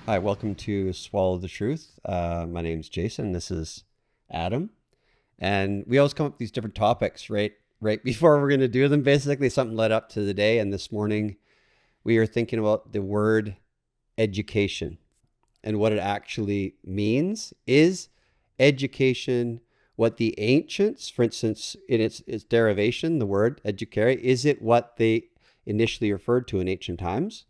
Hi, welcome to Swallow the Truth. My name's Jason. This is Adam. And we always come up with these different topics, right before we're going to do them. Basically, something led up to the day. And this morning, we are thinking about the word education and what it actually means. Is education what the ancients, for instance, in its derivation, the word educare, is it what they initially referred to in ancient times?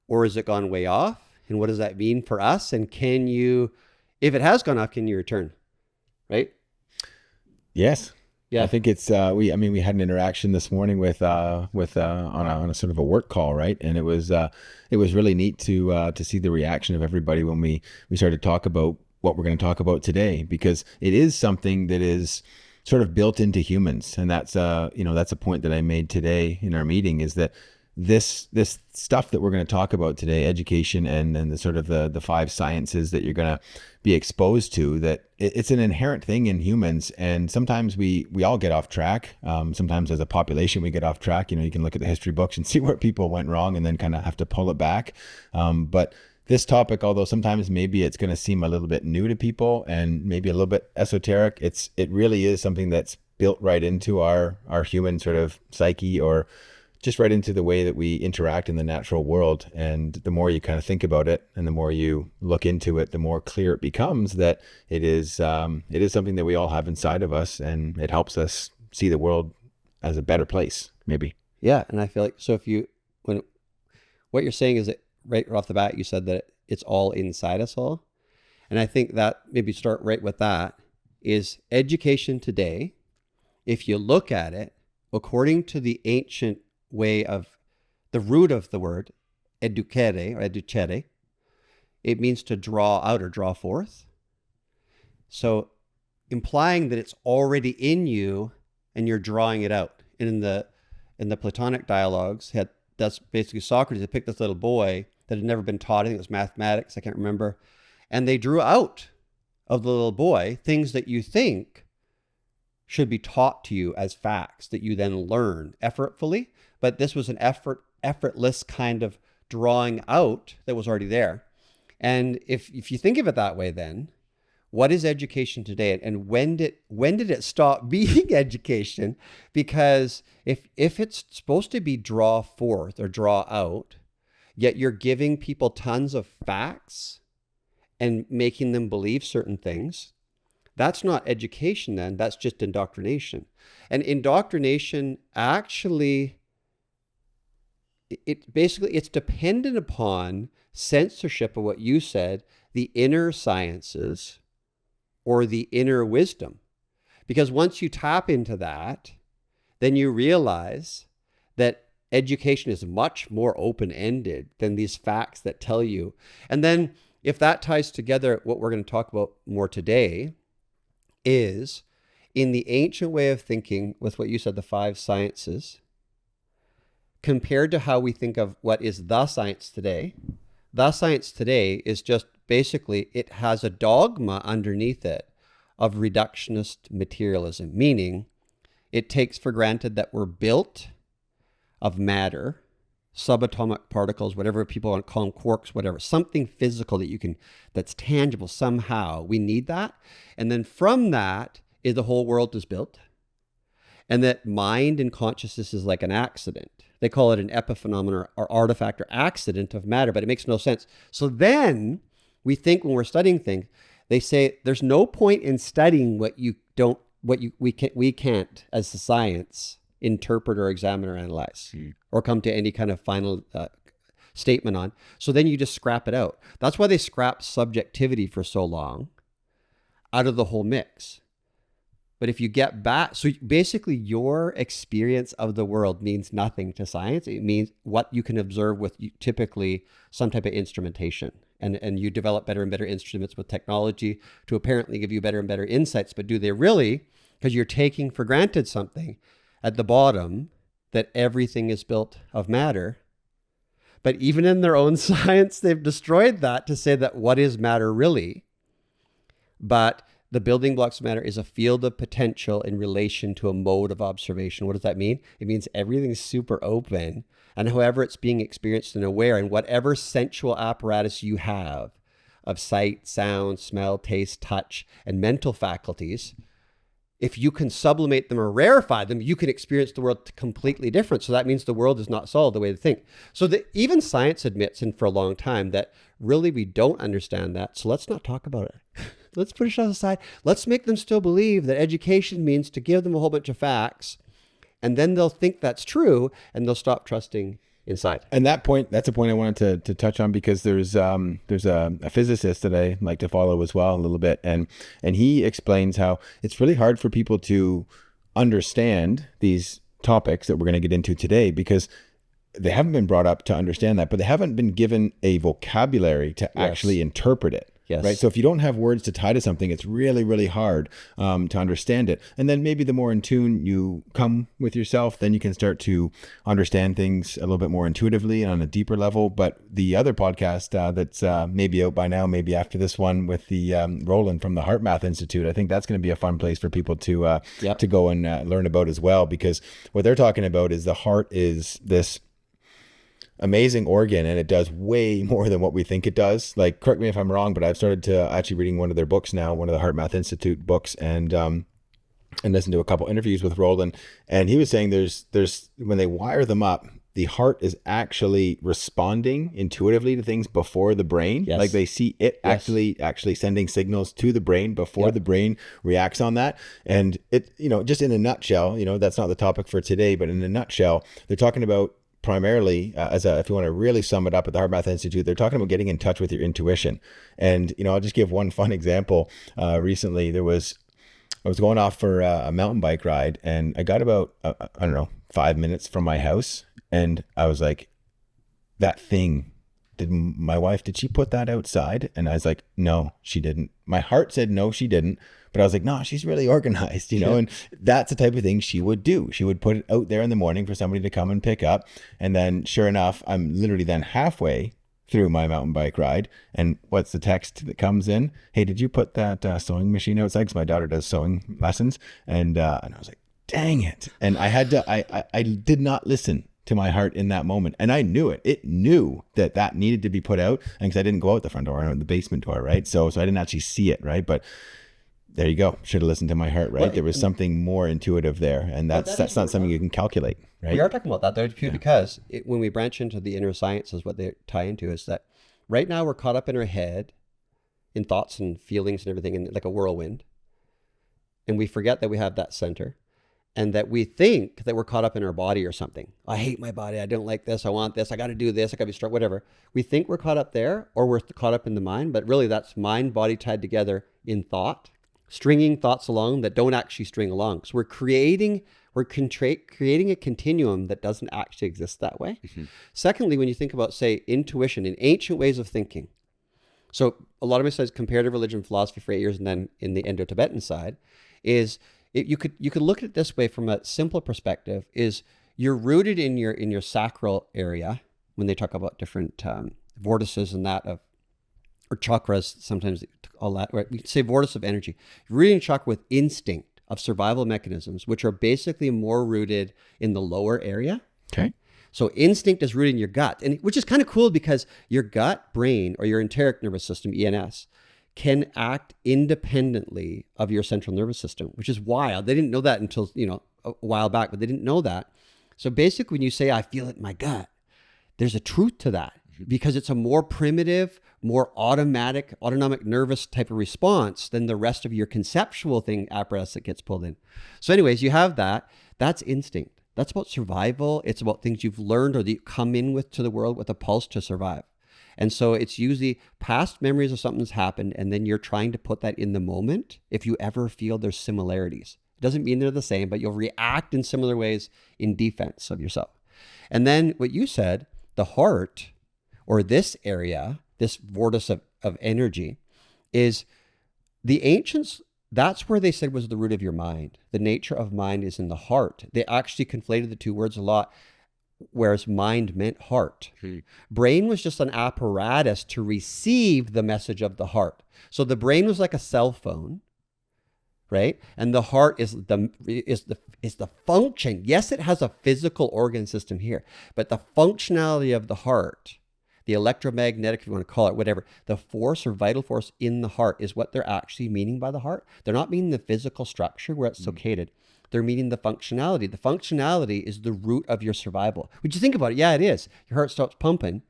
Or has it gone way off? And what does that mean for us? And can you, if it has gone off, can you return? Right? Yes. I Yeah. think it's we had an interaction this morning with on a sort of a work call, right? And it was really neat to see the reaction of everybody when we started to talk about what we're going to talk about today, because it is something that is sort of built into humans. And that's that's a point that I made today in our meeting, is that this stuff that we're going to talk about today, education and the sort of the five sciences that you're going to be exposed to, that it's an inherent thing in humans. And sometimes we all get off track. Sometimes as a population, we get off track. You can look at the history books and see where people went wrong and then kind of have to pull it back. But this topic, although sometimes maybe it's going to seem a little bit new to people and maybe a little bit esoteric, it really is something that's built right into our human sort of psyche, or just right into the way that we interact in the natural world. And the more you kind of think about it and the more you look into it, the more clear it becomes that it is something that we all have inside of us, and it helps us see the world as a better place, maybe. Yeah. And I feel like, so if you, when, what you're saying is that right off the bat, you said that it's all inside us all. And I think that maybe start right with that is education today. If you look at it, according to the ancient way of the root of the word educere or educere, it means to draw out or draw forth. So implying that it's already in you and you're drawing it out. And in the Platonic dialogues, that's basically Socrates had picked this little boy that had never been taught. I think it was mathematics, I can't remember. And they drew out of the little boy things that you think should be taught to you as facts that you then learn effortfully. But this was an effortless kind of drawing out that was already there. And if you think of it that way, then what is education today? And when did it stop being education? Because if it's supposed to be draw forth or draw out, yet you're giving people tons of facts and making them believe certain things, that's not education then, that's just indoctrination. And indoctrination actually, it's dependent upon censorship of what you said, the inner sciences or the inner wisdom. Because once you tap into that, then you realize that education is much more open-ended than these facts that tell you. And then if that ties together, what we're going to talk about more today is, in the ancient way of thinking with what you said, the five sciences, compared to how we think of what is the science today. The science today is just basically, it has a dogma underneath it of reductionist materialism, meaning it takes for granted that we're built of matter, subatomic particles, whatever people want to call them, quarks, whatever, something physical that's tangible somehow. We need that. And then from that is the whole world is built. And that mind and consciousness is like an accident. They call it an epiphenomenon or artifact or accident of matter, but it makes no sense. So then we think when we're studying things, they say there's no point in studying we can't as a science interpret or examine or analyze or come to any kind of final statement on. So then you just scrap it out. That's why they scrapped subjectivity for so long out of the whole mix. But if you get back, so basically your experience of the world means nothing to science. It means what you can observe with typically some type of instrumentation. And you develop better and better instruments with technology to apparently give you better and better insights. But do they really? Because you're taking for granted something at the bottom, that everything is built of matter. But even in their own science, they've destroyed that to say that what is matter really? But the building blocks of matter is a field of potential in relation to a mode of observation. What does that mean? It means everything's super open, and however it's being experienced and aware, and whatever sensual apparatus you have of sight, sound, smell, taste, touch, and mental faculties, if you can sublimate them or rarefy them, you can experience the world completely different. So that means the world is not solid the way they think. So that even science admits, and for a long time, that really we don't understand that. So let's not talk about it. Let's push it aside. Let's make them still believe that education means to give them a whole bunch of facts, and then they'll think that's true, and they'll stop trusting inside. And that's a point I wanted to touch on, because there's a physicist that I like to follow as well a little bit, and he explains how it's really hard for people to understand these topics that we're going to get into today, because they haven't been brought up to understand that, but they haven't been given a vocabulary to actually interpret it. Yes. Right. So if you don't have words to tie to something, it's really, really hard to understand it. And then maybe the more in tune you come with yourself, then you can start to understand things a little bit more intuitively and on a deeper level. But the other podcast that's maybe out by now, maybe after this one with the Roland from the Heart Math Institute, I think that's going to be a fun place for people to go and learn about as well, because what they're talking about is the heart is this amazing organ, and it does way more than what we think it does. Like, correct me if I'm wrong, but I've started to actually reading one of their books now, one of the Heart Math Institute books, and listen to a couple interviews with Roland, and he was saying there's when they wire them up, the heart is actually responding intuitively to things before the brain. Yes. Like they see it actually sending signals to the brain before the brain reacts on that. And it, just in a nutshell, that's not the topic for today, but in a nutshell, they're talking about primarily, if you want to really sum it up at the Heart Math Institute, they're talking about getting in touch with your intuition. And, I'll just give one fun example. Recently, I was going off for a mountain bike ride, and I got about, 5 minutes from my house. And I was like, that thing, did she put that outside? And I was like, no, she didn't. My heart said, no, she didn't. But I was like, no, she's really organized, and that's the type of thing she would do. She would put it out there in the morning for somebody to come and pick up. And then sure enough, I'm literally then halfway through my mountain bike ride. And what's the text that comes in? Hey, did you put that sewing machine outside? Because my daughter does sewing lessons. And I was like, dang it. And I did not listen to my heart in that moment. And I knew it. It knew that needed to be put out. And because I didn't go out the front door, I went out the basement door, right? So I didn't actually see it, right? But there you go. Should have listened to my heart, right? Well, there was something more intuitive there. And that's not something you can calculate, right? We are talking about that, though, because when we branch into the inner sciences, what they tie into is that right now we're caught up in our head, in thoughts and feelings and everything, in like a whirlwind. And we forget that we have that center, and that we think that we're caught up in our body or something. I hate my body. I don't like this. I want this. I got to do this. I got to be strong, whatever. We think we're caught up there, or we're caught up in the mind, but really that's mind, body tied together in thought. Stringing thoughts along that don't actually string along. So we're creating a continuum that doesn't actually exist that way. Mm-hmm. Secondly, when you think about, say, intuition in ancient ways of thinking. So a lot of my studies, comparative religion philosophy for 8 years, and then in the Indo-Tibetan side, is you could look at it this way from a simpler perspective: is you're rooted in your sacral area when they talk about different vortices and that of. Or chakras, sometimes all that, right? We say vortice of energy. Rooting chakra with instinct of survival mechanisms, which are basically more rooted in the lower area. Okay. So instinct is rooted in your gut, and which is kind of cool because your gut brain or your enteric nervous system, ENS, can act independently of your central nervous system, which is wild. They didn't know that until, a while back, but they didn't know that. So basically when you say, I feel it in my gut, there's a truth to that. Because it's a more primitive, more autonomic nervous type of response than the rest of your conceptual apparatus that gets pulled in. So anyways, you have that. That's instinct. That's about survival. It's about things you've learned or that you come in with to the world with a pulse to survive. And so it's usually past memories of something that's happened, and then you're trying to put that in the moment if you ever feel there's similarities. It doesn't mean they're the same, but you'll react in similar ways in defense of yourself. And then what you said, the heart, or this area, this vortice of energy, is the ancients, that's where they said was the root of your mind. The nature of mind is in the heart. They actually conflated the two words a lot, whereas mind meant heart. Brain was just an apparatus to receive the message of the heart. So the brain was like a cell phone, right? And the heart is the function. Yes, it has a physical organ system here, but the functionality of the heart, the electromagnetic, if you want to call it, whatever, the force or vital force in the heart is what they're actually meaning by the heart. They're not meaning the physical structure where it's located. They're meaning the functionality. The functionality is the root of your survival. Would you think about it? Yeah, it is. Your heart stops pumping.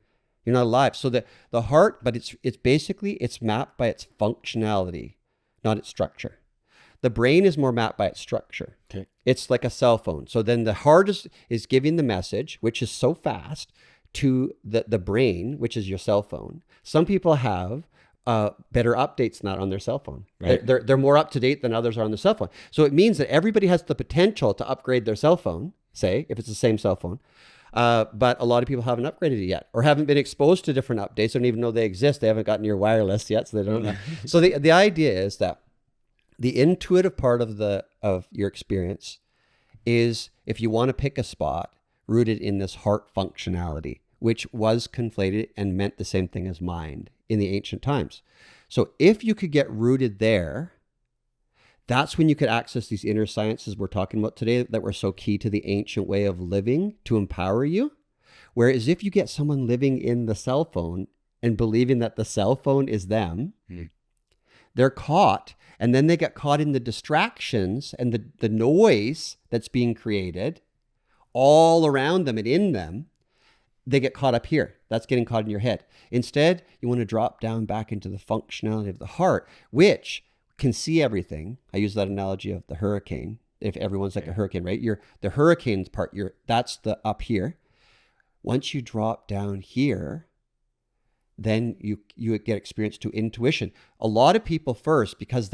You're not alive. So the heart, but it's basically, it's mapped by its functionality, not its structure. The brain is more mapped by its structure. Okay. It's like a cell phone. So then the heart is giving the message, which is so fast, to the brain, which is your cell phone. Some people have better updates than that on their cell phone. Right. They're more up to date than others are on their cell phone. So it means that everybody has the potential to upgrade their cell phone, say, if it's the same cell phone. But a lot of people haven't upgraded it yet, or haven't been exposed to different updates. They don't even know they exist. They haven't gotten your wireless yet, so they don't know. So the idea is that the intuitive part of your experience is, if you want to pick a spot, rooted in this heart functionality, which was conflated and meant the same thing as mind in the ancient times. So if you could get rooted there, that's when you could access these inner sciences we're talking about today that were so key to the ancient way of living to empower you. Whereas if you get someone living in the cell phone and believing that the cell phone is them, they're caught, and then they get caught in the distractions and the noise that's being created all around them and in them. They get caught up here. That's getting caught in your head. Instead, you want to drop down back into the functionality of the heart, which can see everything. I use that analogy of the hurricane. If everyone's like a hurricane, right? The hurricane's part, that's the up here. Once you drop down here, then you get experience to intuition. A lot of people first, because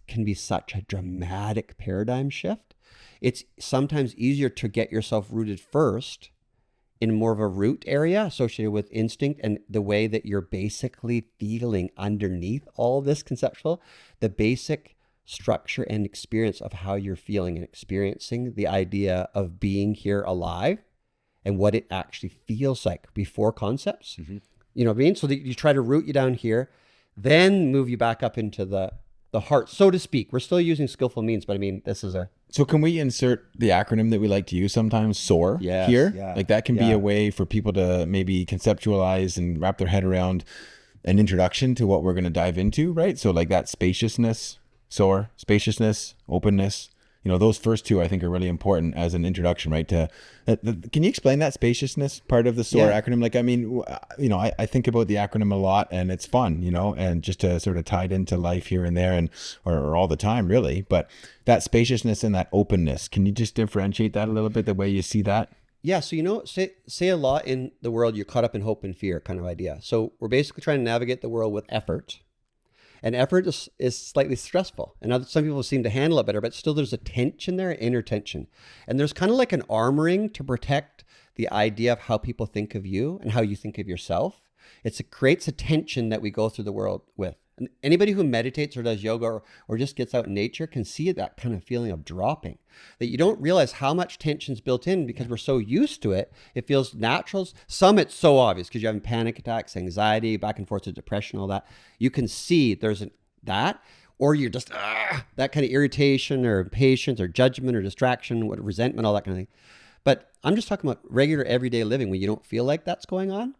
can be such a dramatic paradigm shift, it's sometimes easier to get yourself rooted first in more of a root area associated with instinct and the way that you're basically feeling underneath all this conceptual, the basic structure and experience of how you're feeling and experiencing the idea of being here alive and what it actually feels like before concepts. Mm-hmm. You know what I mean? So that you try to root you down here, then move you back up into the heart, so to speak. We're still using skillful means, but I mean, this is a... So can we insert the acronym that we like to use sometimes, SOAR, yes, here? Yeah, like that can be a way for people to maybe conceptualize and wrap their head around an introduction to what we're going to dive into, right? So like that spaciousness, SOAR, spaciousness, openness, you know, those first two I think are really important as an introduction, right? Can you explain that spaciousness part of the SOAR acronym? Like, I mean, you know, I think about the acronym a lot and it's fun, you know, and just to sort of tie it into life here and there and or all the time really. But that spaciousness and that openness, can you just differentiate that a little bit, the way you see that? Yeah. So, you know, say a lot in the world, you're caught up in hope and fear kind of idea. So we're basically trying to navigate the world with effort. And effort is slightly stressful. And some people seem to handle it better, but still there's a tension there, inner tension. And there's kind of like an armoring to protect the idea of how people think of you and how you think of yourself. It creates a tension that we go through the world with. And anybody who meditates or does yoga or just gets out in nature can see that kind of feeling of dropping, that you don't realize how much tension's built in because we're so used to it. It feels natural. Some it's so obvious because you're having panic attacks, anxiety, back and forth to depression, all that. You can see there's that, or you're just that kind of irritation or impatience or judgment or distraction, resentment, all that kind of thing. But I'm just talking about regular everyday living when you don't feel like that's going on.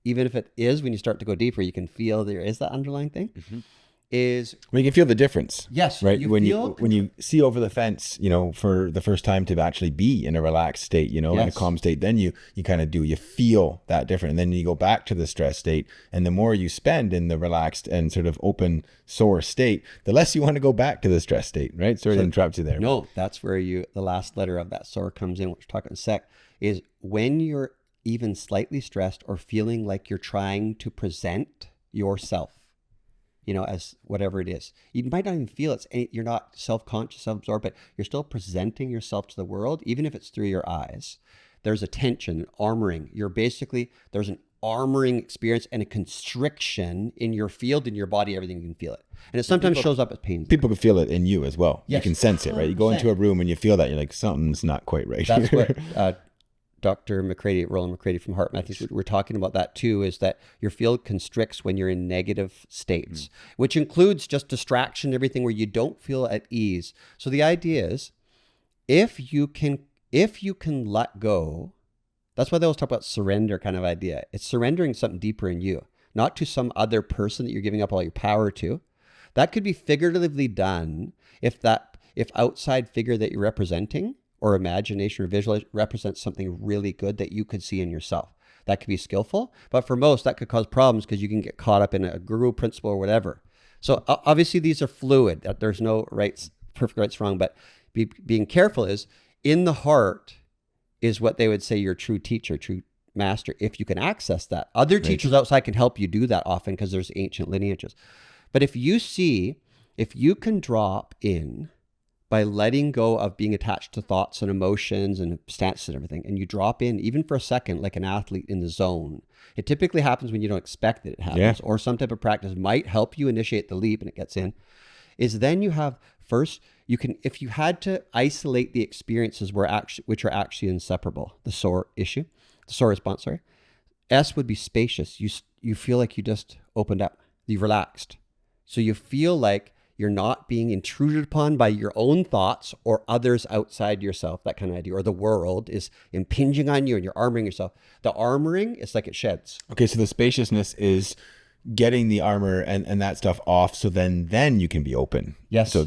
Even if it is, when you start to go deeper, you can feel there is that underlying thing. Mm-hmm. We can feel the difference. Yes. Right. When you see over the fence, you know, for the first time to actually be in a relaxed state, you know, in a calm state, then you kind of you feel that different. And then you go back to the stress state. And the more you spend in the relaxed and sort of open SOAR state, the less you want to go back to the stress state, right? Sorry to interrupt you there. No, that's where the last letter of that SOAR comes in, which we're talking in a sec, is when you're even slightly stressed or feeling like you're trying to present yourself, you know, as whatever it is. You might not even feel you're not self-conscious, self-absorbed, but you're still presenting yourself to the world, even if it's through your eyes. There's a tension, armoring. There's an armoring experience and a constriction in your field, in your body, everything, you can feel it. And it sometimes shows up as pain. People can feel it in you as well. Yes. You can sense it, right? You go into a room and you feel that, you're like, something's not quite right. That's what Dr. McCready, Roland McCready from Heart Methods, we're talking about that too, is that your field constricts when you're in negative states, which includes just distraction, everything where you don't feel at ease. So the idea is, if you can let go, that's why they always talk about surrender kind of idea. It's surrendering something deeper in you, not to some other person that you're giving up all your power to. That could be figuratively done if outside figure that you're representing or imagination or visual represents something really good that you could see in yourself. That could be skillful, but for most that could cause problems because you can get caught up in a guru principle or whatever. So obviously these are fluid. There's no perfect rights, wrong, but being careful is in the heart is what they would say your true teacher, true master, if you can access that. Other teachers outside can help you do that often because there's ancient lineages. But if you can drop in by letting go of being attached to thoughts and emotions and stances and everything, and you drop in even for a second like an athlete in the zone. It typically happens when you don't expect that it happens, or some type of practice might help you initiate the leap and it gets in, is then you have first, you can, if you had to isolate the experiences which are actually inseparable, the SOAR issue, the SOAR response, sorry. S would be spacious. You feel like you just opened up, you relaxed. So you feel like you're not being intruded upon by your own thoughts or others outside yourself, that kind of idea, or the world is impinging on you and you're armoring yourself. The armoring, it's like it sheds. Okay, so the spaciousness is getting the armor and that stuff off, so then you can be open. Yes. So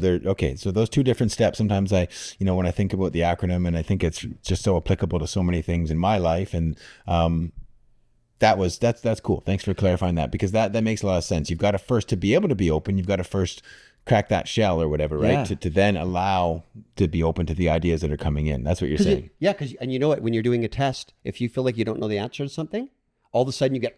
so those two different steps. Sometimes when I think about the acronym, and I think it's just so applicable to so many things in my life, and that's cool. Thanks for clarifying that, because that makes a lot of sense. You've got to first, to be able to be open, you've got to first crack that shell or whatever, right? Yeah. To then allow to be open to the ideas that are coming in. That's what you're saying. And you know what? When you're doing a test, if you feel like you don't know the answer to something, all of a sudden you get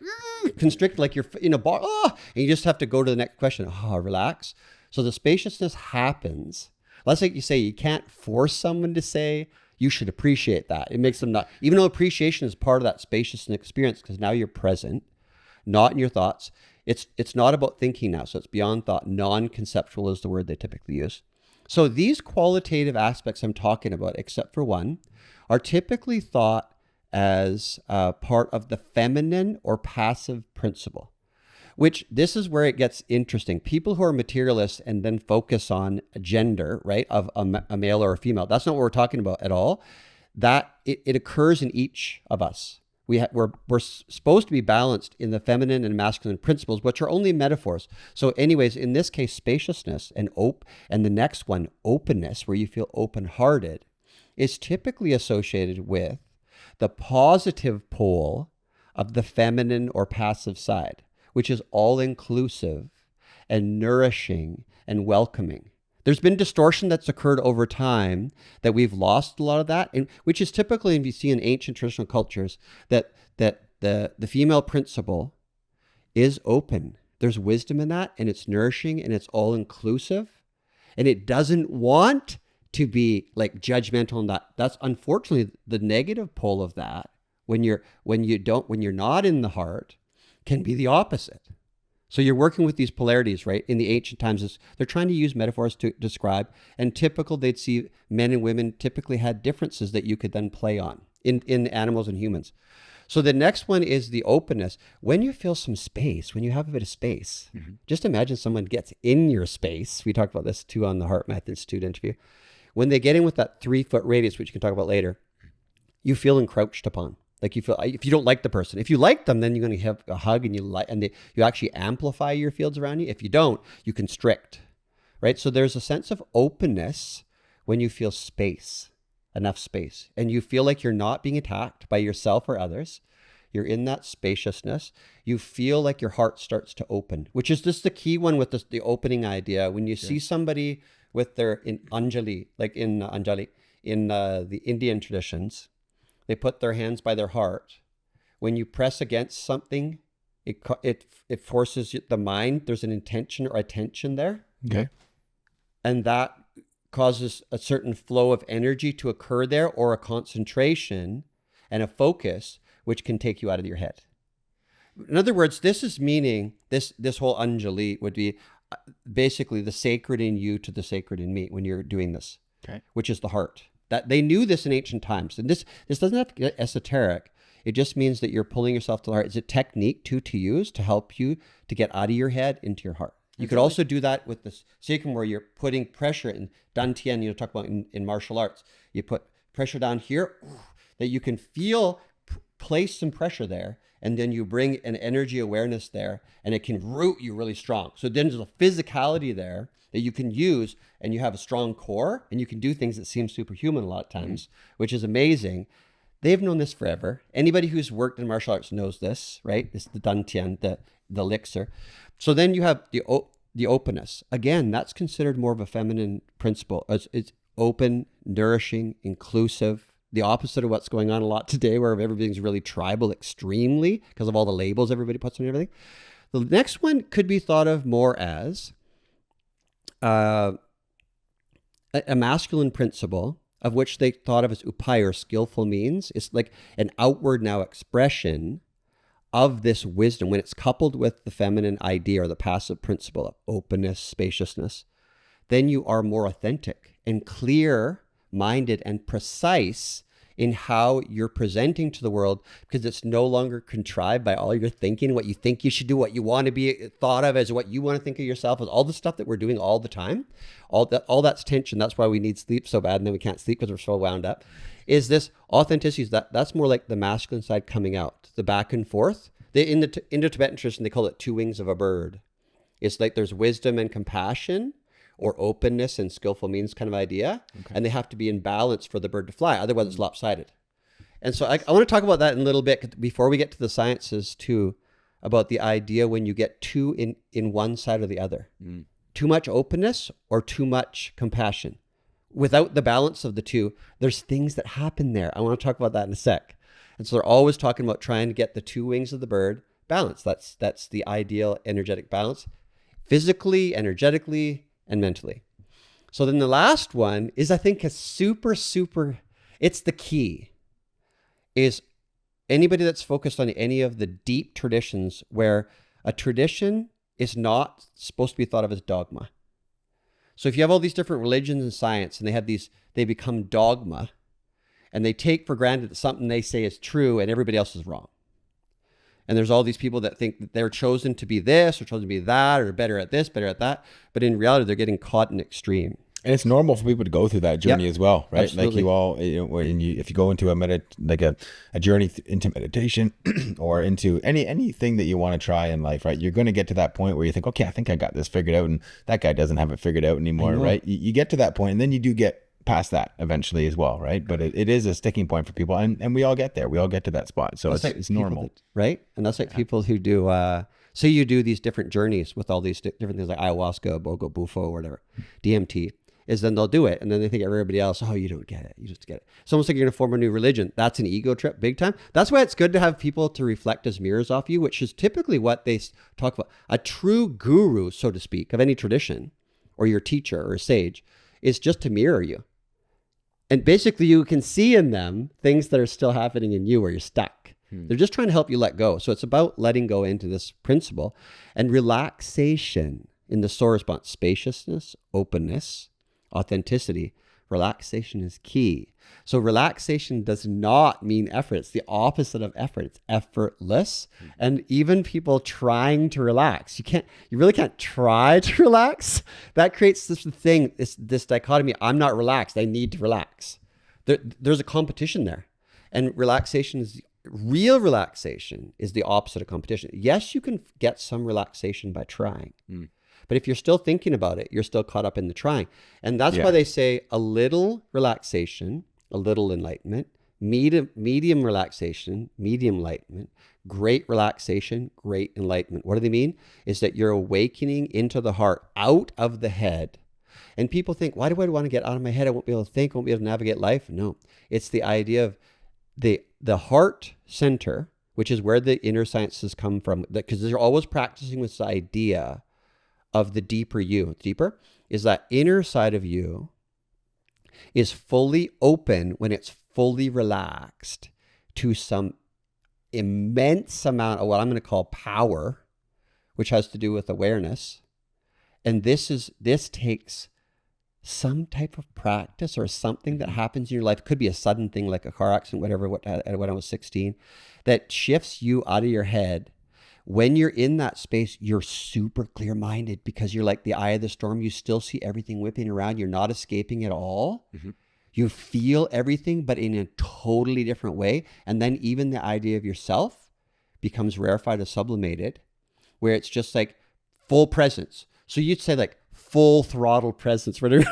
constricted like you're in a bar, and you just have to go to the next question. Relax. So the spaciousness happens. Let's say you say you can't force someone to say, you should appreciate that. It makes them not, even though appreciation is part of that spaciousness experience, because now you're present, not in your thoughts. It's not about thinking now, so it's beyond thought. Non-conceptual is the word they typically use. So these qualitative aspects I'm talking about, except for one, are typically thought as part of the feminine or passive principle, which this is where it gets interesting. People who are materialists and then focus on gender, right, of a male or a female, that's not what we're talking about at all. That it occurs in each of us. We're supposed to be balanced in the feminine and masculine principles, which are only metaphors. So anyways, in this case, spaciousness and the next one, openness, where you feel open-hearted, is typically associated with the positive pole of the feminine or passive side, which is all-inclusive and nourishing and welcoming. There's been distortion that's occurred over time that we've lost a lot of that, and which is typically, and you see in ancient traditional cultures, that the female principle is open. There's wisdom in that, and it's nourishing, and it's all-inclusive, and it doesn't want to be like judgmental on that. That's unfortunately the negative pole of that. When you're not in the heart, can be the opposite. So you're working with these polarities, right? In the ancient times, they're trying to use metaphors to describe, and they'd see men and women typically had differences that you could then play on in animals and humans. So the next one is the openness. When you feel some space, when you have a bit of space, just imagine someone gets in your space. We talked about this too on the Heart Math Institute interview. When they get in with that 3-foot radius, which you can talk about later, you feel encroached upon. Like you feel, if you don't like the person, if you like them, then you're going to have a hug and you actually amplify your fields around you. If you don't, you constrict, right? So there's a sense of openness when you feel space, enough space, and you feel like you're not being attacked by yourself or others. You're in that spaciousness. You feel like your heart starts to open, which is just the key one with the opening idea. When you see somebody with their Anjali, like in Anjali, in the Indian traditions, they put their hands by their heart. When you press against something, it forces the mind. There's an intention or attention there. Okay. And that causes a certain flow of energy to occur there, or a concentration and a focus, which can take you out of your head. In other words, this is meaning, this whole Anjali would be basically the sacred in you to the sacred in me when you're doing this, which is the heart. That they knew this in ancient times. And this doesn't have to get esoteric. It just means that you're pulling yourself to the heart. It's a technique to use to help you to get out of your head into your heart. You could also do that with this Sikkim where you're putting pressure in Dantian, talk about in martial arts. You put pressure down here that you can feel, place some pressure there, and then you bring an energy awareness there, and it can root you really strong. So then there's a physicality there that you can use, and you have a strong core, and you can do things that seem superhuman a lot of times, which is amazing. They've known this forever. Anybody who's worked in martial arts knows this, right? This is the Dantian, the elixir. So then you have the openness. Again, that's considered more of a feminine principle. It's open, nourishing, inclusive. The opposite of what's going on a lot today, where everything's really tribal extremely because of all the labels everybody puts on everything. The next one could be thought of more as a masculine principle, of which they thought of as upai, or skillful means. It's like an outward now expression of this wisdom when it's coupled with the feminine idea or the passive principle of openness, spaciousness. Then you are more authentic and clear-minded and precise in how you're presenting to the world, because it's no longer contrived by all your thinking, what you think you should do, what you want to be thought of as what you want to think of yourself, as all the stuff that we're doing all the time. All that's tension. That's why we need sleep so bad, and then we can't sleep because we're so wound up. Is this authenticity? That's more like the masculine side coming out, the back and forth. In the Indo-Tibetan tradition, they call it two wings of a bird. It's like there's wisdom and compassion, or openness and skillful means kind of idea. Okay. And they have to be in balance for the bird to fly. Otherwise, it's lopsided. And so I want to talk about that in a little bit before we get to the sciences too, about the idea when you get too in one side or the other. Too much openness or too much compassion. Without the balance of the two, there's things that happen there. I want to talk about that in a sec. And so they're always talking about trying to get the two wings of the bird balanced. That's the ideal energetic balance, physically, energetically, and mentally. So then the last one is, I think, a super, it's the key, is anybody that's focused on any of the deep traditions where a tradition is not supposed to be thought of as dogma. So if you have all these different religions and science, and they become dogma, and they take for granted that something they say is true and everybody else is wrong. And there's all these people that think that they're chosen to be this or chosen to be that, or better at this, better at that. But in reality, they're getting caught in extreme. And it's normal for people to go through that journey as well, right? Absolutely. Like if you go into a journey into meditation or into anything that you want to try in life, right? You're going to get to that point where you think, okay, I think I got this figured out, and that guy doesn't have it figured out anymore, right? You get to that point, and then you do get past that eventually as well, right? But it is a sticking point for people, and we all get there. We all get to that spot, so it's normal, right? And that's like people who do. So you do these different journeys with all these different things like ayahuasca, bogo bufo, or whatever, DMT. Is then they'll do it, and then they think everybody else, oh, you don't get it, you just get it. It's almost like you're going to form a new religion. That's an ego trip, big time. That's why it's good to have people to reflect as mirrors off you, which is typically what they talk about. A true guru, so to speak, of any tradition, or your teacher or a sage, is just to mirror you. And basically, you can see in them things that are still happening in you where you're stuck. They're just trying to help you let go. So it's about letting go into this principle. And relaxation in the SOAR response, spaciousness, openness, authenticity. Relaxation is key. So relaxation does not mean effort. It's the opposite of effort. It's effortless. And even people trying to relax, you really can't try to relax. That creates this thing, this dichotomy. I'm not relaxed. I need to relax. There's a competition there. And real relaxation is the opposite of competition. Yes, you can get some relaxation by trying. But if you're still thinking about it, you're still caught up in the trying. And that's why they say a little relaxation, a little enlightenment, medium relaxation, medium enlightenment, great relaxation, great enlightenment. What do they mean? Is that you're awakening into the heart, out of the head. And people think, why do I want to get out of my head? I won't be able to think, I won't be able to navigate life. No, it's the idea of the heart center, which is where the inner sciences come from, because they're always practicing with this idea of the deeper you. Deeper is that inner side of you is fully open when it's fully relaxed to some immense amount of what I'm going to call power, which has to do with awareness. And this takes some type of practice or something that happens in your life. It could be a sudden thing like a car accident, whatever, when I was 16, that shifts you out of your head. When you're in that space, you're super clear-minded because you're like the eye of the storm. You still see everything whipping around. You're not escaping at all. You feel everything, but in a totally different way. And then even the idea of yourself becomes rarefied or sublimated, where it's just like full presence. So you'd say like full throttle presence, whatever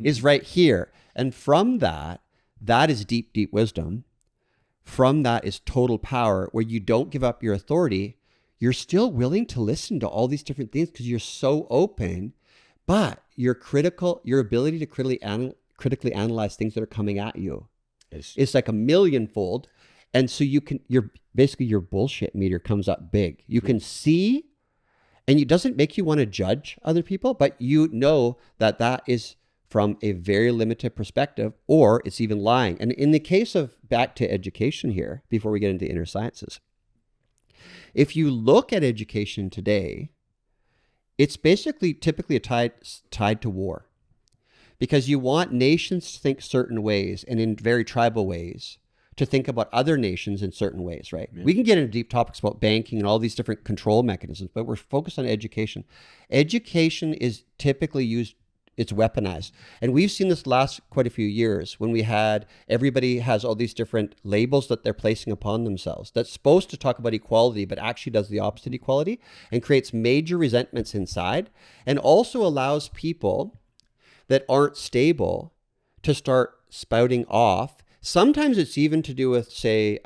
is right here. And from that is deep, deep wisdom. From that is total power, where you don't give up your authority. You're still willing to listen to all these different things because you're so open, but your ability to critically analyze things that are coming at you is like a millionfold. And so your bullshit meter comes up big. You can see, and it doesn't make you want to judge other people, but you know that is from a very limited perspective, or it's even lying. And in the case of, back to education here, before we get into inner sciences, if you look at education today, it's basically typically tied to war, because you want nations to think certain ways, and in very tribal ways, to think about other nations in certain ways, right? Yeah. We can get into deep topics about banking and all these different control mechanisms, but we're focused on education. Education is typically used, it's weaponized. And we've seen this last quite a few years when everybody has all these different labels that they're placing upon themselves that's supposed to talk about equality, but actually does the opposite equality and creates major resentments inside, and also allows people that aren't stable to start spouting off. Sometimes it's even to do with, say,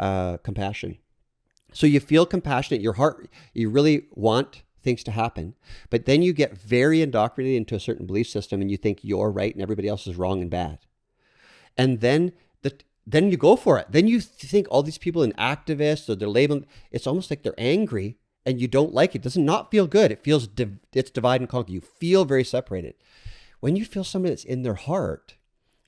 compassion. So you feel compassionate, your heart, you really want things to happen, but then you get very indoctrinated into a certain belief system and you think you're right and everybody else is wrong and bad. And then you go for it. Then you think all these people and activists, or they're labeled, it's almost like they're angry and you don't like it. It does not feel good. It feels, it's divide and conquer. You feel very separated. When you feel somebody that's in their heart,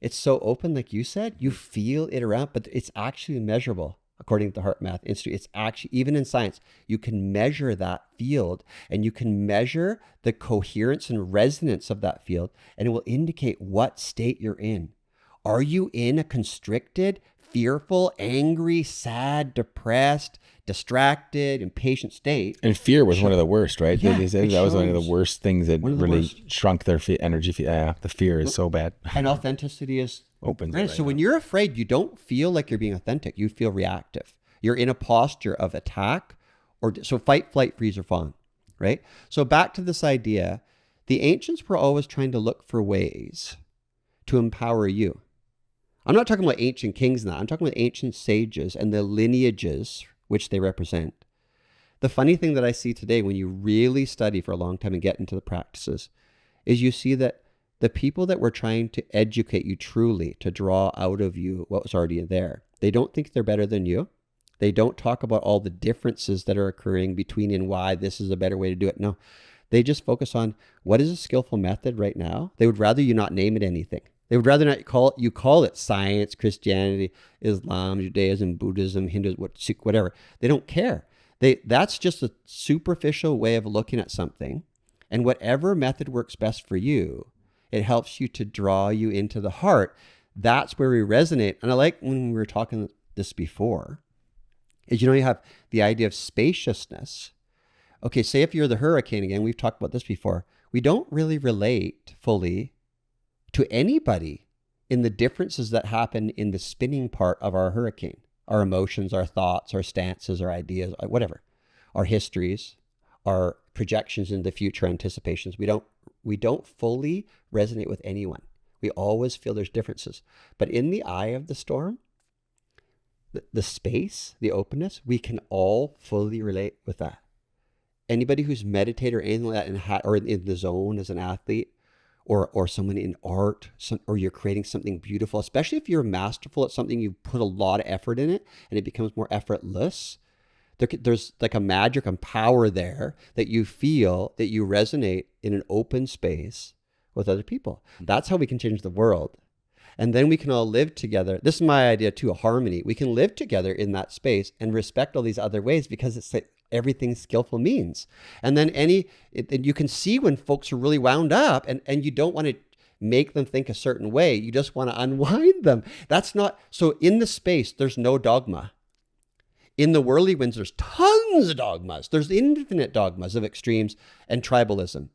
it's so open, like you said, you feel it around, but it's actually measurable. According to the Heart Math Institute, it's actually, even in science, you can measure that field, and you can measure the coherence and resonance of that field, and it will indicate what state you're in. Are you in a constricted, fearful, angry, sad, depressed, distracted, impatient state? And fear was one of the worst, right? Yeah, they said that was one of the worst things that really shrunk their energy. Yeah, the fear is so bad. And authenticity is open. Right. So when you're afraid, you don't feel like you're being authentic. You feel reactive. You're in a posture of attack, so fight, flight, freeze, or fawn, right? So back to this idea, the ancients were always trying to look for ways to empower you. I'm not talking about ancient kings now. I'm talking about ancient sages and the lineages which they represent. The funny thing that I see today, when you really study for a long time and get into the practices, is you see that the people that were trying to educate you truly, to draw out of you what was already there, they don't think they're better than you. They don't talk about all the differences that are occurring between and why this is a better way to do it. No, they just focus on what is a skillful method right now. They would rather you not name it anything. They would rather not call it science, Christianity, Islam, Judaism, Buddhism, Hinduism, whatever. They don't care. That's just a superficial way of looking at something. And whatever method works best for you, it helps you to draw you into the heart. That's where we resonate. And I like when we were talking this before, is, you have the idea of spaciousness. Okay, say if you're the hurricane again, we've talked about this before. We don't really relate fully to anybody in the differences that happen in the spinning part of our hurricane. Our emotions, our thoughts, our stances, our ideas, whatever. Our histories, our projections into the future, anticipations. We don't fully resonate with anyone. We always feel there's differences. But in the eye of the storm, the space, the openness, we can all fully relate with that. Anybody who's meditated or anything like that, or in the zone as an athlete, or someone in art, or you're creating something beautiful, especially if you're masterful at something, you put a lot of effort in it and it becomes more effortless. There's like a magic and power there that you feel, that you resonate in an open space with other people. That's how we can change the world. And then we can all live together. This is my idea too, a harmony. We can live together in that space and respect all these other ways, because it's like everything skillful means. And then you can see when folks are really wound up and you don't want to make them think a certain way. You just want to unwind them. That's not, so in the space, there's no dogma. In the whirlywinds, there's tons of dogmas. There's infinite dogmas of extremes and tribalism.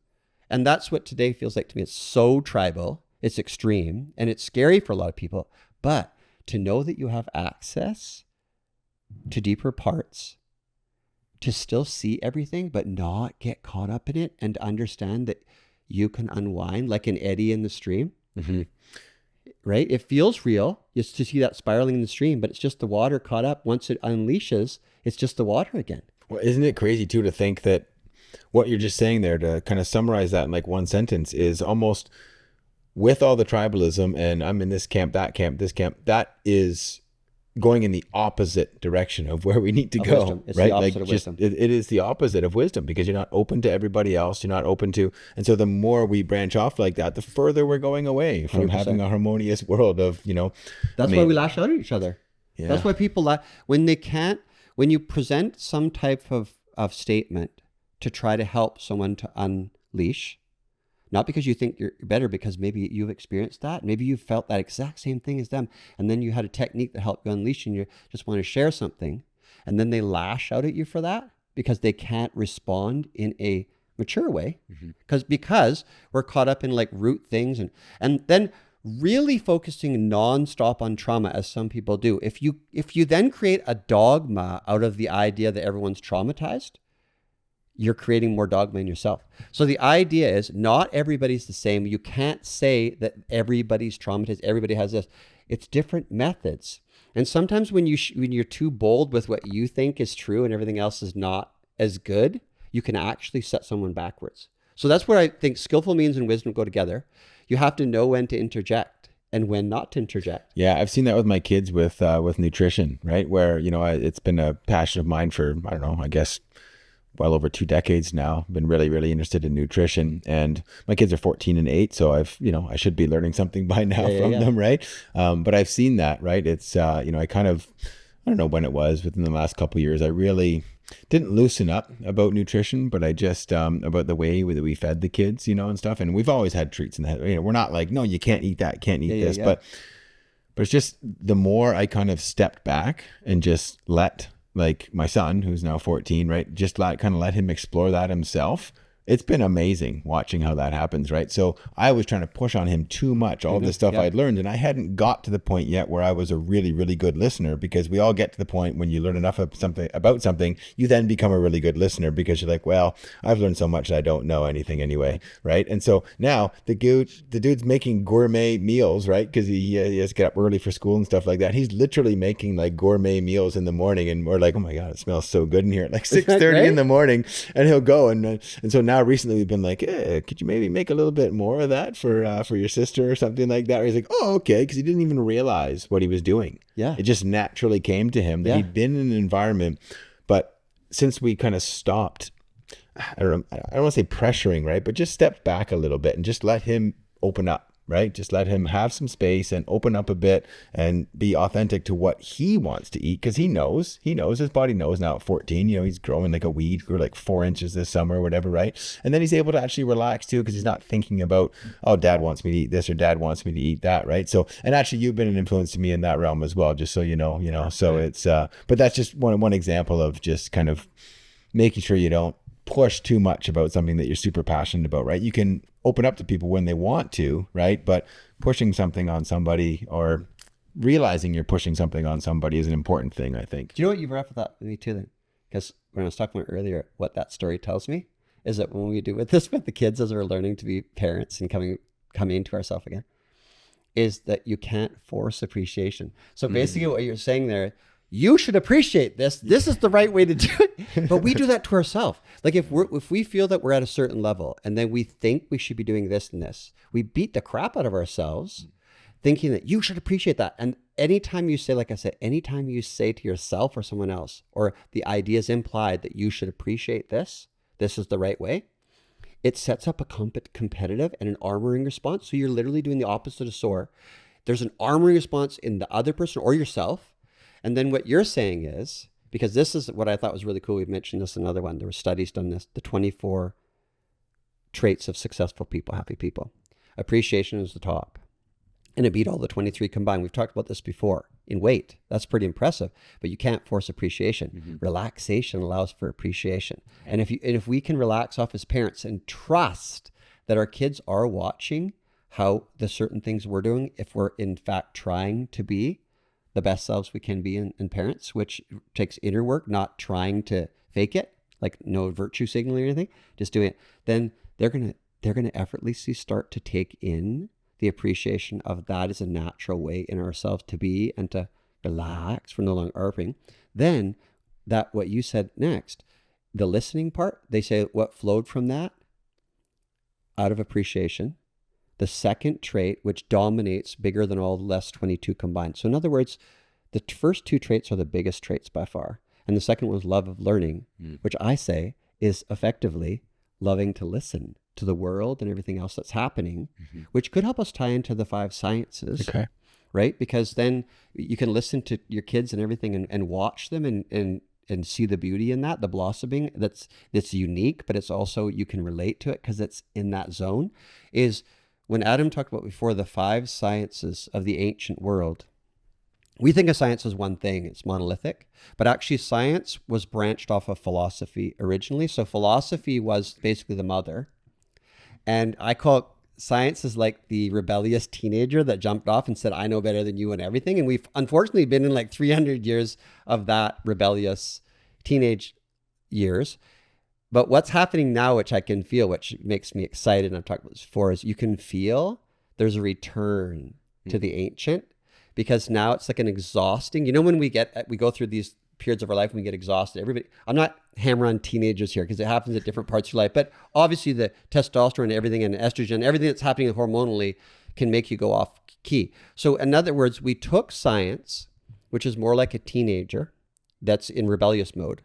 And that's what today feels like to me. It's so tribal, it's extreme, and it's scary for a lot of people. But to know that you have access to deeper parts, to still see everything, but not get caught up in it, and understand that you can unwind like an eddy in the stream, right? It feels real just to see that spiraling in the stream, but it's just the water caught up. Once it unleashes, it's just the water again. Well, isn't it crazy too to think that what you're just saying there, to kind of summarize that in like one sentence, is almost with all the tribalism and I'm in this camp, that camp, this camp, that is going in the opposite direction of where we need to go, wisdom. It's right? the opposite Like of just, wisdom. it is the opposite of wisdom, because you're not open to everybody else. You're not open to, and so the more we branch off like that, the further we're going away from 100%. having a harmonious world of, That's why we lash out at each other. Yeah. That's why people, when you present some type of statement to try to help someone to unleash, not because you think you're better, because maybe you've experienced that. Maybe you've felt that exact same thing as them. And then you had a technique that helped you unleash, and you just want to share something. And then they lash out at you for that because they can't respond in a mature way. Because we're caught up in like root things, and then really focusing nonstop on trauma, as some people do. If you then create a dogma out of the idea that everyone's traumatized, you're creating more dogma in yourself. So the idea is not everybody's the same. You can't say that everybody's traumatized, everybody has this. It's different methods. And sometimes when you're too bold with what you think is true and everything else is not as good, you can actually set someone backwards. So that's where I think skillful means and wisdom go together. You have to know when to interject and when not to interject. Yeah, I've seen that with my kids with nutrition, right? Where, it's been a passion of mine for, I don't know, I guess well over 2 decades now. Been really, really interested in nutrition, and my kids are 14 and 8. So I should be learning something by now from them, right? But I've seen that, right? It's, I don't know when it was, within the last couple of years, I really didn't loosen up about nutrition, but I just, about the way that we fed the kids, and stuff. And we've always had treats in the head. We're not like, no, you can't eat that, can't eat this. But it's just the more I kind of stepped back and just let, like, my son, who's now 14, right, just kind of let him explore that himself. It's been amazing watching how that happens, right? So I was trying to push on him too much, all the stuff I'd learned, and I hadn't got to the point yet where I was a really, really good listener, because we all get to the point when you learn enough of about something, you then become a really good listener, because you're like, well, I've learned so much that I don't know anything anyway, right? And so now the dude's making gourmet meals, right? Because he has to get up early for school and stuff like that. He's literally making like gourmet meals in the morning, and we're like, oh my God, it smells so good in here at like 6:30 in the morning, and he'll go, and so now recently we've been like, could you maybe make a little bit more of that for your sister or something like that? Or he's like, oh, okay, because he didn't even realize what he was doing. Yeah, it just naturally came to him that he'd been in an environment. But since we kind of stopped, I don't want to say pressuring, right, but just stepped back a little bit and just let him open up. Right? Just let him have some space and open up a bit and be authentic to what he wants to eat. Because he knows his body knows now at 14, he's growing like a weed, grew like 4 inches this summer or whatever. Right. And then he's able to actually relax too, because he's not thinking about, oh, dad wants me to eat this or dad wants me to eat that. Right. So, and actually you've been an influence to me in that realm as well, just so so it's, but that's just one example of just kind of making sure you don't push too much about something that you're super passionate about, right? You can open up to people when they want to, right? But pushing something on somebody, or realizing you're pushing something on somebody, is an important thing, I think. Do you know what you brought up with that with me too then? Because when I was talking about earlier, what that story tells me is that when we do with the kids as we're learning to be parents and coming into ourselves again, is that you can't force appreciation. So basically what you're saying there, you should appreciate this. This is the right way to do it. But we do that to ourselves. Like if we feel that we're at a certain level and then we think we should be doing this and this, we beat the crap out of ourselves thinking that you should appreciate that. And anytime you say, like I said, anytime you say to yourself or someone else, or the idea is implied that you should appreciate this is the right way, it sets up a competitive and an armoring response. So you're literally doing the opposite of SOAR. There's an armoring response in the other person or yourself. And then what you're saying is, because this is what I thought was really cool, we've mentioned this in another one, there were studies done this, the 24 traits of successful people, happy people. Appreciation is the top. And it beat all the 23 combined. We've talked about this before. In weight, that's pretty impressive, but you can't force appreciation. Relaxation allows for appreciation. And if we can relax off as parents and trust that our kids are watching how the certain things we're doing, if we're in fact trying to be the best selves we can be in parents, which takes inner work, not trying to fake it, like no virtue signaling or anything, just doing it, then they're gonna effortlessly start to take in the appreciation of that is a natural way in ourselves to be and to relax. We're no longer arguing. Then that what you said next, the listening part, they say what flowed from that out of appreciation. The second trait, which dominates bigger than all the less 22 combined. So in other words, the first two traits are the biggest traits by far. And the second one was love of learning, which I say is effectively loving to listen to the world and everything else that's happening, which could help us tie into the 5 sciences, right? Because then you can listen to your kids and everything and watch them and see the beauty in that, the blossoming that's unique, but it's also, you can relate to it because it's in that zone. Is when Adam talked about before the 5 sciences of the ancient world, we think of science as one thing, it's monolithic, but actually science was branched off of philosophy originally. So philosophy was basically the mother. And I call science is like the rebellious teenager that jumped off and said, I know better than you and everything. And we've unfortunately been in like 300 years of that rebellious teenage years. But what's happening now, which I can feel, which makes me excited, and I've talked about this before, is you can feel there's a return to the ancient, because now it's like an exhausting, when we go through these periods of our life and we get exhausted. Everybody, I'm not hammering on teenagers here because it happens at different parts of your life, but obviously the testosterone and everything and estrogen, everything that's happening hormonally can make you go off key. So in other words, we took science, which is more like a teenager that's in rebellious mode,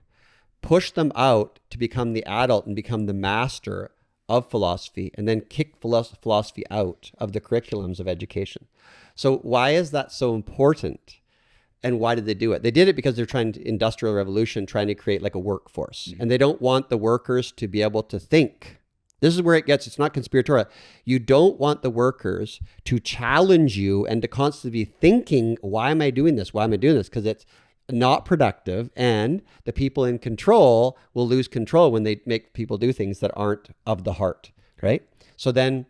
pushed them out to become the adult and become the master of philosophy, and then kick philosophy out of the curriculums of education. So why is that so important? And why did they do it? They did it because they're trying to industrial revolution, trying to create like a workforce. And they don't want the workers to be able to think. This is where it's not conspiratorial. You don't want the workers to challenge you and to constantly be thinking, why am I doing this? Why am I doing this? Because it's not productive, and the people in control will lose control when they make people do things that aren't of the heart, right? So then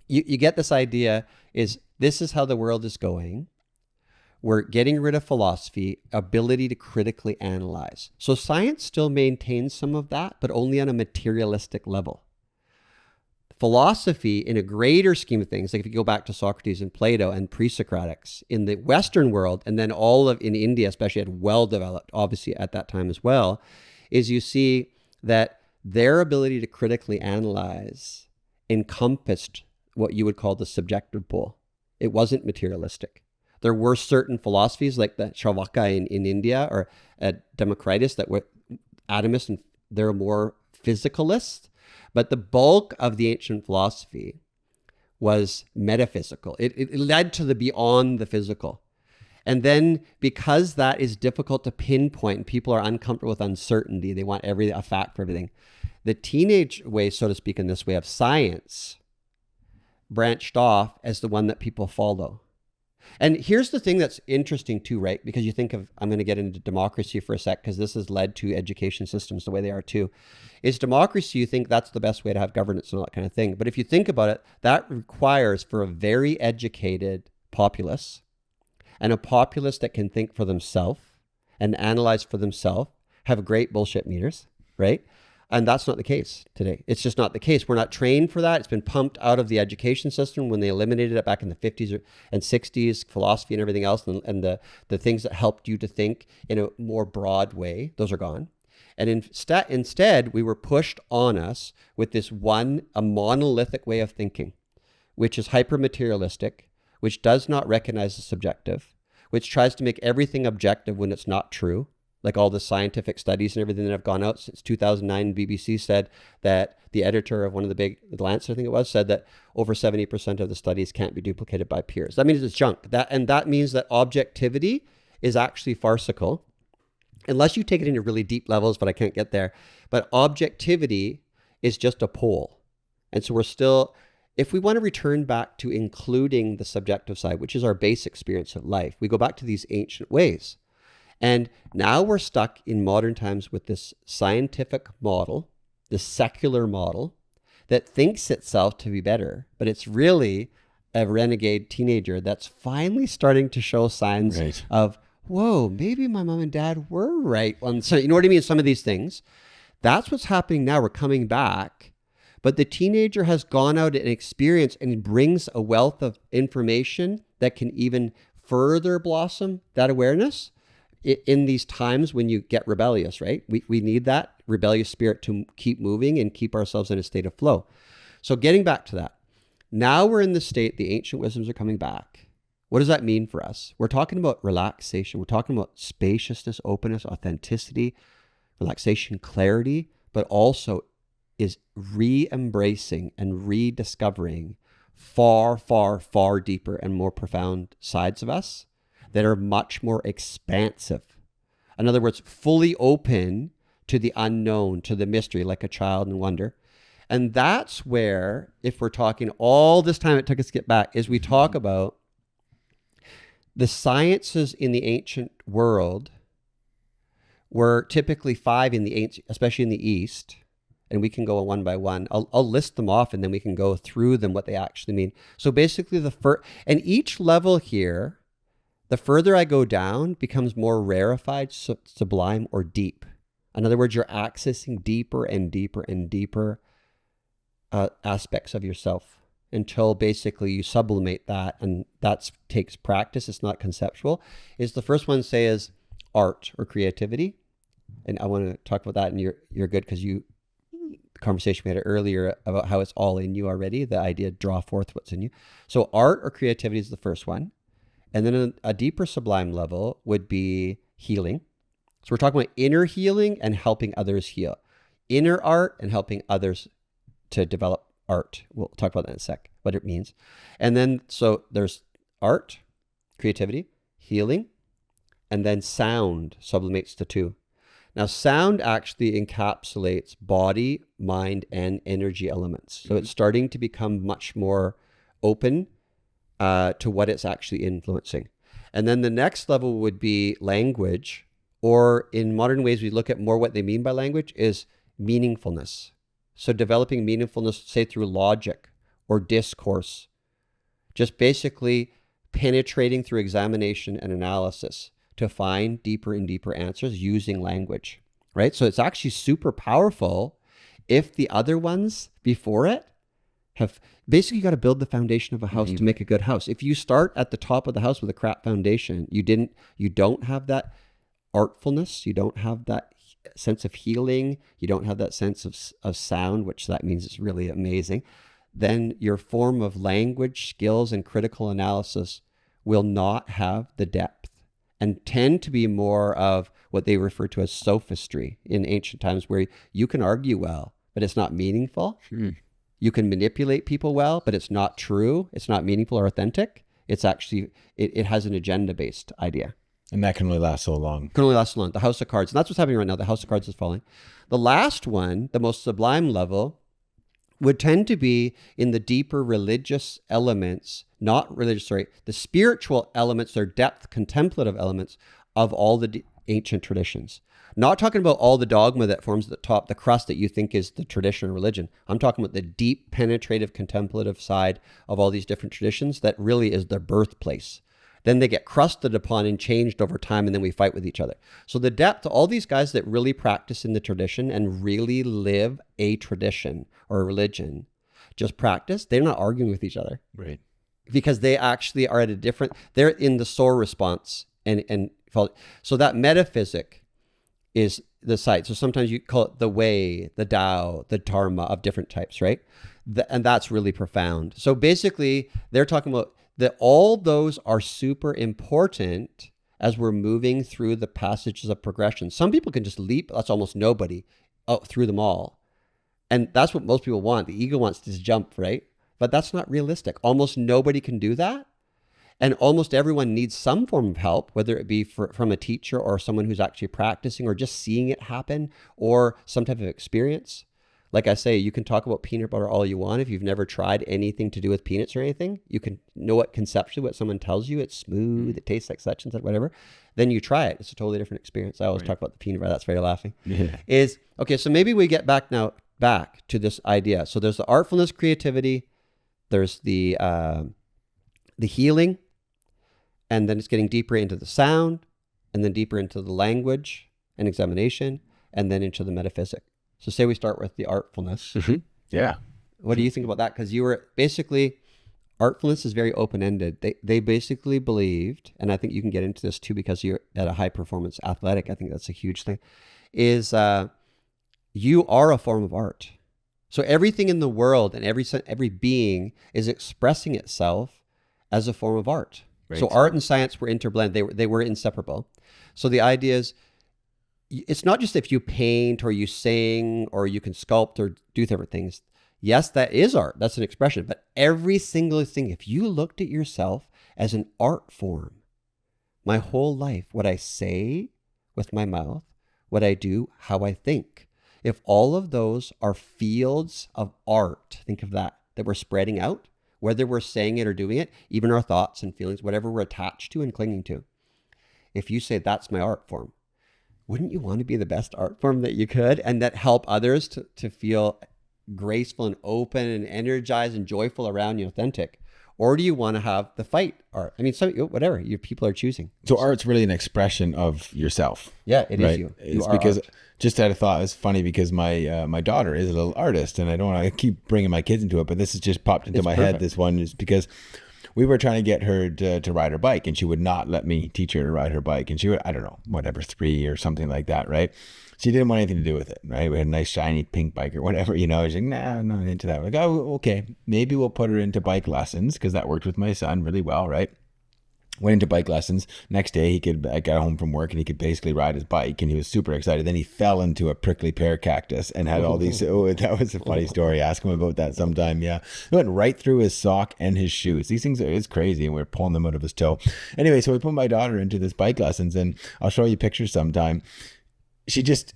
you get this idea is this is how the world is going. We're getting rid of philosophy, ability to critically analyze. So science still maintains some of that, but only on a materialistic level. Philosophy, in a greater scheme of things, like if you go back to Socrates and Plato and pre-Socratics in the Western world, and then in India especially, had well developed, obviously at that time as well, is you see that their ability to critically analyze encompassed what you would call the subjective pole. It wasn't materialistic. There were certain philosophies like the Shavaka in India or Democritus that were atomists, and they're more physicalist. But the bulk of the ancient philosophy was metaphysical. It led to the beyond the physical. And then because that is difficult to pinpoint, and people are uncomfortable with uncertainty, they want a fact for everything. The teenage way, so to speak, in this way of science branched off as the one that people follow. And here's the thing that's interesting too, right? Because you think of, I'm going to get into democracy for a sec, because this has led to education systems the way they are too. Is democracy, you think that's the best way to have governance and all that kind of thing. But if you think about it, that requires for a very educated populace, and a populace that can think for themselves and analyze for themselves, have great bullshit meters, right? And that's not the case today. It's just not the case. We're not trained for that. It's been pumped out of the education system when they eliminated it back in the 50s and 60s, philosophy and everything else, and the things that helped you to think in a more broad way, those are gone. And instead, we were pushed on us with a monolithic way of thinking, which is hyper-materialistic, which does not recognize the subjective, which tries to make everything objective when it's not true. Like all the scientific studies and everything that have gone out since 2009, BBC said that the editor of one of the big, The Lancet, I think it was, said that over 70% of the studies can't be duplicated by peers. That means it's junk. That means that objectivity is actually farcical, unless you take it into really deep levels, but I can't get there. But objectivity is just a pole. And so we're still, if we want to return back to including the subjective side, which is our base experience of life, we go back to these ancient ways. And now we're stuck in modern times with this scientific model, this secular model that thinks itself to be better, but it's really a renegade teenager that's finally starting to show signs of, whoa, maybe my mom and dad were right on. So, you know what I mean? Some of these things. That's what's happening now. We're coming back. But the teenager has gone out and experienced and brings a wealth of information that can even further blossom that awareness in these times when you get rebellious, right? We need that rebellious spirit to keep moving and keep ourselves in a state of flow. So getting back to that, now we're in the state, the ancient wisdoms are coming back. What does that mean for us? We're talking about relaxation. We're talking about spaciousness, openness, authenticity, relaxation, clarity, but also is re-embracing and rediscovering far, far, far deeper and more profound sides of us that are much more expansive. In other words, fully open to the unknown, to the mystery, like a child in wonder. And that's where, if we're talking all this time it took us to get back, is we talk about the sciences in the ancient world were typically 5 in the ancient, especially in the East. And we can go one by one. I'll list them off and then we can go through them, what they actually mean. So basically and each level here, the further I go down, becomes more rarefied, sublime, or deep. In other words, you're accessing deeper and deeper and deeper aspects of yourself until basically you sublimate that. And that takes practice. It's not conceptual. Is the first one say is art or creativity. And I want to talk about that, and you're good because the conversation we had earlier about how it's all in you already, the idea draw forth what's in you. So art or creativity is the first one. And then a deeper sublime level would be healing. So we're talking about inner healing and helping others heal. Inner art and helping others to develop art. We'll talk about that in a sec, what it means. And then, so there's art, creativity, healing, and then sound sublimates to 2. Now, sound actually encapsulates body, mind, and energy elements. So it's starting to become much more open to what it's actually influencing. And then the next level would be language, or in modern ways, we look at more what they mean by language is meaningfulness. So developing meaningfulness, say through logic or discourse, just basically penetrating through examination and analysis to find deeper and deeper answers using language, right? So it's actually super powerful if the other ones before it have basically got to build the foundation of a house to make a good house. If you start at the top of the house with a crap foundation, you don't have that artfulness, you don't have that sense of healing, you don't have that sense of sound, which that means it's really amazing, then your form of language, skills, and critical analysis will not have the depth and tend to be more of what they refer to as sophistry in ancient times, where you can argue well, but it's not meaningful. You can manipulate people well, but it's not true. It's not meaningful or authentic. It's actually, it has an agenda-based idea. And that can only last so long. Can only last so long. The house of cards. And that's what's happening right now. The house of cards is falling. The last one, the most sublime level, would tend to be in the deeper religious elements, the spiritual elements, their depth, contemplative elements of all the ancient traditions. Not talking about all the dogma that forms the top, the crust that you think is the tradition or religion. I'm talking about the deep, penetrative, contemplative side of all these different traditions that really is their birthplace. Then they get crusted upon and changed over time, and then we fight with each other. So the depth, all these guys that really practice in the tradition and really live a tradition or a religion, just practice, they're not arguing with each other. Right. Because they actually are at a different, they're in the SOAR response. And so that metaphysic is the site. So sometimes you call it the way, the Tao, the Dharma of different types, right? And that's really profound. So basically, they're talking about that all those are super important as we're moving through the passages of progression. Some people can just leap, that's almost nobody, through them all. And that's what most people want. The ego wants to just jump, right? But that's not realistic. Almost nobody can do that. And almost everyone needs some form of help, whether it be from a teacher or someone who's actually practicing or just seeing it happen or some type of experience. Like I say, you can talk about peanut butter all you want. If you've never tried anything to do with peanuts or anything, you can know what conceptually what someone tells you. It's smooth. It tastes like such and such, whatever. Then you try it. It's a totally different experience. I always talk about the peanut butter. That's very laughing. Yeah. Okay, so maybe we get back to this idea. So there's the artfulness, creativity. There's the healing, and then it's getting deeper into the sound, and then deeper into the language and examination, and then into the metaphysic. So say we start with the artfulness. Mm-hmm. Yeah. What do you think about that? Because you were basically, artfulness is very open-ended. They basically believed, and I think you can get into this too because you're at a high-performance athletic. I think that's a huge thing, is you are a form of art. So everything in the world and every being is expressing itself as a form of art. Right. So art and science were interblended. They were inseparable. So the idea is, it's not just if you paint or you sing or you can sculpt or do different things. Yes, that is art. That's an expression. But every single thing, if you looked at yourself as an art form, my whole life, what I say with my mouth, what I do, how I think, if all of those are fields of art, think of that we're spreading out, whether we're saying it or doing it, even our thoughts and feelings, whatever we're attached to and clinging to. If you say that's my art form, wouldn't you want to be the best art form that you could and that help others to feel graceful and open and energized and joyful around you, authentic? Or do you want to have the fight art? I mean, whatever your people are choosing. So art's really an expression of yourself. Yeah, it is right? you. It's you because art. Just had a thought. It's funny because my daughter is a little artist, and I don't want to keep bringing my kids into it, but this has just popped into my head. This one is because we were trying to get her to ride her bike, and she would not let me teach her to ride her bike. And she would, I don't know, whatever, 3 or something like that, right? She didn't want anything to do with it, right? We had a nice shiny pink bike or whatever, She's like, nah, I'm not into that. We're like, oh, okay, maybe we'll put her into bike lessons because that worked with my son really well, right? Went into bike lessons. Next day, I got home from work and he could basically ride his bike, and he was super excited. Then he fell into a prickly pear cactus and had all these. Oh, that was a funny story. Ask him about that sometime. Yeah, it went right through his sock and his shoes. These things it's crazy, and we we're pulling them out of his toe. Anyway, so we put my daughter into this bike lessons, and I'll show you pictures sometime. She just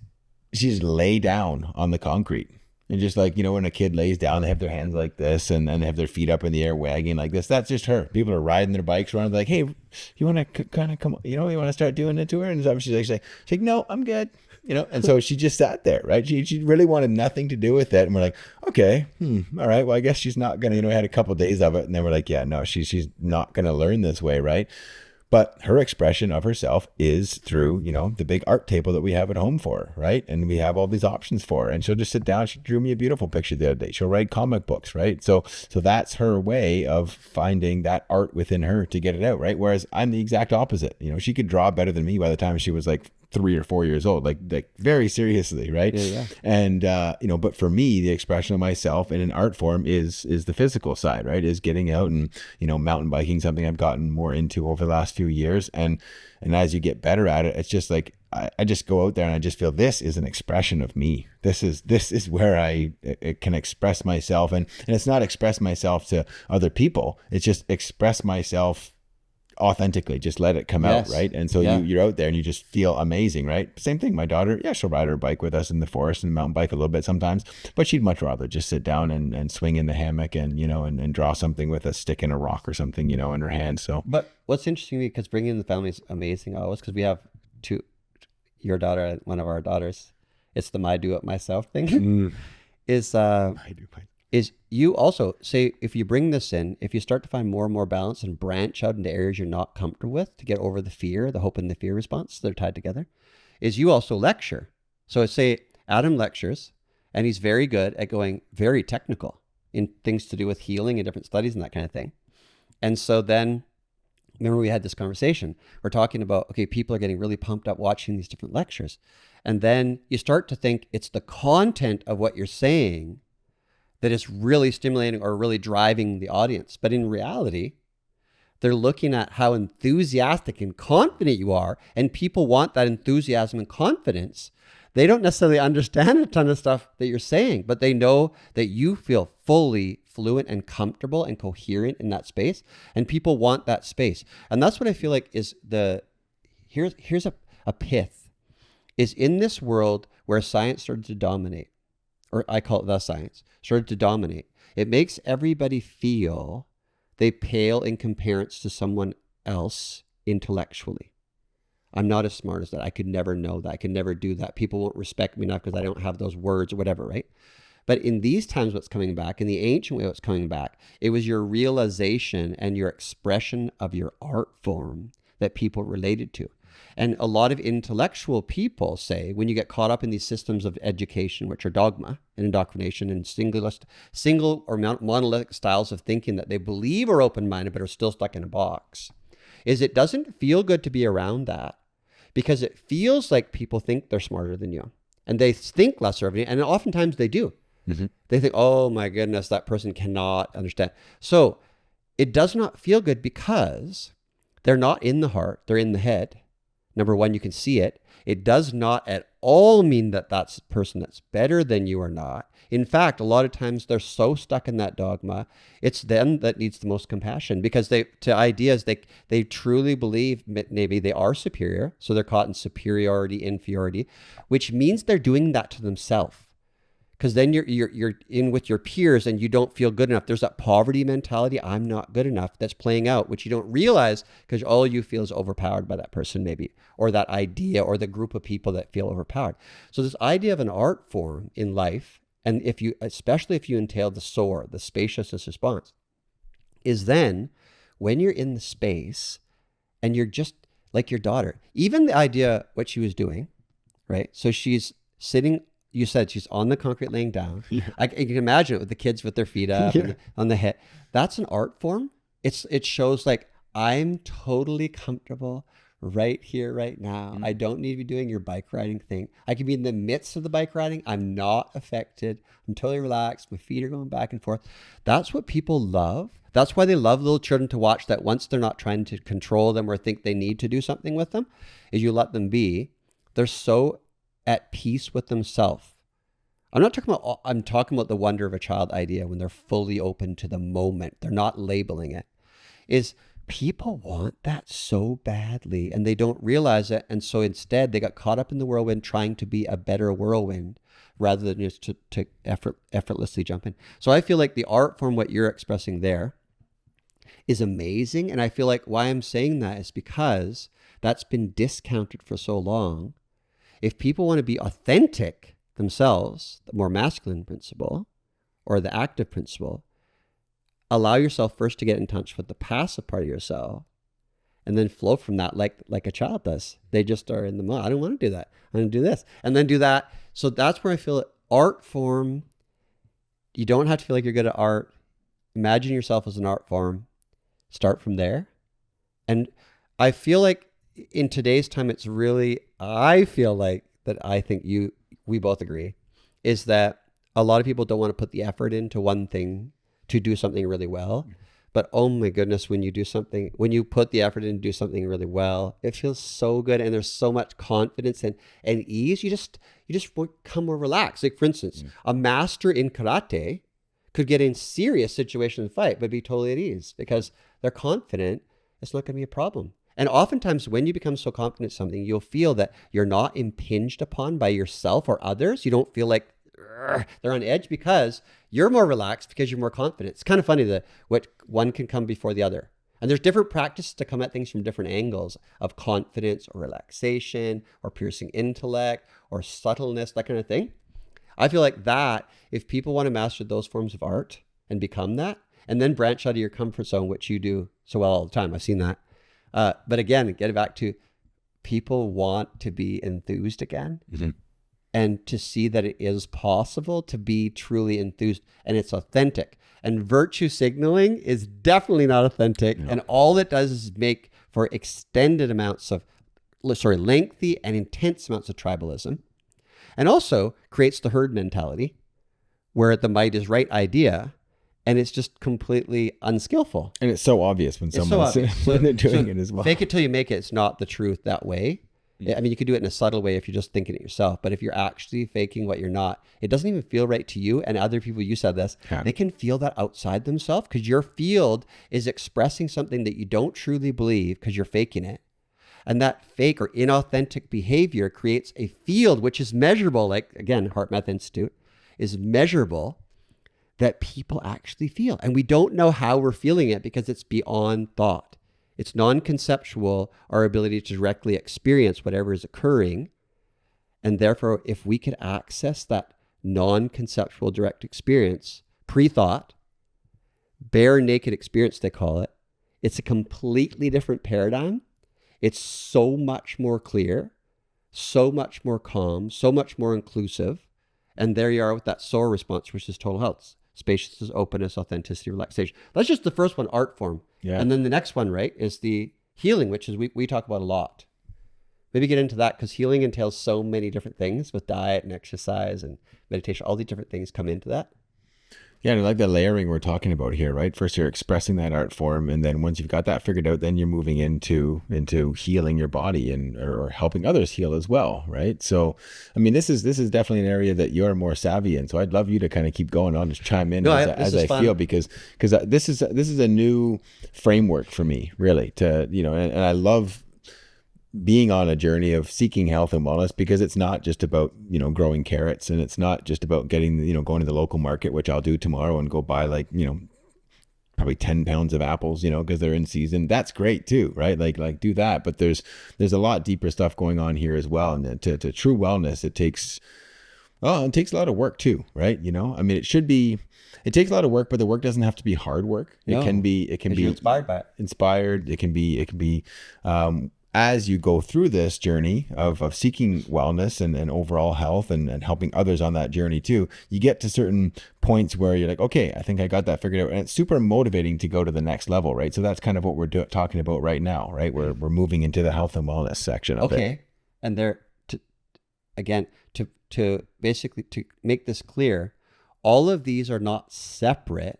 lay down on the concrete. And just like, when a kid lays down, they have their hands like this and they have their feet up in the air wagging like this. That's just her. People are riding their bikes around like, hey, you want to kind of come, you want to start doing it to her? And so she's like, no, I'm good. And so she just sat there, right? She really wanted nothing to do with it. And we're like, okay, all right. Well, I guess she's not going to, we had a couple of days of it. And then we're like, yeah, no, she's not going to learn this way, right? But her expression of herself is through, the big art table that we have at home for her, right? And we have all these options for her. And she'll just sit down. She drew me a beautiful picture the other day. She'll write comic books, right? So that's her way of finding that art within her to get it out, right? Whereas I'm the exact opposite. She could draw better than me by the time she was like 3 or 4 years old, like very seriously, right? Yeah. And but for me, the expression of myself in an art form is the physical side, right? Is getting out and mountain biking, something I've gotten more into over the last few years, and as you get better at it, it's just like I just go out there and I just feel this is an expression of me. This is where I can express myself, and it's not express myself to other people. It's just express myself authentically, just let it come out, right? And so you're out there and you just feel amazing, right? Same thing, my daughter, she'll ride her bike with us in the forest and mountain bike a little bit sometimes, but she'd much rather just sit down and swing in the hammock and and draw something with a stick and a rock or something in her hand. So but what's interesting, because bringing in the family is amazing always, because we have your daughter and one of our daughters, it's the my do it myself thing. Is you also say, if you bring this in, if you start to find more and more balance and branch out into areas you're not comfortable with to get over the fear, the hope and the fear response, they're tied together, is you also lecture. So say Adam lectures, and he's very good at going very technical in things to do with healing and different studies and that kind of thing. And so then, remember we had this conversation, we're talking about, okay, people are getting really pumped up watching these different lectures. And then you start to think it's the content of what you're saying that is really stimulating or really driving the audience. But in reality, they're looking at how enthusiastic and confident you are, and people want that enthusiasm and confidence. They don't necessarily understand a ton of stuff that you're saying, but they know that you feel fully fluent and comfortable and coherent in that space, and people want that space. And that's what I feel like is here's a pith, is in this world where science started to dominate, or I call it the science, started to dominate, it makes everybody feel they pale in comparison to someone else intellectually. I'm not as smart as that. I could never know that. I could never do that. People won't respect me enough because I don't have those words or whatever, right? But in these times, what's coming back, in the ancient way, what's coming back, it was your realization and your expression of your art form that people related to. And a lot of intellectual people say, when you get caught up in these systems of education, which are dogma and indoctrination and single or monolithic styles of thinking that they believe are open-minded but are still stuck in a box, is it doesn't feel good to be around that, because it feels like people think they're smarter than you and they think lesser of you. And oftentimes they do. Mm-hmm. They think, oh my goodness, that person cannot understand. So it does not feel good because they're not in the heart, they're in the head. Number one, you can see it. It does not at all mean that that's a person that's better than you or not. In fact, a lot of times they're so stuck in that dogma, it's them that needs the most compassion, because they truly believe maybe they are superior. So they're caught in superiority, inferiority, which means they're doing that to themselves. Because then you're in with your peers and you don't feel good enough. There's that poverty mentality, I'm not good enough, that's playing out, which you don't realize because all you feel is overpowered by that person maybe, or that idea or the group of people that feel overpowered. So this idea of an art form in life, and especially if you entail the SOAR, the spaciousness response, is then when you're in the space and you're just like your daughter, even the idea what she was doing, right? So she's sitting, you said she's on the concrete laying down. Yeah. I can imagine it with the kids with their feet up on the head. That's an art form. It shows like, I'm totally comfortable right here, right now. Mm-hmm. I don't need to be doing your bike riding thing. I can be in the midst of the bike riding. I'm not affected. I'm totally relaxed. My feet are going back and forth. That's what people love. That's why they love little children to watch, that once they're not trying to control them or think they need to do something with them, is you let them be. They're so at peace with themselves. I'm talking about the wonder of a child idea when they're fully open to the moment. They're not labeling it. Is people want that so badly and they don't realize it. And so instead they got caught up in the whirlwind trying to be a better whirlwind rather than just to effortlessly jump in. So I feel like the art form, what you're expressing there, is amazing. And I feel like why I'm saying that is because that's been discounted for so long. If people want to be authentic themselves, the more masculine principle or the active principle, allow yourself first to get in touch with the passive part of yourself and then flow from that like a child does. They just are in the mode. I don't want to do that. I'm going to do this and then do that. So that's where I feel art form, you don't have to feel like you're good at art. Imagine yourself as an art form. Start from there. And I feel like in today's time, it's really, I feel like that I think we both agree, is that a lot of people don't want to put the effort into one thing to do something really well. But oh my goodness, when you put the effort in to do something really well, it feels so good. And there's so much confidence and ease. You just become more relaxed. Like for instance, a master in karate could get in serious situation and fight, but be totally at ease because they're confident it's not going to be a problem. And oftentimes when you become so confident in something, you'll feel that you're not impinged upon by yourself or others. You don't feel like they're on edge because you're more relaxed because you're more confident. It's kind of funny that what one can come before the other. And there's different practices to come at things from different angles of confidence or relaxation or piercing intellect or subtleness, that kind of thing. I feel like that if people want to master those forms of art and become that, and then branch out of your comfort zone, which you do so well all the time. I've seen that. But again, get back to people want to be enthused again and to see that it is possible to be truly enthused and it's authentic. And virtue signaling is definitely not authentic. No. And all it does is make for extended amounts of, lengthy and intense amounts of tribalism. And also creates the herd mentality where the might is right idea. And it's just completely unskillful. And it's so obvious when someone's when they're doing it as well. Fake it till you make it. It's not the truth that way. I mean, you could do it in a subtle way if you're just thinking it yourself. But if you're actually faking what you're not, it doesn't even feel right to you. And other people, you said this, they can feel that outside themselves because your field is expressing something that you don't truly believe because you're faking it. And that fake or inauthentic behavior creates a field which is measurable, like, again, Heart Math Institute. is measurable that people actually feel. And we don't know how we're feeling it because it's beyond thought. It's non-conceptual, our ability to directly experience whatever is occurring. And therefore, if we could access that non-conceptual direct experience, pre-thought, bare naked experience, they call it, it's a completely different paradigm. It's so much more clear, so much more calm, so much more inclusive. And there you are with that SOAR response, which is total health. Spaciousness, openness, authenticity, relaxation. That's just the first one, art form. Yeah. And then the next one, right, is the healing, which is we talk about a lot. Maybe get into that because healing entails so many different things with diet and exercise and meditation. All these different things come into that. Yeah, and I like the layering we're talking about here, right? First, you're expressing that art form, and then once you've got that figured out, then you're moving into healing your body and or helping others heal as well, right? So, I mean, this is definitely an area that you're more savvy in. So, I'd love you to kind of keep going on, just chime in as I feel, because this is a new framework for me, really. And I love being on a journey of seeking health and wellness, because it's not just about, growing carrots, and it's not just about getting, going to the local market, which I'll do tomorrow and go buy probably 10 pounds of apples, because they're in season. That's great too, right? Like do that. But there's a lot deeper stuff going on here as well. And to true wellness, it takes a lot of work too, right? I mean, it takes a lot of work, but the work doesn't have to be hard work. No, it can be inspired by it. Inspired. It can be, as you go through this journey of seeking wellness and overall health and helping others on that journey too, you get to certain points where you're like, okay, I think I got that figured out. And it's super motivating to go to the next level, right? So that's kind of what we're talking about right now, right? We're moving into the health and wellness section of it. Okay. And to basically to make this clear, all of these are not separate.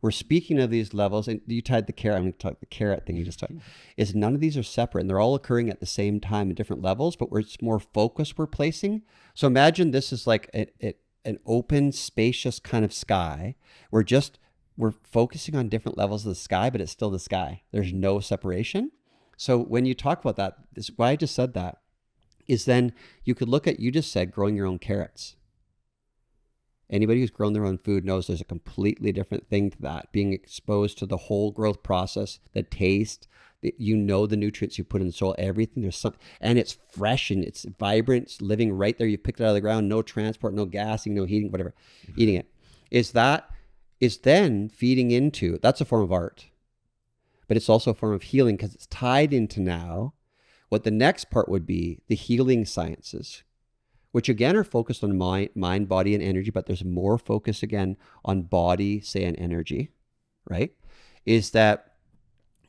We're speaking of these levels, and you tied the carrot. I'm going to talk the carrot thing you just talked. Is none of these are separate, and they're all occurring at the same time in different levels, but it's more focus we're placing. So imagine this is like an open, spacious kind of sky. We're focusing on different levels of the sky, but it's still the sky. There's no separation. So when you talk about that, this why I just said that is then you could look at, you just said growing your own carrots. Anybody who's grown their own food knows there's a completely different thing to that. Being exposed to the whole growth process, the taste, the nutrients you put in the soil, everything. There's something, and it's fresh and it's vibrant, it's living right there. You picked it out of the ground, no transport, no gassing, no heating, whatever. Eating it. Is then feeding into, that's a form of art. But it's also a form of healing because it's tied into now what the next part would be, the healing sciences, which again are focused on mind, body, and energy, but there's more focus again on body, say, and energy, right? Is that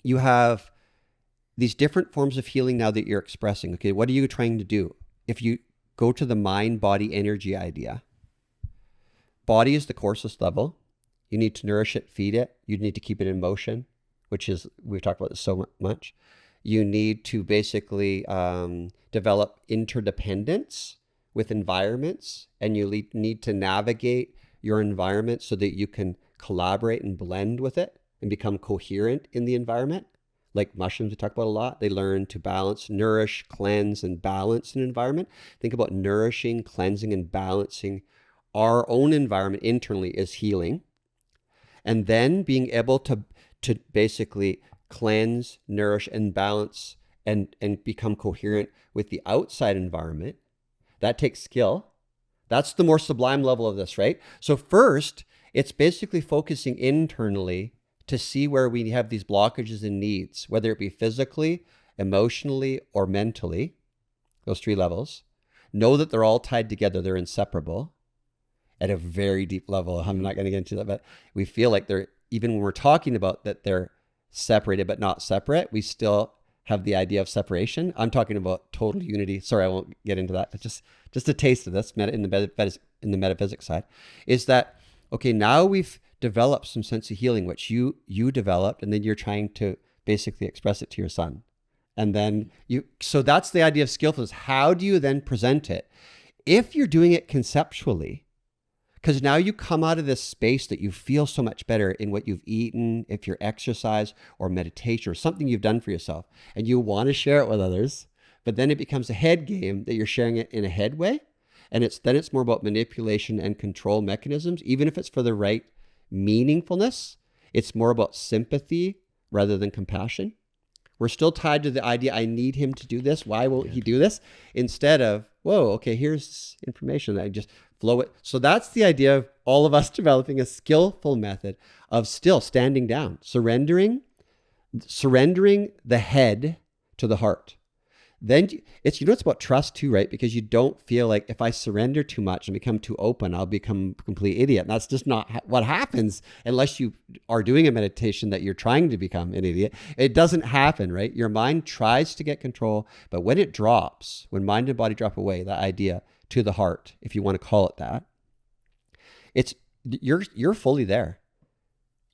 you have these different forms of healing now that you're expressing. Okay, what are you trying to do? If you go to the mind, body, energy idea, body is the coarsest level. You need to nourish it, feed it. You need to keep it in motion, which is, we've talked about this so much. You need to basically develop interdependence with environments, and you need to navigate your environment so that you can collaborate and blend with it and become coherent in the environment. Like mushrooms we talk about a lot, they learn to balance, nourish, cleanse, and balance an environment. Think about nourishing, cleansing, and balancing our own environment internally is healing. And then being able to basically cleanse, nourish, and balance and become coherent with the outside environment. That takes skill. That's the more sublime level of this, right? So first, it's basically focusing internally to see where we have these blockages and needs, whether it be physically, emotionally, or mentally, those three levels. Know that they're all tied together. They're inseparable at a very deep level. I'm not going to get into that, but we feel like they're, even when we're talking about that they're separated but not separate, we still have the idea of separation. I'm talking about total unity. Sorry, I won't get into that. But just a taste of this in the metaphysics side is that, okay, now we've developed some sense of healing, which you developed, and then you're trying to basically express it to your son. And then so that's the idea of skillfulness. How do you then present it? If you're doing it conceptually, because now you come out of this space that you feel so much better in what you've eaten, if you're exercise or meditation or something you've done for yourself, and you want to share it with others, but then it becomes a head game that you're sharing it in a head way. And it's more about manipulation and control mechanisms. Even if it's for the right meaningfulness, it's more about sympathy rather than compassion. We're still tied to the idea, I need him to do this. Why won't he do this? Instead of, whoa, okay, here's information. I just flow it. So that's the idea of all of us developing a skillful method of still standing down, surrendering the head to the heart. Then it's, it's about trust too, right? Because you don't feel like if I surrender too much and become too open, I'll become a complete idiot. And that's just not what happens unless you are doing a meditation that you're trying to become an idiot. It doesn't happen, right? Your mind tries to get control, but when it drops, when mind and body drop away, that idea to the heart, if you want to call it that, you're fully there.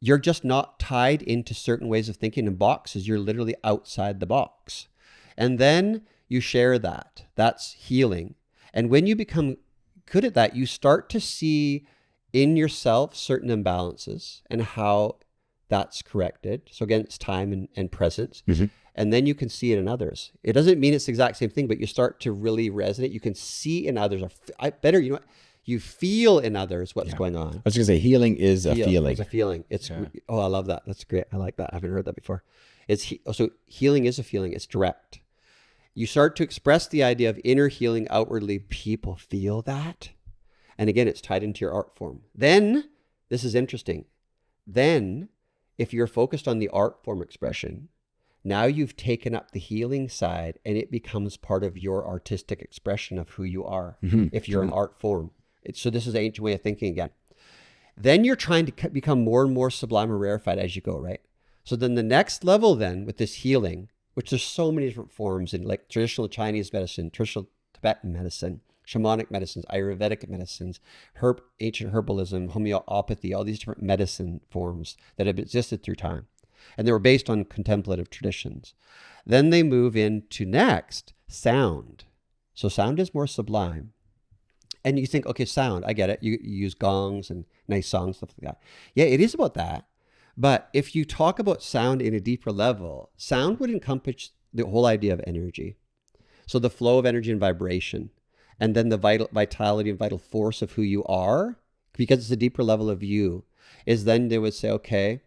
You're just not tied into certain ways of thinking in boxes. You're literally outside the box. And then you share that. That's healing. And when you become good at that, you start to see in yourself certain imbalances and how that's corrected. So again, it's time and presence. Mm-hmm. And then you can see it in others. It doesn't mean it's the exact same thing, but you start to really resonate. You can see in others, you feel in others what's going on. I was going to say healing is a feeling. It's a feeling. Oh, I love that. That's great. I like that. I haven't heard that before. So healing is a feeling. It's direct. You start to express the idea of inner healing outwardly. People feel that. And again, it's tied into your art form. Then, this is interesting. Then, if you're focused on the art form expression, now you've taken up the healing side and it becomes part of your artistic expression of who you are. Mm-hmm. If you're an art form. So this is an ancient way of thinking again. Then you're trying to become more and more sublime or rarefied as you go, right? So then the next level then with this healing, which there's so many different forms in like traditional Chinese medicine, traditional Tibetan medicine, shamanic medicines, Ayurvedic medicines, ancient herbalism, homeopathy, all these different medicine forms that have existed through time. And they were based on contemplative traditions. Then they move into next, sound. So sound is more sublime. And you think, okay, sound, I get it. You use gongs and nice songs, stuff like that. Yeah, it is about that. But if you talk about sound in a deeper level, sound would encompass the whole idea of energy. So the flow of energy and vibration, and then the vitality and vital force of who you are, because it's a deeper level of you, is then they would say, okay,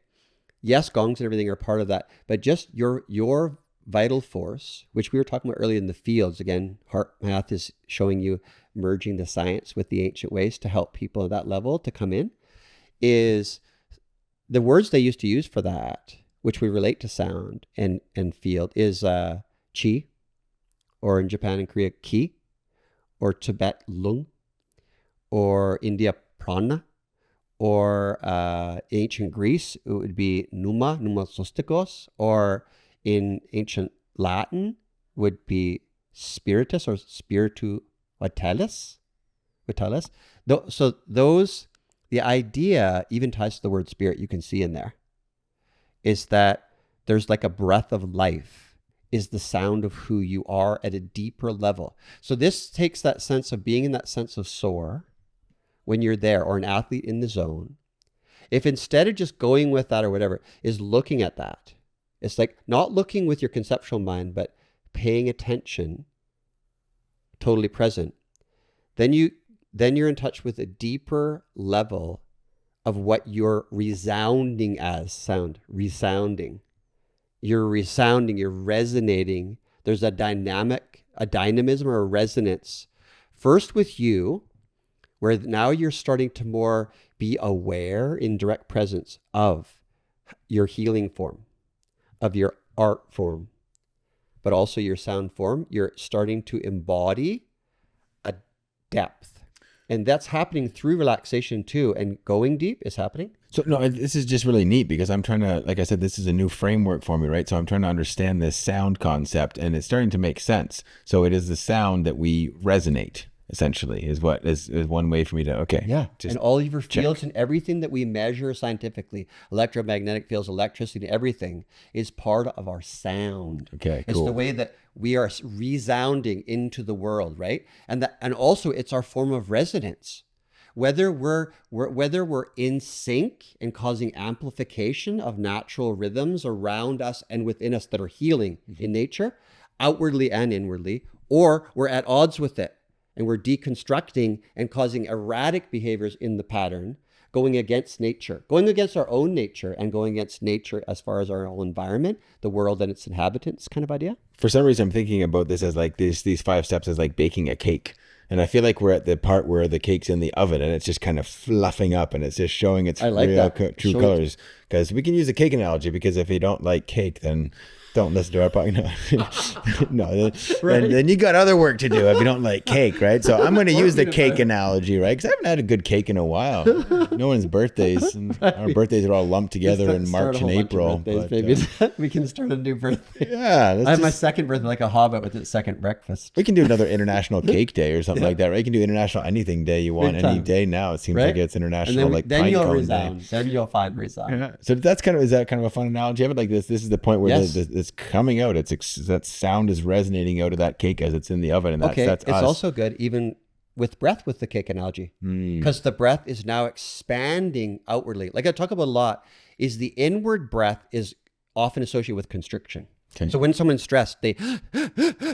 yes, gongs and everything are part of that, but just your vital force, which we were talking about earlier in the fields, again, heart math is showing you merging the science with the ancient ways to help people at that level to come in, is the words they used to use for that, which we relate to sound and field, is chi, or in Japan and Korea, ki, or Tibet, lung, or India, prana, or ancient Greece, it would be pneumasostikos, or in ancient Latin would be spiritus or spiritu vitalis. So those, the idea even ties to the word spirit, you can see in there, is that there's like a breath of life, is the sound of who you are at a deeper level. So this takes that sense of being in that sense of SOAR when you're there, or an athlete in the zone. If instead of just going with that or whatever, is looking at that, it's like not looking with your conceptual mind, but paying attention, totally present, then you're in touch with a deeper level of what you're resounding as sound, resounding. You're resounding, you're resonating. There's a dynamism or a resonance, first with you, where now you're starting to more be aware in direct presence of your healing form, of your art form, but also your sound form. You're starting to embody a depth. And that's happening through relaxation too. And going deep is happening. So no, this is just really neat because I'm trying to, like I said, this is a new framework for me, right? So I'm trying to understand this sound concept and it's starting to make sense. So it is the sound that we resonate, essentially, is what is one way for me to, okay. Yeah. And all of your fields and everything that we measure scientifically, electromagnetic fields, electricity, everything is part of our sound. Okay, cool. It's the way that we are resounding into the world, right? And also it's our form of resonance. Whether we're in sync and causing amplification of natural rhythms around us and within us that are healing in nature, outwardly and inwardly, or we're at odds with it and we're deconstructing and causing erratic behaviors in the pattern, going against nature, going against our own nature and going against nature as far as our own environment, the world and its inhabitants kind of idea. For some reason, I'm thinking about this as like these 5 steps as like baking a cake. And I feel like we're at the part where the cake's in the oven and it's just kind of fluffing up and it's just showing its true colors. Because we can use a cake analogy, because if you don't like cake, then don't listen to our podcast. No, right. then you got other work to do if you don't like cake, right? So I'm going to use the cake analogy, right? Because I haven't had a good cake in a while. No one's birthdays. And our birthdays are all lumped together in March and April. But, maybe we can start a new birthday. Yeah. I have my second birthday like a hobbit with its second breakfast. We can do another International Cake Day or something like that, right? You can do International anything day you want any day now. It seems like it's International then you'll Pine resound. Day. Then you'll find resound. Yeah. So is that kind of a fun analogy? I would like this. This is the point where it's coming out. That sound is resonating out of that cake as it's in the oven, and that's it's us. Also good even with breath with the cake analogy, because the breath is now expanding outwardly. Like I talk about a lot, is the inward breath is often associated with constriction. Okay. So when someone's stressed, they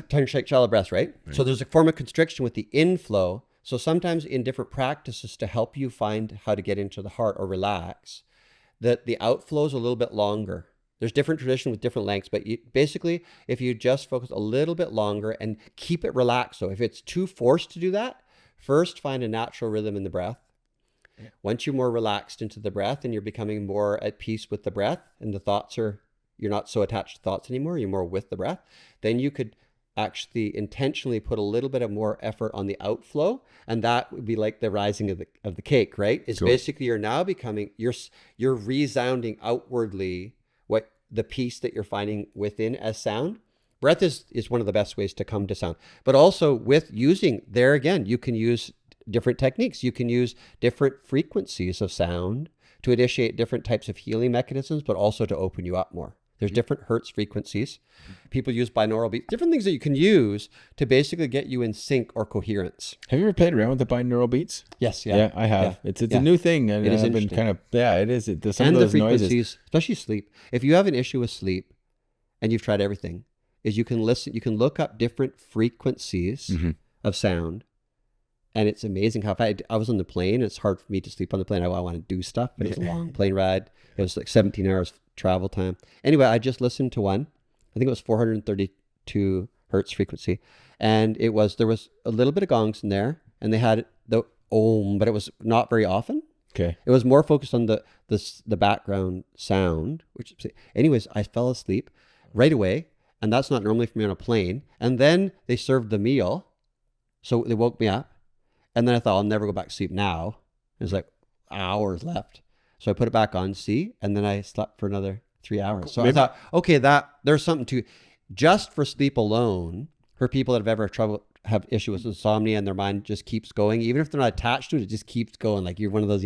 tongue shake, shallow breaths, right? So there's a form of constriction with the inflow. So sometimes in different practices to help you find how to get into the heart or relax, that the outflow is a little bit longer. There's different traditions with different lengths, but basically, if you just focus a little bit longer and keep it relaxed. So if it's too forced to do that, first find a natural rhythm in the breath. Yeah. Once you're more relaxed into the breath and you're becoming more at peace with the breath and the thoughts you're not so attached to thoughts anymore, you're more with the breath, then you could actually intentionally put a little bit of more effort on the outflow, and that would be like the rising of the cake, right? It's basically you're now becoming, you're resounding outwardly what the peace that you're finding within as sound. Breath is one of the best ways to come to sound. But also with using, there again, you can use different techniques. You can use different frequencies of sound to initiate different types of healing mechanisms, but also to open you up more. There's different hertz frequencies. People use binaural beats, different things that you can use to basically get you in sync or coherence. Have you ever played around with the binaural beats? Yes, yeah, I have. Yeah. It's a new thing, and I've been kind of it is. Some and of those the frequencies, noises, especially sleep. If you have an issue with sleep, and you've tried everything, is you can listen. You can look up different frequencies of sound, and it's amazing how I was on the plane. It's hard for me to sleep on the plane. I want to do stuff, but it was a long plane ride. It was like 17 hours travel time. Anyway, I just listened to one. I think it was 432 hertz frequency. And there was a little bit of gongs in there, and they had the om, but it was not very often. Okay. It was more focused on the background sound, anyways, I fell asleep right away. And that's not normally for me on a plane. And then they served the meal. So they woke me up. And then I thought, I'll never go back to sleep now. There's like hours left. So I put it back on C, and then I slept for another 3 hours. So I thought, okay, there's something to, just for sleep alone, for people that have issue with insomnia and their mind just keeps going, even if they're not attached to it, it just keeps going. Like you're one of those,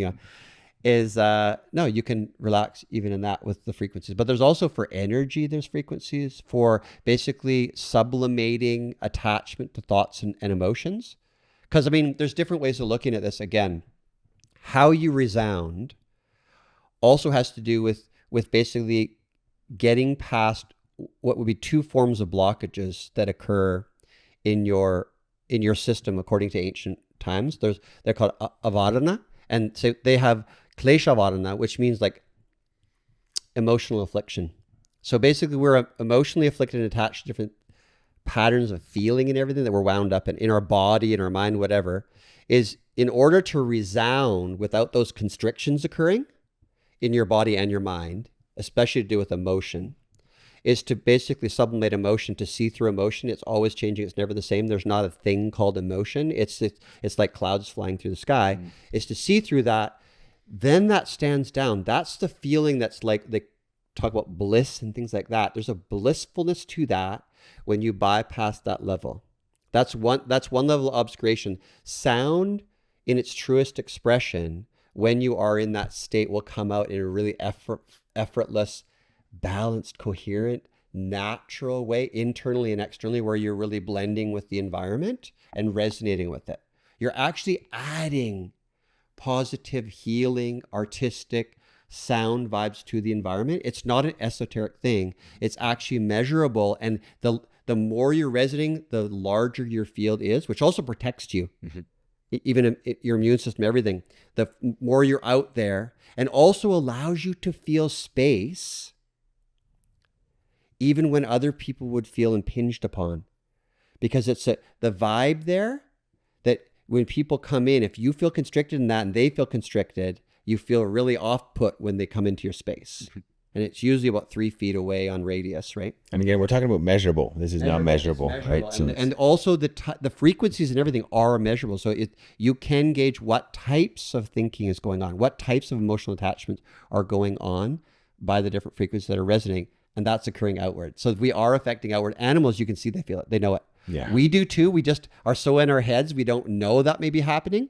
no, you can relax even in that with the frequencies. But there's also for energy, there's frequencies for basically sublimating attachment to thoughts and emotions. Because there's different ways of looking at this. Again, how you resound also has to do with basically getting past what would be 2 forms of blockages that occur in your system according to ancient times. They're called avadana, and so they have klesha avadana, which means like emotional affliction. So basically we're emotionally afflicted and attached to different patterns of feeling and everything that we're wound up in our body, in our mind, whatever, is in order to resound without those constrictions occurring in your body and your mind, especially to do with emotion, is to basically sublimate emotion, to see through emotion. It's always changing. It's never the same. There's not a thing called emotion. It's like clouds flying through the sky. It's to see through that. Then that stands down. That's the feeling that's like, they talk about bliss and things like that. There's a blissfulness to that when you bypass that level. That's one level of obscuration. Sound in its truest expression, when you are in that state, will come out in a really effortless, balanced, coherent, natural way, internally and externally, where you're really blending with the environment and resonating with it. You're actually adding positive, healing, artistic sound vibes to the environment. It's not an esoteric thing. It's actually measurable, and the more you're resonating, the larger your field is, which also protects you. Even your immune system, everything. The more you're out there, and also allows you to feel space even when other people would feel impinged upon. Because it's the vibe there that when people come in, if you feel constricted in that and they feel constricted, you feel really off-put when they come into your space. And it's usually about 3 feet away on radius, right? And again, we're talking about measurable. This is not measurable, right? And also the frequencies and everything are measurable. So you can gauge what types of thinking is going on, what types of emotional attachments are going on by the different frequencies that are resonating, and that's occurring outward. So we are affecting outward. Animals, you can see they feel it, they know it. Yeah. We do too. We just are so in our heads, we don't know that may be happening.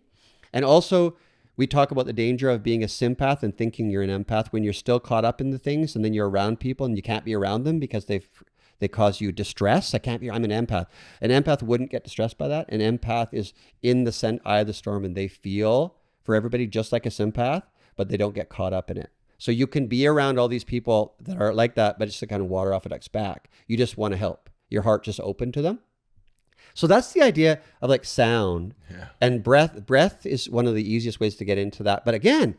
And also, we talk about the danger of being a sympath and thinking you're an empath when you're still caught up in the things, and then you're around people and you can't be around them because they cause you distress. I'm an empath. An empath wouldn't get distressed by that. An empath is in the eye of the storm, and they feel for everybody just like a sympath, but they don't get caught up in it. So you can be around all these people that are like that, but it's to kind of water off a duck's back. You just want to help. Your heart just open to them. So that's the idea of like sound. And breath. Breath is one of the easiest ways to get into that. But again,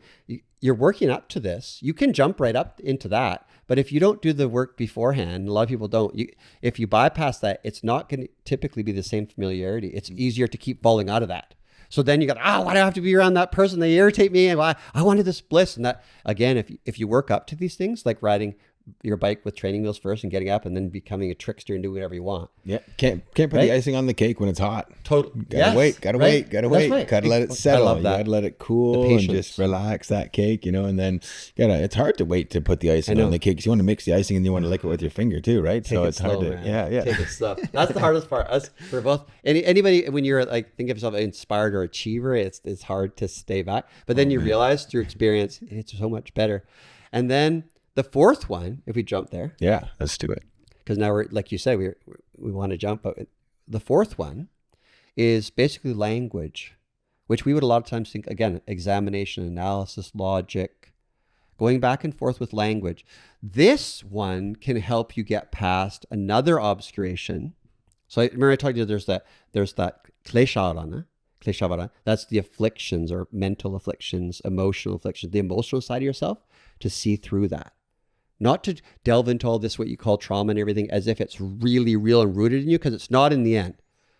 you're working up to this. You can jump right up into that. But if you don't do the work beforehand, a lot of people don't, if you bypass that, it's not going to typically be the same familiarity. It's easier to keep falling out of that. So then you got, why do I have to be around that person? They irritate me. And I wanted this bliss. And that, again, if you work up to these things, like riding your bike with training wheels first and getting up and then becoming a trickster and doing whatever you want. Yeah. Can't put the icing on the cake when it's hot. Totally. Gotta wait. Right. Gotta let it settle. I love that. You gotta let it cool and just relax that cake, and then it's hard to wait to put the icing on the cake because you want to mix the icing and you want to lick it with your finger too, right? Take it's hard to, man. Take it slow. That's the hardest part. Us for both. Anybody, when you're like, think of yourself inspired or achiever, it's hard to stay back. But then you realize through experience, it's so much better. And then the fourth one, if we jump there. Yeah, let's do it. Because now we're, like you said, we want to jump. But the fourth one is basically language, which we would a lot of times think, again, examination, analysis, logic, going back and forth with language. This one can help you get past another obscuration. So remember I told you there's that kleshavana. That's the afflictions or mental afflictions, emotional afflictions, the emotional side of yourself, to see through that. Not to delve into all this, what you call trauma and everything, as if it's really real and rooted in you, because it's not in the end.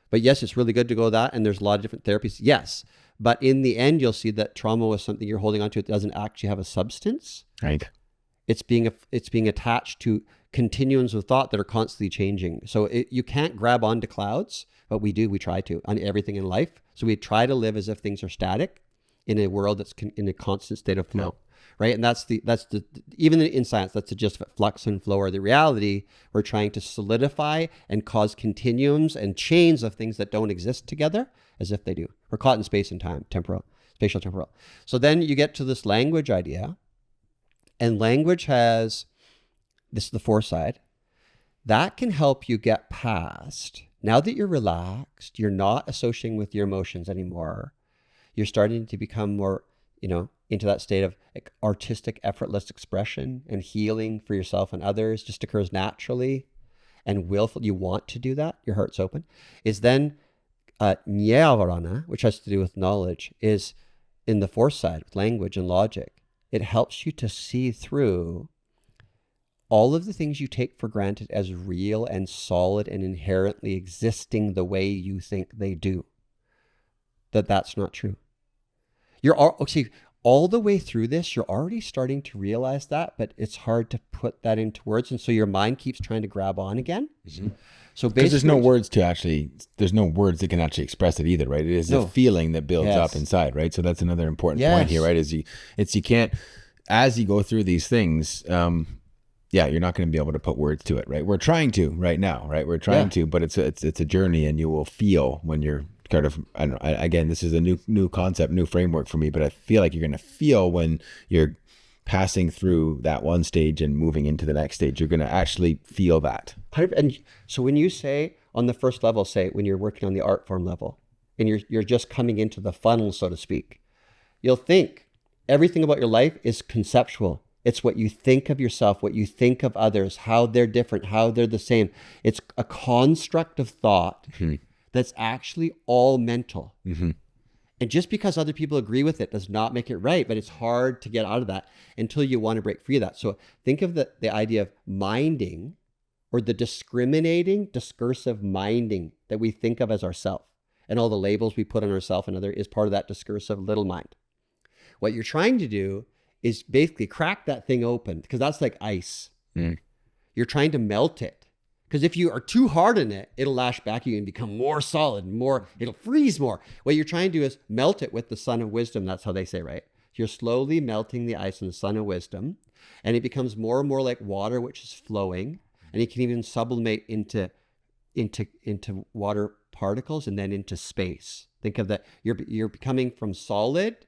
But yes, it's really good to go that, and there's a lot of different therapies. Yes, but in the end, you'll see that trauma was something you're holding on to. It doesn't actually have a substance. Right. It's being attached to continuums of thought that are constantly changing. So you can't grab onto clouds, but we do. We try to on everything in life. So we try to live as if things are static in a world that's in a constant state of flow. No. Right. And that's the even in science, that's the gist of it. Flux and flow are the reality. We're trying to solidify and cause continuums and chains of things that don't exist together as if they do. We're caught in space and time, spatial temporal. So then you get to this language idea, and language has, this is the foreside, that can help you get past. Now that you're relaxed, you're not associating with your emotions anymore. You're starting to become more, into that state of artistic, effortless expression and healing for yourself and others just occurs naturally and willful. You want to do that. Your heart's open. Is then Nyavarana, which has to do with knowledge, is in the foresight with language and logic. It helps you to see through all of the things you take for granted as real and solid and inherently existing the way you think they do. That's not true. All the way through this, you're already starting to realize that, but it's hard to put that into words. And so your mind keeps trying to grab on again. Mm-hmm. So basically, there's no words that can actually express it either, right? It is a feeling that builds up inside, right? So that's another important point here, right? You can't, as you go through these things, you're not going to be able to put words to it, right? We're trying to right now, right? We're trying to, but it's a journey, and you will feel when you're kind of, I don't know, again, this is a new concept, new framework for me, but I feel like you're going to feel when you're passing through that one stage and moving into the next stage, you're going to actually feel that. And so when you say on the first level, say when you're working on the art form level and you're just coming into the funnel, so to speak, you'll think everything about your life is conceptual. It's what you think of yourself, what you think of others, how they're different, how they're the same. It's a construct of thought that's actually all mental. And just because other people agree with it does not make it right, but it's hard to get out of that until you want to break free of that. So think of the idea of minding, or the discriminating, discursive minding that we think of as ourself, and all the labels we put on ourself and other is part of that discursive little mind. What you're trying to do is basically crack that thing open, because that's like ice. You're trying to melt it. Because if you are too hard on it, it'll lash back at you and become more solid, it'll freeze more. What you're trying to do is melt it with the sun of wisdom. That's how they say, right? You're slowly melting the ice in the sun of wisdom, and it becomes more and more like water, which is flowing, and it can even sublimate into water particles and then into space. Think of that. You're becoming from solid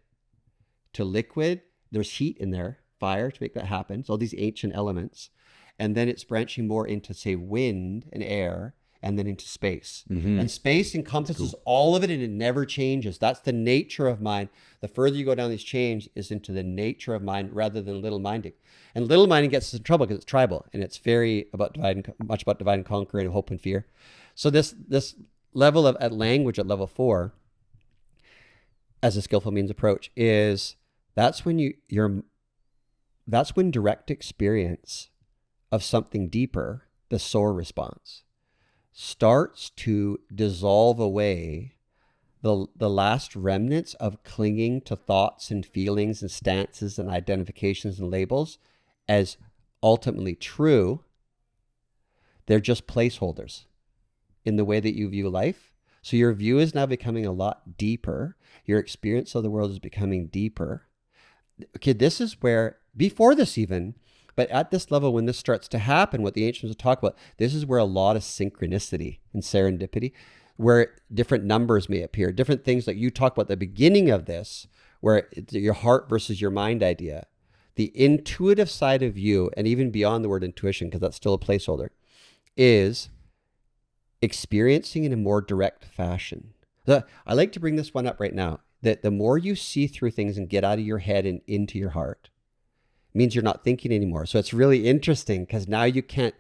to liquid. There's heat in there, fire to make that happen. So all these ancient elements. And then it's branching more into, say, wind and air, and then into space. And space encompasses all of it, and it never changes. That's the nature of mind. The further you go down these chains is into the nature of mind rather than little minding. And little minding gets us in trouble because it's tribal, and it's much about divide and conquer and hope and fear. So this level of at language at level 4, as a skillful means approach, is that's when that's when direct experience of something deeper, the SOAR response, starts to dissolve away the last remnants of clinging to thoughts and feelings and stances and identifications and labels as ultimately true. They're just placeholders in the way that you view life. So your view is now becoming a lot deeper. Your experience of the world is becoming deeper. Okay, this is where, before this even, but at this level, when this starts to happen, what the ancients would talk about, this is where a lot of synchronicity and serendipity, where different numbers may appear, different things like you talk about at the beginning of this, where it's your heart versus your mind idea, the intuitive side of you, and even beyond the word intuition, because that's still a placeholder, is experiencing in a more direct fashion. I like to bring this one up right now, that the more you see through things and get out of your head and into your heart, means you're not thinking anymore. So it's really interesting, because now you can't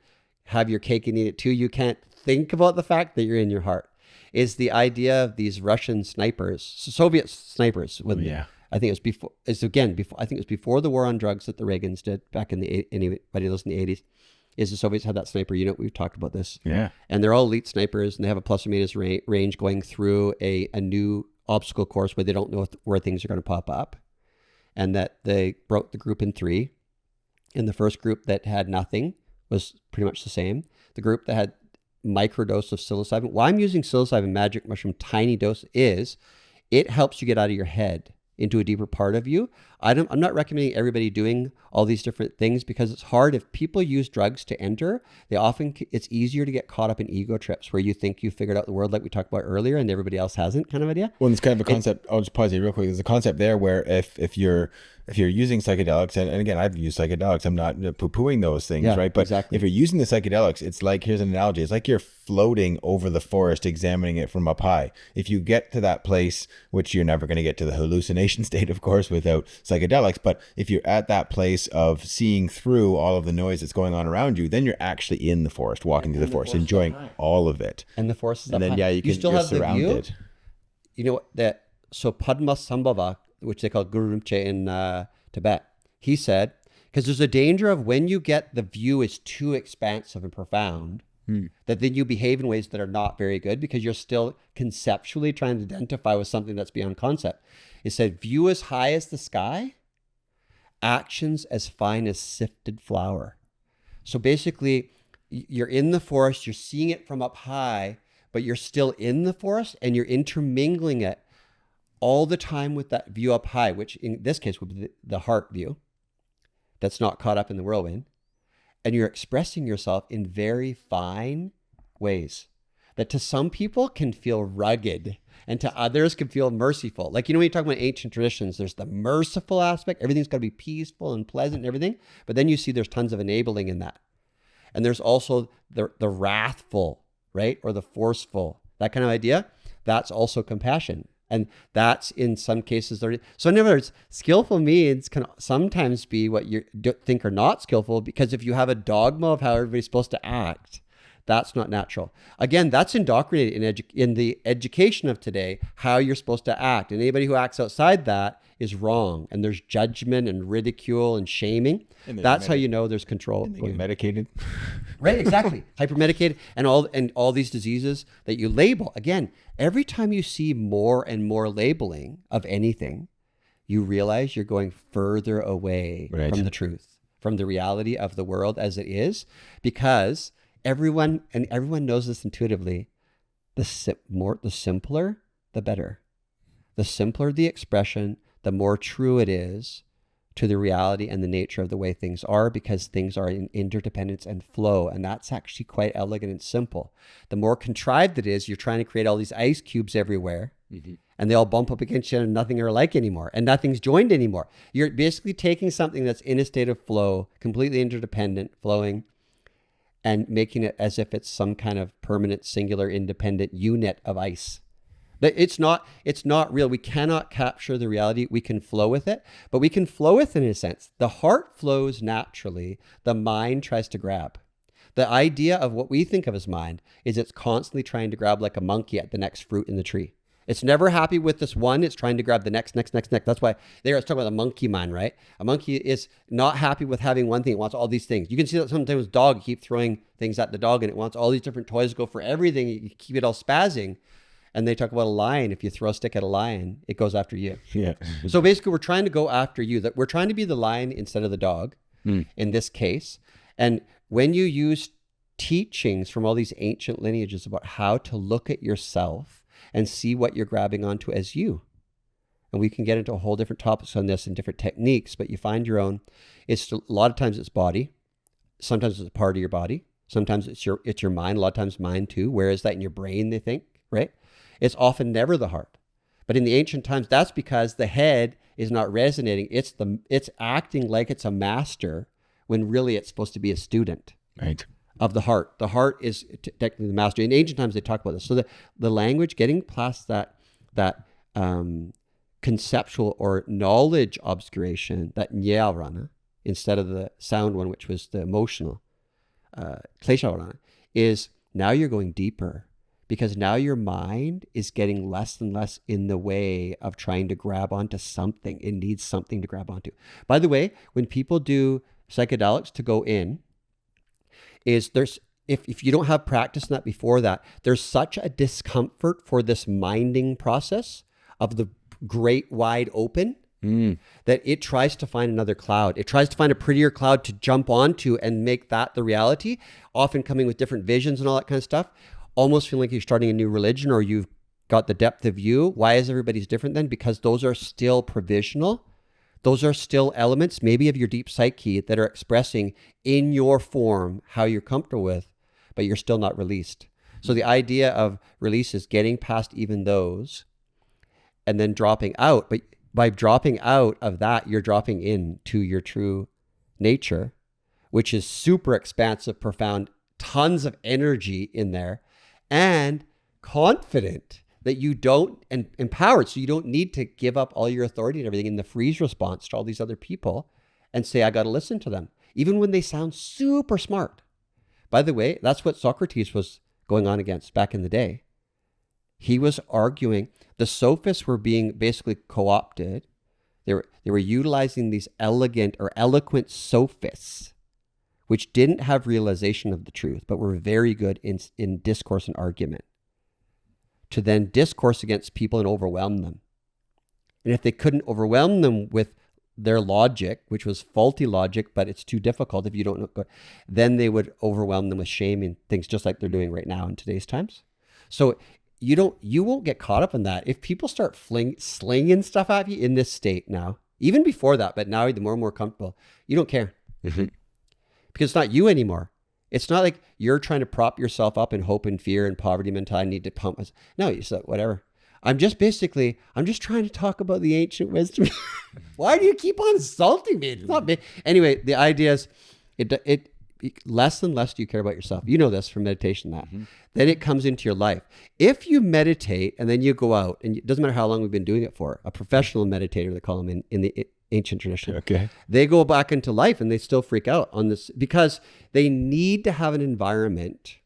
have your cake and eat it too. You can't think about the fact that you're in your heart. Is the idea of these Russian snipers, Soviet snipers, when I think it was before the war on drugs that the Reagans did back in anybody knows in the 80s, is the Soviets had that sniper unit. We've talked about this. Yeah. And they're all elite snipers, and they have a plus or minus range going through a new obstacle course where they don't know where things are going to pop up. And that they broke the group in 3. And the first group that had nothing was pretty much the same. The group that had microdose of psilocybin. Why I'm using psilocybin magic mushroom tiny dose is it helps you get out of your head into a deeper part of you. I'm not recommending everybody doing all these different things, because it's hard. If people use drugs to enter, it's easier to get caught up in ego trips where you think you figured out the world, like we talked about earlier, and everybody else hasn't, kind of idea. Well, it's kind of a concept. I'll just pause you real quick. There's a concept there where if you're using psychedelics, and again, I've used psychedelics, I'm not poo-pooing those things, right? But exactly. If you're using the psychedelics, it's like, here's an analogy. It's like you're floating over the forest, examining it from up high. If you get to that place, which you're never going to get to the hallucination state, of course, without psychedelics, but if you're at that place of seeing through all of the noise that's going on around you, then you're actually in the forest, walking through the forest, enjoying all of it. And the forest is and then, you're surrounded. You know that, so Padmasambhava, which they call Guru Rinpoche in Tibet, he said, because there's a danger of when you get the view is too expansive and profound, that then you behave in ways that are not very good, because you're still conceptually trying to identify with something that's beyond concept. He said, view as high as the sky, actions as fine as sifted flour. So basically, you're in the forest, you're seeing it from up high, but you're still in the forest, and you're intermingling it all the time with that view up high, which in this case would be the heart view that's not caught up in the whirlwind. And you're expressing yourself in very fine ways that to some people can feel rugged, and to others can feel merciful. Like, when you talk about ancient traditions, there's the merciful aspect. Everything's got to be peaceful and pleasant and everything. But then you see there's tons of enabling in that. And there's also the wrathful, right? Or the forceful, that kind of idea. That's also compassion. And that's in some cases. So in other words, skillful means can sometimes be what you think are not skillful, because if you have a dogma of how everybody's supposed to act, that's not natural. Again, that's indoctrinated in the education of today, how you're supposed to act. And anybody who acts outside that is wrong. And there's judgment and ridicule and shaming. That's how you know there's control. And they get medicated. Right, exactly. Hypermedicated and all these diseases that you label. Again, every time you see more and more labeling of anything, you realize you're going further away from the truth, from the reality of the world as it is, because everyone knows this intuitively. The simpler, the better. The simpler the expression, the more true it is to the reality and the nature of the way things are, because things are in interdependence and flow. And that's actually quite elegant and simple. The more contrived it is, you're trying to create all these ice cubes everywhere, and they all bump up against you and nothing are alike anymore, and nothing's joined anymore. You're basically taking something that's in a state of flow, completely interdependent, flowing, and making it as if it's some kind of permanent, singular, independent unit of ice. It's not real. We cannot capture the reality. We can flow with it, but we can flow with it in a sense. The heart flows naturally. The mind tries to grab. The idea of what we think of as mind is it's constantly trying to grab like a monkey at the next fruit in the tree. It's never happy with this one. It's trying to grab the next. That's why they are talking about the monkey mind, right? A monkey is not happy with having one thing. It wants all these things. You can see that sometimes with dog, you keep throwing things at the dog and it wants all these different toys to go for everything. You keep it all spazzing. And they talk about a lion. If you throw a stick at a lion, it goes after you. Yeah. So basically, we're trying to go after you. That we're trying to be the lion instead of the dog in this case. And when you use teachings from all these ancient lineages about how to look at yourself and see what you're grabbing onto as you, and we can get into a whole different topics on this and different techniques, but you find your own. It's a lot of times it's body. Sometimes it's a part of your body. Sometimes it's your mind. A lot of times mind too. Where is that in your brain? They think, right? It's often never the heart. But in the ancient times, that's because the head is not resonating. It's acting like it's a master when really it's supposed to be a student of the heart. The heart is technically the master. In ancient times, they talk about this. So the language, getting past that conceptual or knowledge obscuration, that nyāvarana, instead of the sound one, which was the emotional, kleshavarana, is now you're going deeper. Because now your mind is getting less and less in the way of trying to grab onto something. It needs something to grab onto. By the way, when people do psychedelics to go in, if you don't have practice in that before that, there's such a discomfort for this minding process of the great wide open that it tries to find another cloud. It tries to find a prettier cloud to jump onto and make that the reality, often coming with different visions and all that kind of stuff. Almost feeling like you're starting a new religion or you've got the depth of view. Why is everybody's different then? Because those are still provisional. Those are still elements maybe of your deep psyche that are expressing in your form how you're comfortable with, but you're still not released. So the idea of release is getting past even those and then dropping out. But by dropping out of that, you're dropping into your true nature, which is super expansive, profound, tons of energy in there. And confident that you don't, and empowered, so you don't need to give up all your authority and everything in the freeze response to all these other people and say, I got to listen to them, even when they sound super smart. By the way, that's what Socrates was going on against back in the day. He was arguing, the sophists were being basically co-opted. They were utilizing these elegant or eloquent sophists, which didn't have realization of the truth, but were very good in discourse and argument, to then discourse against people and overwhelm them. And if they couldn't overwhelm them with their logic, which was faulty logic, but it's too difficult if you don't know, then they would overwhelm them with shame and things just like they're doing right now in today's times. So you won't get caught up in that. If people start slinging stuff at you in this state now, even before that, but now the more and more comfortable, you don't care. Because it's not you anymore. It's not like you're trying to prop yourself up in hope and fear and poverty mentality. I need to pump myself. No, you said whatever. I'm just trying to talk about the ancient wisdom. Why do you keep on insulting me? It's not me. Anyway, the idea is less and less do you care about yourself. You know this from meditation, that. Then it comes into your life. If you meditate and then you go out, and it doesn't matter how long we've been doing it for, a professional meditator, they call them in the ancient tradition. Okay. They go back into life and they still freak out on this because they need to have an environment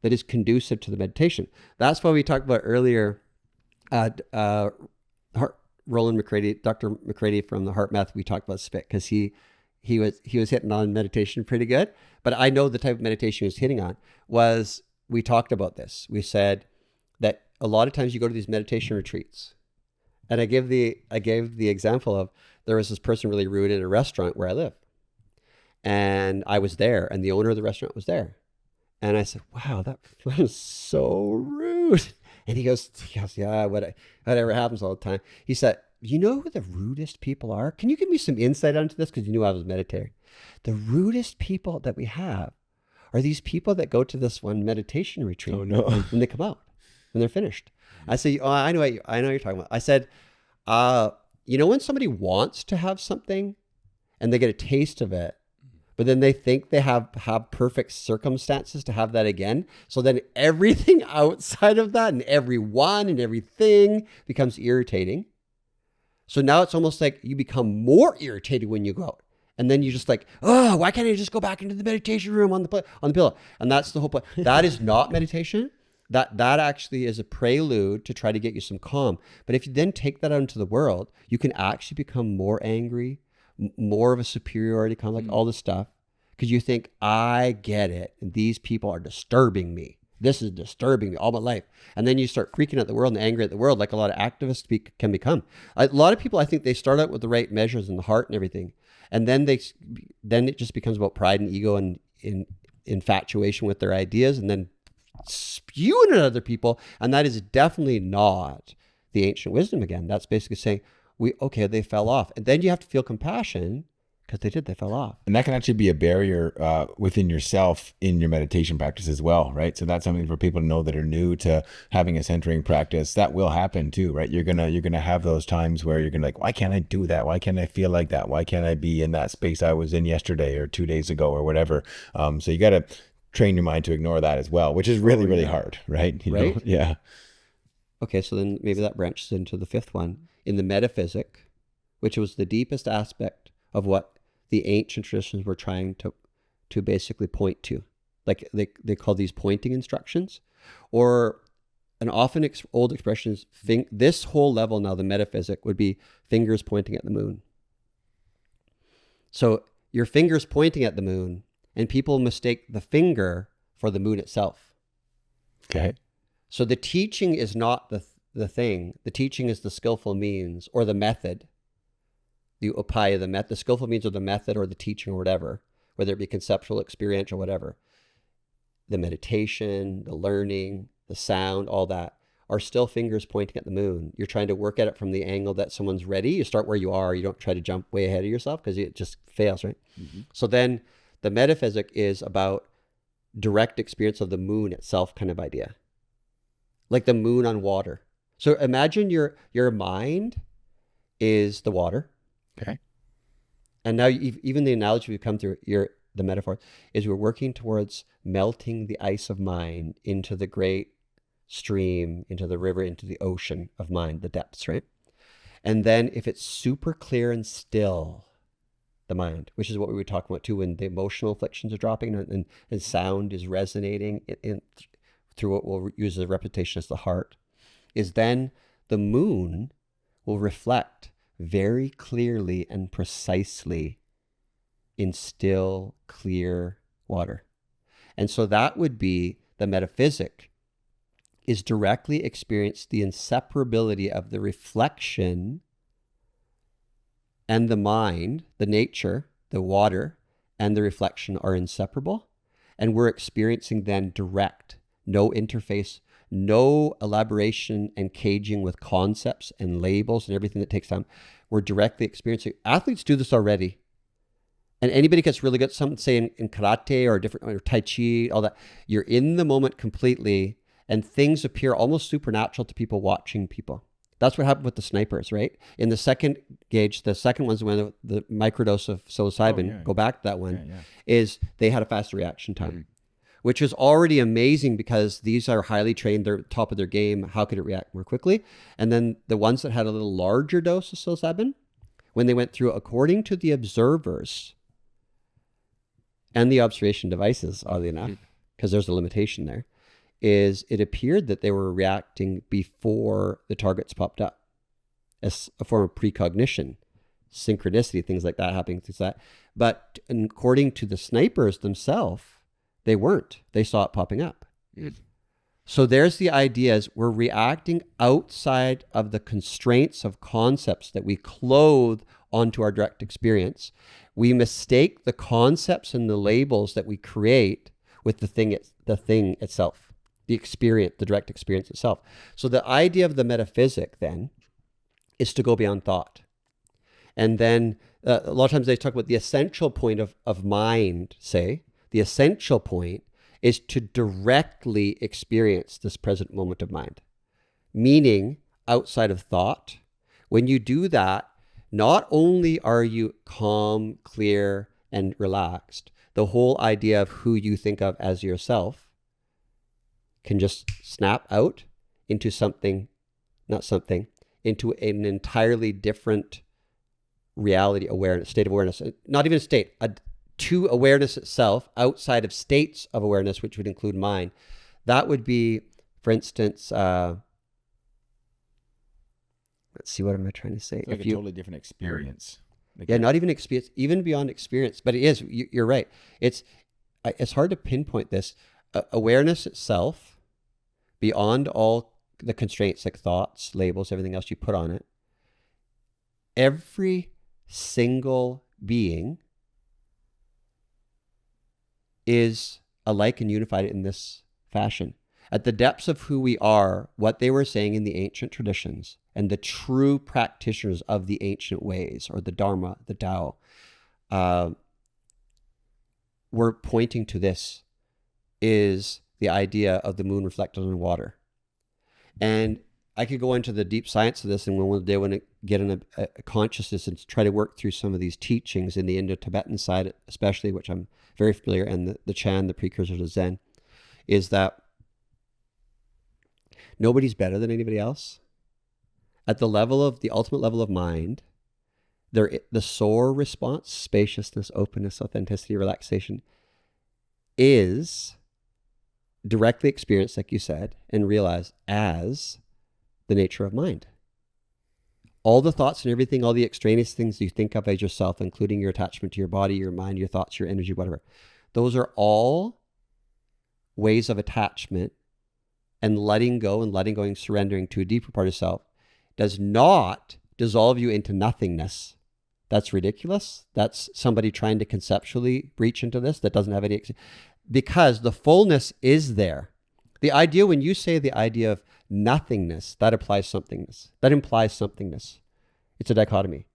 that is conducive to the meditation. That's why we talked about earlier, Roland McCready, Dr. McCready from the Heart Method, we talked about spit because he was hitting on meditation pretty good. But I know the type of meditation he was hitting on was, we talked about this. We said that a lot of times you go to these meditation retreats, and I gave the example of, there was this person really rude in a restaurant where I live, and I was there, and the owner of the restaurant was there, and I said, "Wow, that was so rude." And he goes, "Yeah, whatever happens all the time." He said, "You know who the rudest people are? Can you give me some insight onto this?" Because you knew I was meditating. The rudest people that we have are these people that go to this one meditation retreat. Oh, no. When they come out, when they're finished. I say, "Oh, I know what you're talking about." I said, "You know when somebody wants to have something and they get a taste of it, but then they think they have perfect circumstances to have that again. So then everything outside of that and everyone and everything becomes irritating. So now it's almost like you become more irritated when you go out. And then you're just like, oh, why can't I just go back into the meditation room on the pillow?" And that's the whole point. That is not meditation. That actually is a prelude to try to get you some calm. But if you then take that out into the world, you can actually become more angry, more of a superiority complex, all this stuff, because you think, I get it, and these people are disturbing me. This is disturbing me all my life. And then you start freaking at the world and angry at the world, like a lot of activists can become. A lot of people, I think they start out with the right measures in the heart and everything, and then it just becomes about pride and ego and infatuation with their ideas, and then spewing at other people. And that is definitely not the ancient wisdom again. That's basically saying, they fell off. And then you have to feel compassion because they fell off. And that can actually be a barrier within yourself in your meditation practice as well, right? So that's something for people to know that are new to having a centering practice. That will happen too, right? You're gonna have those times where you're gonna like, why can't I do that? Why can't I feel like that? Why can't I be in that space I was in yesterday or 2 days ago or whatever? So you got to train your mind to ignore that as well, which is really, really hard, right? You know? Yeah. Okay, so then maybe that branches into the fifth one, in the metaphysic, which was the deepest aspect of what the ancient traditions were trying to basically point to. Like they call these pointing instructions, or an often old expression is this whole level now, the metaphysic, would be fingers pointing at the moon. So your fingers pointing at the moon, and people mistake the finger for the moon itself. Okay. So the teaching is not the thing. The teaching is the skillful means or the method. The upaya, the skillful means or the method or the teaching or whatever, whether it be conceptual, experiential, whatever. The meditation, the learning, the sound, all that are still fingers pointing at the moon. You're trying to work at it from the angle that someone's ready. You start where you are. You don't try to jump way ahead of yourself because it just fails, right? Mm-hmm. So then the metaphysic is about direct experience of the moon itself kind of idea. Like the moon on water. So imagine your mind is the water. Okay. And now even the analogy we've come through, the metaphor, is we're working towards melting the ice of mind into the great stream, into the river, into the ocean of mind, the depths, right? And then if it's super clear and still, the mind, which is what we were talking about too, when the emotional afflictions are dropping and sound is resonating through what we'll use as a repetition as the heart, is then the moon will reflect very clearly and precisely in still, clear water. And so that would be the metaphysic, is directly experience the inseparability of the reflection and the mind, the nature, the water, and the reflection are inseparable. And we're experiencing then direct, no interface, no elaboration and caging with concepts and labels and everything that takes time. We're directly experiencing. Athletes do this already. And anybody gets really good at something, say in karate or Tai Chi, all that, you're in the moment completely, and things appear almost supernatural to people watching people. That's what happened with the snipers, right? In the second gauge, the second one's when the microdose of psilocybin, go back to that one, is they had a faster reaction time, which is already amazing because these are highly trained, they're top of their game. How could it react more quickly? And then the ones that had a little larger dose of psilocybin, when they went through, according to the observers and the observation devices, oddly enough, because there's a limitation there, is it appeared that they were reacting before the targets popped up as a form of precognition, synchronicity, things like that happening. Things like that. But according to the snipers themselves, they weren't. They saw it popping up. So there's the idea is we're reacting outside of the constraints of concepts that we clothe onto our direct experience. We mistake the concepts and the labels that we create with the thing itself, the experience, the direct experience itself. So the idea of the metaphysic then is to go beyond thought. And then a lot of times they talk about the essential point of mind, say. The essential point is to directly experience this present moment of mind, meaning outside of thought. When you do that, not only are you calm, clear, and relaxed, the whole idea of who you think of as yourself can just snap out into into an entirely different reality, awareness, state of awareness. Not even a state, to awareness itself, outside of states of awareness, which would include mind. That would be, for instance, let's see, what am I trying to say? It's like a totally different experience. Not even experience, even beyond experience, but it is, you're right. It's hard to pinpoint this. Awareness itself, beyond all the constraints like thoughts, labels, everything else you put on it, every single being is alike and unified in this fashion. At the depths of who we are, what they were saying in the ancient traditions, and the true practitioners of the ancient ways, or the Dharma, the Tao, were pointing to this, is the idea of the moon reflected on water. And I could go into the deep science of this, and one day when I get in a consciousness and try to work through some of these teachings in the Indo-Tibetan side, especially, which I'm very familiar, and the Chan, the precursor to Zen, is that nobody's better than anybody else. At the level of the ultimate level of mind, the SOAR response, spaciousness, openness, authenticity, relaxation, is directly experienced, like you said, and realized as the nature of mind. All the thoughts and everything, all the extraneous things you think of as yourself, including your attachment to your body, your mind, your thoughts, your energy, whatever, those are all ways of attachment, and letting go and surrendering to a deeper part of self does not dissolve you into nothingness. That's ridiculous. That's somebody trying to conceptually breach into this that doesn't have any, because the fullness is there. The idea, when you say the idea of nothingness, that implies somethingness. It's a dichotomy.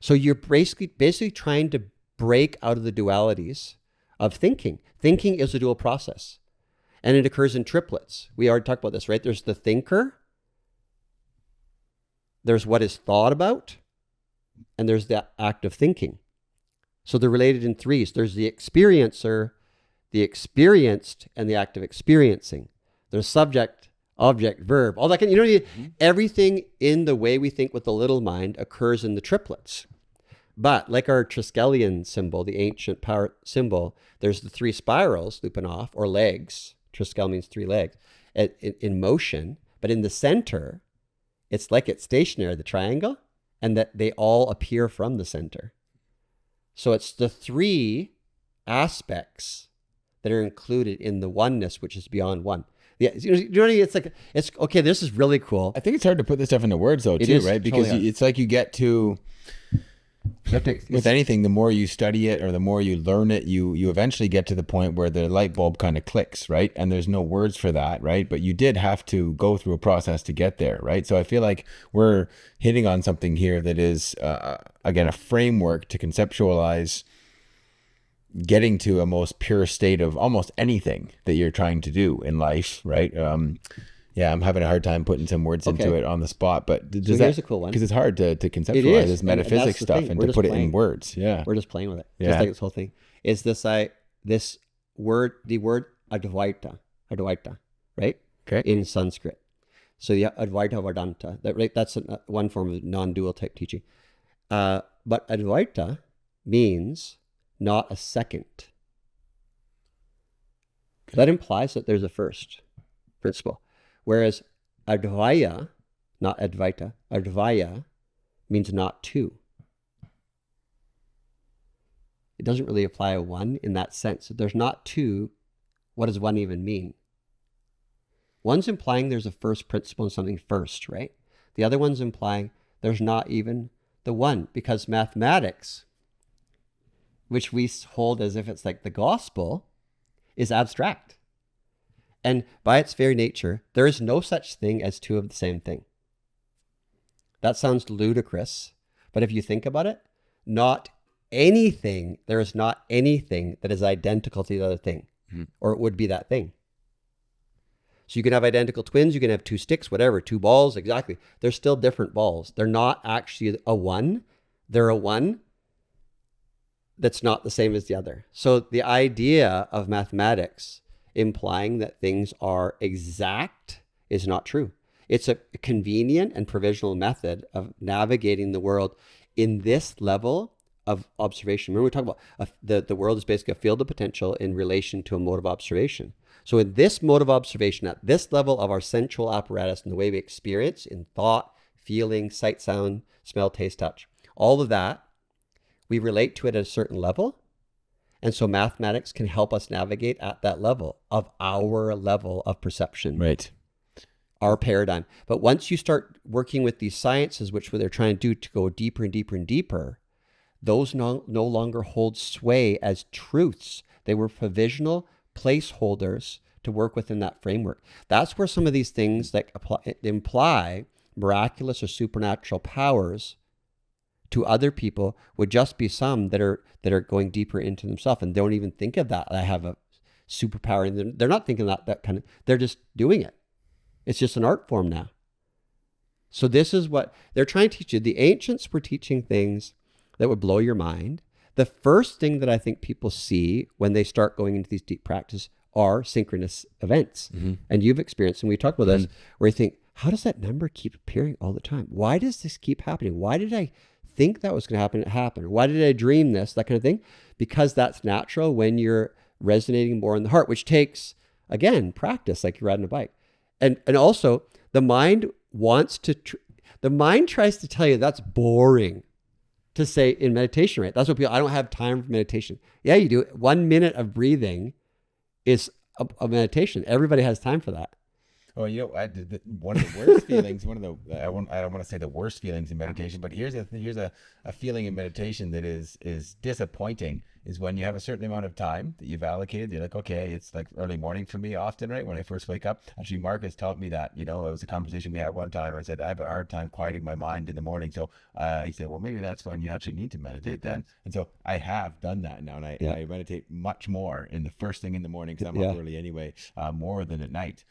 So you're basically trying to break out of the dualities of thinking. Thinking is a dual process, and it occurs in triplets. We already talked about this, right? There's the thinker, there's what is thought about, and there's the act of thinking. So they're related in threes. There's the experiencer, the experienced, and the act of experiencing. There's subject, object, verb, all that kind of, everything in the way we think with the little mind occurs in the triplets. But like our Triskelion symbol, the ancient power symbol, there's the three spirals looping off, or legs. Triskel means three legs, in motion. But in the center, it's like it's stationary, the triangle, and that they all appear from the center. So it's the three aspects that are included in the oneness, which is beyond one. Yeah, you know what I mean? It's okay. This is really cool. I think it's hard to put this stuff into words, though, too, right? Because it's like you get to, with anything, the more you study it or the more you learn it, you eventually get to the point where the light bulb kind of clicks, right? And there's no words for that, right? But you did have to go through a process to get there, right? So I feel like we're hitting on something here that is, again, a framework to conceptualize getting to a most pure state of almost anything that you're trying to do in life, right? Yeah, I'm having a hard time putting some words into Okay. it on the spot, but So here's a cool one. because it's hard to It conceptualize is. this And that's metaphysics the stuff thing. and We're to just put it in playing. words. Yeah. We're just playing with it. Yeah. Just like this whole thing. Is this word, the word Advaita, right? Okay. In Sanskrit. So the Advaita Vedanta, that's one form of non-dual type teaching. But Advaita means not a second. That implies that there's a first principle. Whereas Advaya, not Advaita, Advaya means not two. It doesn't really apply a one in that sense. If there's not two, what does one even mean? One's implying there's a first principle in something first, right? The other one's implying there's not even the one, because mathematics, which we hold as if it's like the gospel, is abstract. And by its very nature, there is no such thing as two of the same thing. That sounds ludicrous, but if you think about it, there is not anything that is identical to the other thing, or it would be that thing. So you can have identical twins, you can have two sticks, whatever, two balls, exactly. They're still different balls. They're not actually a one. They're a one that's not the same as the other. So the idea of mathematics implying that things are exact is not true. It's a convenient and provisional method of navigating the world in this level of observation. Remember, we talked about the world is basically a field of potential in relation to a mode of observation. So in this mode of observation, at this level of our sensual apparatus and the way we experience in thought, feeling, sight, sound, smell, taste, touch, all of that, we relate to it at a certain level. And so mathematics can help us navigate at that level of our level of perception. Right. Our paradigm. But once you start working with these sciences, which they're trying to do to go deeper and deeper and deeper, those no longer hold sway as truths. They were provisional placeholders to work within that framework. That's where some of these things that imply miraculous or supernatural powers to other people would just be some that are going deeper into themselves and don't even think of that. I have a superpower, and they're not thinking that kind of. They're just doing it. It's just an art form now. So this is what they're trying to teach you. The ancients were teaching things that would blow your mind. The first thing that I think people see when they start going into these deep practices are synchronous events. Mm-hmm. And you've experienced, and we talked about this, where you think, how does that number keep appearing all the time? Why does this keep happening? Why did I think that was going to happen? It happened. Why did I dream this? That kind of thing. Because that's natural when you're resonating more in the heart, which takes, again, practice, like you're riding a bike. And also, the mind wants to, the mind tries to tell you that's boring to say in meditation, right? That's what people, I don't have time for meditation. Yeah, you do. 1 minute of breathing is a meditation. Everybody has time for that. Oh, you know, one of the worst feelings, I don't want to say the worst feelings in meditation, but here's a feeling in meditation that is disappointing, is when you have a certain amount of time that you've allocated. You're like, okay, it's like early morning for me often, right? When I first wake up. Actually, Marcus taught me that, it was a conversation we had one time where I said, I have a hard time quieting my mind in the morning. So he said, well, maybe that's when you actually need to meditate then. And so I have done that now, and I meditate much more in the first thing in the morning, because I'm up early anyway, more than at night.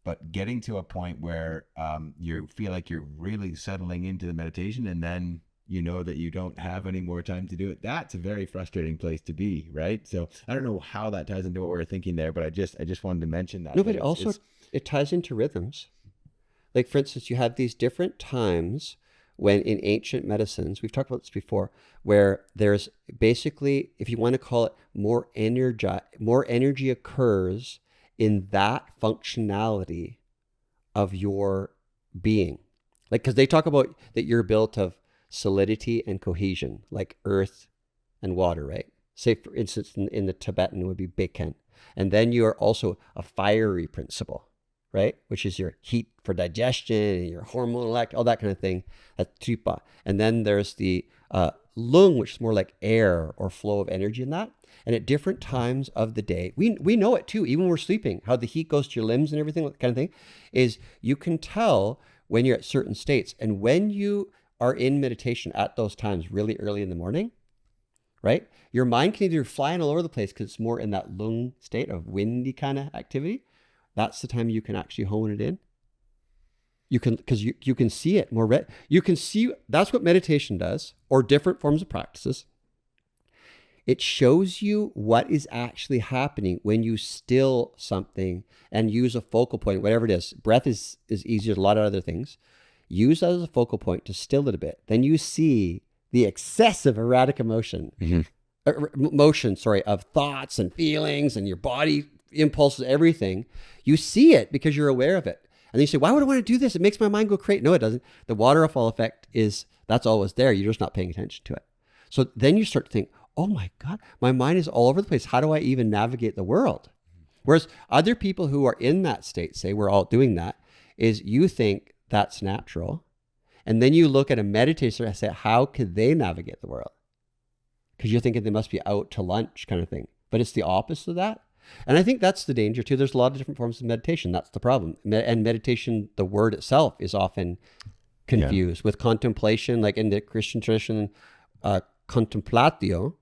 But getting to a point where you feel like you're really settling into the meditation, and then you know that you don't have any more time to do it, that's a very frustrating place to be, right? So I don't know how that ties into what we were thinking there, but I just wanted to mention that. No, but it ties into rhythms. Like, for instance, you have these different times when in ancient medicines, we've talked about this before, where there's basically, if you want to call it, more energy occurs in that functionality of your being. Like, because they talk about that you're built of solidity and cohesion, like earth and water, right? Say, for instance, in the Tibetan, it would be Beken. And then you're also a fiery principle, right? Which is your heat for digestion, and your hormonal, all that kind of thing. That's Tripa. And then there's the Lung, which is more like air or flow of energy in that. And at different times of the day, we know it too, even when we're sleeping, how the heat goes to your limbs and everything, that kind of thing, is you can tell when you're at certain states. And when you are in meditation at those times, really early in the morning, right? Your mind can either fly all over the place because it's more in that lung state of windy kind of activity, that's the time you can actually hone it in. You can, because you can see it more. You can see, that's what meditation does, or different forms of practices. It shows you what is actually happening when you still something and use a focal point, whatever it is. Breath is easier than a lot of other things. Use that as a focal point to still it a bit. Then you see the excessive erratic emotion, of thoughts and feelings and your body impulses, everything. You see it because you're aware of it. And then you say, why would I want to do this? It makes my mind go crazy. No, it doesn't. The waterfall effect that's always there. You're just not paying attention to it. So then you start to think, oh my God, my mind is all over the place. How do I even navigate the world? Whereas other people who are in that state, say we're all doing that, is you think that's natural. And then you look at a meditator and say, how could they navigate the world? Because you're thinking they must be out to lunch kind of thing. But it's the opposite of that. And I think that's the danger too. There's a lot of different forms of meditation. That's the problem. And meditation, the word itself is often confused with contemplation, like in the Christian tradition, contemplatio.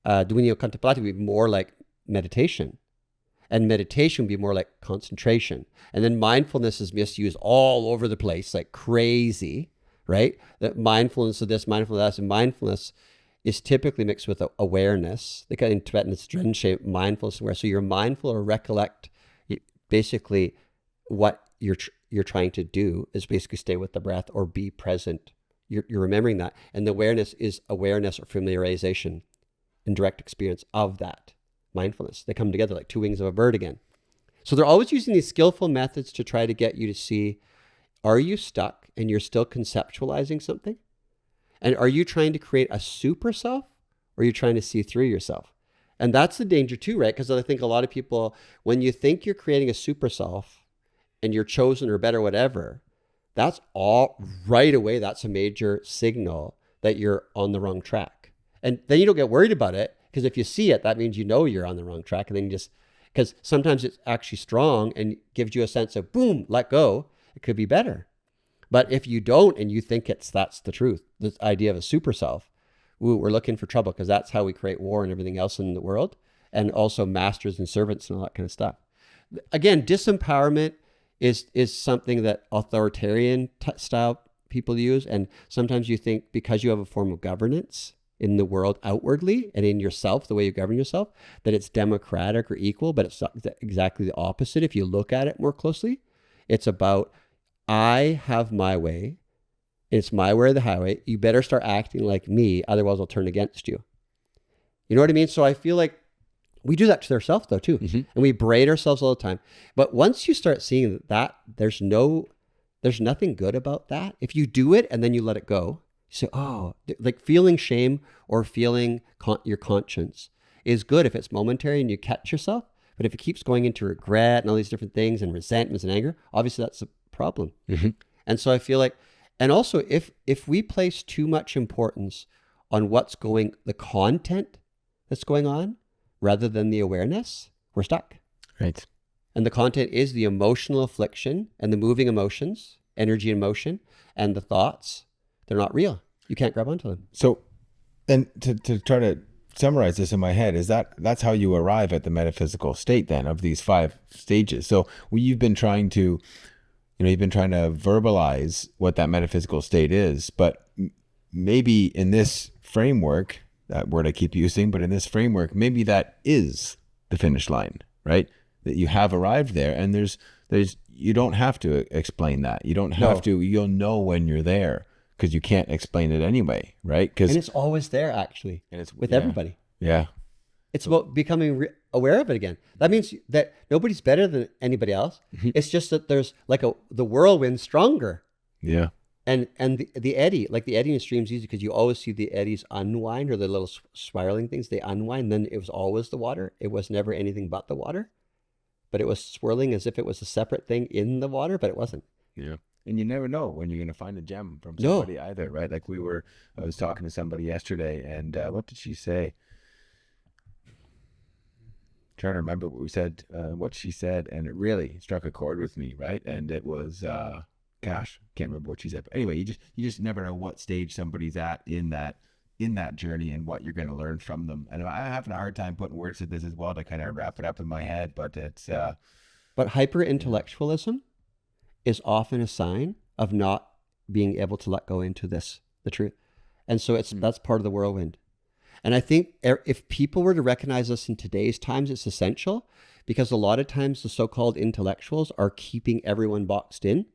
Dominio contemplatio would be more like meditation. And meditation would be more like concentration. And then mindfulness is misused all over the place, like crazy, right? That mindfulness of this, mindfulness of that, and mindfulness is typically mixed with awareness. They call it in Tibetan, it's dren-shape mindfulness aware. So you're mindful or recollect basically what you're trying to do is basically stay with the breath or be present. You're remembering that. And the awareness is awareness or familiarization and direct experience of that mindfulness. They come together like two wings of a bird again. So they're always using these skillful methods to try to get you to see, are you stuck and you're still conceptualizing something? And are you trying to create a super self, or are you trying to see through yourself? And that's the danger too, right? Because I think a lot of people, when you think you're creating a super self and you're chosen or better, whatever, that's all right away. That's a major signal that you're on the wrong track. And then you don't get worried about it, because if you see it, that means you know you're on the wrong track. And then you just, because sometimes it's actually strong and gives you a sense of boom, let go. It could be better. But if you don't and you think that's the truth, this idea of a super self, we're looking for trouble, because that's how we create war and everything else in the world, and also masters and servants and all that kind of stuff. Again, disempowerment is something that authoritarian style people use. And sometimes you think because you have a form of governance in the world outwardly and in yourself, the way you govern yourself, that it's democratic or equal, but it's exactly the opposite. If you look at it more closely, it's about, I have my way. It's my way or the highway. You better start acting like me, otherwise I'll turn against you. You know what I mean? So I feel like we do that to ourselves though too. Mm-hmm. And we berate ourselves all the time. But once you start seeing that there's nothing good about that. If you do it and then you let it go, you say, oh, like feeling shame or feeling your conscience is good if it's momentary and you catch yourself. But if it keeps going into regret and all these different things and resentments and anger, obviously that's a problem. Mm-hmm. And so I feel like, and also if we place too much importance on the content that's going on rather than the awareness, we're stuck. Right. And the content is the emotional affliction and the moving emotions, energy and motion, and the thoughts. They're not real. You can't grab onto them. So, and to try to summarize this in my head, is that's how you arrive at the metaphysical state then of these 5 stages. So you've been trying to verbalize what that metaphysical state is, but maybe in this framework, that word I keep using, but in this framework, maybe that is the finish line, right? That you have arrived there, and there's you don't have to explain that. You don't have to. You'll know when you're there, because you can't explain it anyway, right? And it's always there, actually, and it's with everybody. Yeah. It's about becoming aware of it again. That means that nobody's better than anybody else. Mm-hmm. It's just that there's like the whirlwind stronger. Yeah. And the eddy, like the eddying stream's easy because you always see the eddies unwind, or the little spiraling things, they unwind. Then it was always the water. It was never anything but the water, but it was swirling as if it was a separate thing in the water, but it wasn't. Yeah. And you never know when you're going to find a gem from somebody either, right? Like I was talking to somebody yesterday, and what did she say? Trying to remember what she said, and it really struck a chord with me, right? And it was, gosh, can't remember what she said. But anyway, you just never know what stage somebody's at in that journey and what you're going to learn from them. And I'm having a hard time putting words to this as well to kind of wrap it up in my head, but it's But hyper-intellectualism is often a sign of not being able to let go into the truth. And so that's part of the whirlwind. And I think if people were to recognize this in today's times, it's essential, because a lot of times the so-called intellectuals are keeping everyone boxed in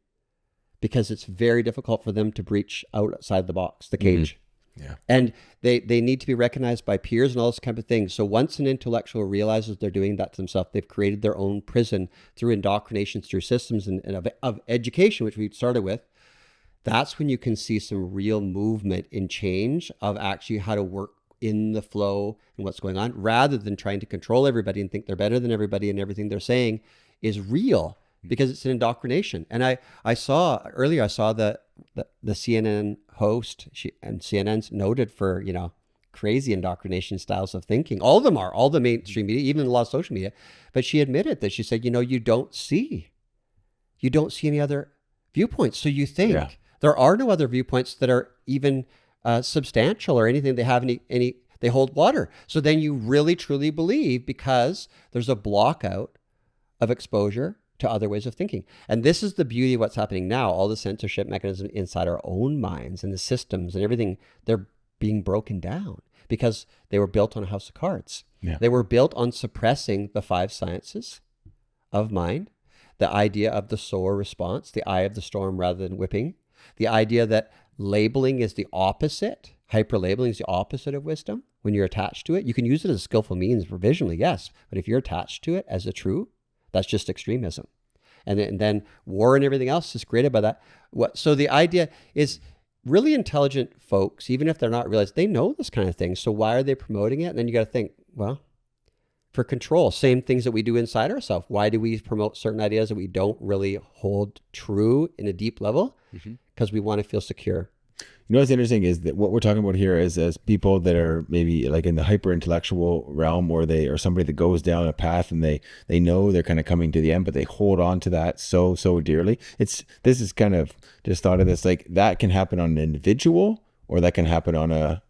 because it's very difficult for them to breach outside the box, the cage. Yeah. And they need to be recognized by peers and all this kind of thing. So once an intellectual realizes they're doing that to themselves, they've created their own prison through indoctrinations, through systems and of education, which we started with. That's when you can see some real movement in change of actually how to work in the flow and what's going on, rather than trying to control everybody and think they're better than everybody and everything they're saying is real, because it's an indoctrination. And I saw the CNN host, and CNN's noted for, crazy indoctrination styles of thinking. All of them are, all the mainstream media, even a lot of social media. But she admitted that, she said, you don't see any other viewpoints. So you think there are no other viewpoints that are even substantial or anything. They have any, they hold water. So then you really truly believe, because there's a block out of exposure to other ways of thinking. And this is the beauty of what's happening now. All the censorship mechanisms inside our own minds and the systems and everything, they're being broken down because they were built on a house of cards. Yeah. They were built on suppressing the 5 sciences of mind, the idea of the SOAR response, the eye of the storm rather than whipping, the idea that labeling is the opposite, hyper-labeling is the opposite of wisdom. When you're attached to it, you can use it as a skillful means provisionally, yes, but if you're attached to it as a true, that's just extremism. And then war and everything else is created by that. So the idea is, really intelligent folks, even if they're not realized, they know this kind of thing. So why are they promoting it? And then you got to think, well, for control, same things that we do inside ourselves. Why do we promote certain ideas that we don't really hold true in a deep level? Because we want to feel secure. You know what's interesting is that what we're talking about here is as people that are maybe like in the hyper intellectual realm, or they are somebody that goes down a path and they know they're kind of coming to the end, but they hold on to that so dearly. This is kind of just thought of this, like that can happen on an individual, or that can happen on a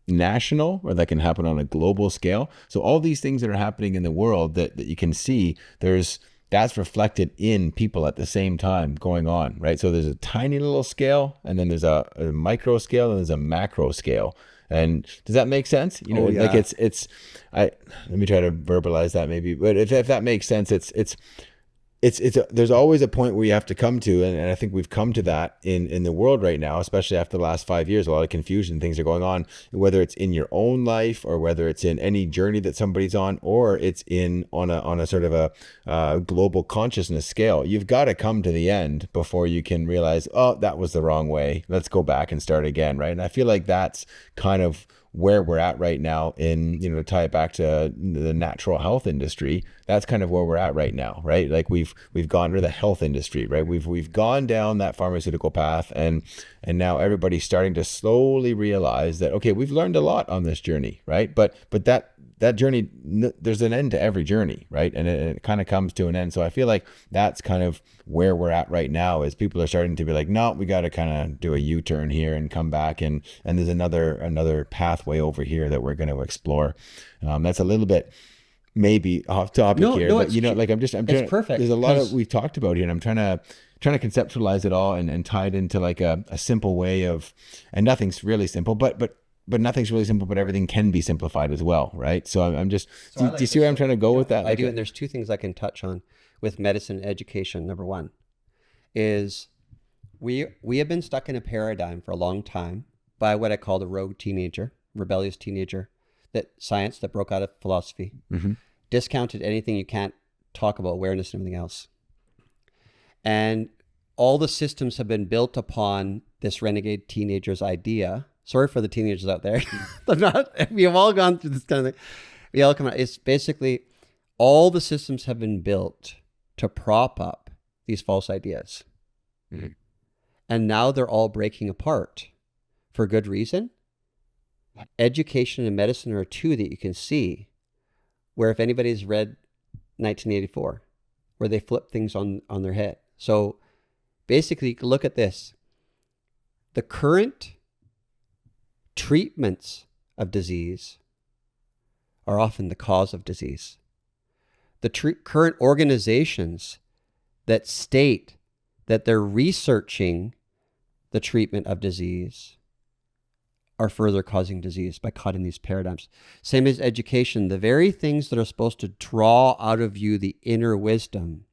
national, or that can happen on a global scale. So all these things that are happening in the world that you can see, that's reflected in people at the same time going on, right? So there's a tiny little scale, and then there's a micro scale, and there's a macro scale. And does that make sense? Like let me try to verbalize that maybe, but if that makes sense, there's always a point where you have to come to, and I think we've come to that in the world right now, especially after the last 5 years. A lot of confusion, things are going on, whether it's in your own life, or whether it's in any journey that somebody's on, or it's on a sort of a global consciousness scale. You've got to come to the end before you can realize, oh, that was the wrong way. Let's go back and start again, right? And I feel like that's kind of where we're at right now to tie it back to the natural health industry. That's kind of where we're at right now, right? Like we've gone to the health industry, right? We've gone down that pharmaceutical path, and now everybody's starting to slowly realize that, okay, we've learned a lot on this journey, right? But that journey, there's an end to every journey, right? And it kind of comes to an end. So I feel like that's kind of where we're at right now, is people are starting to be like, no, we got to kind of do a U-turn here and come back, and there's another pathway over here that we're going to explore. That's a little bit maybe off topic here, but I'm trying, perfect. There's a lot of we've talked about here, and I'm trying to conceptualize it all and tie it into like a simple way of, and nothing's really simple, but nothing's really simple, but everything can be simplified as well, right? So I'm just, do you see where I'm trying to go with that? I do, and there's 2 things I can touch on with medicine and education. Number 1 is we have been stuck in a paradigm for a long time by what I call the rogue teenager, rebellious teenager, that science that broke out of philosophy, discounted anything you can't talk about, awareness and everything else. And all the systems have been built upon this renegade teenager's idea. Sorry for the teenagers out there. We've all gone through this kind of thing. We all come out. It's basically all the systems have been built to prop up these false ideas. And now they're all breaking apart for good reason. Education and medicine are 2 that you can see, where if anybody's read 1984, where they flip things on their head. So basically, look at this. The current treatments of disease are often the cause of disease. the current organizations that state that they're researching the treatment of disease are further causing disease by cutting these paradigms. Same as education. The very things that are supposed to draw out of you the inner wisdom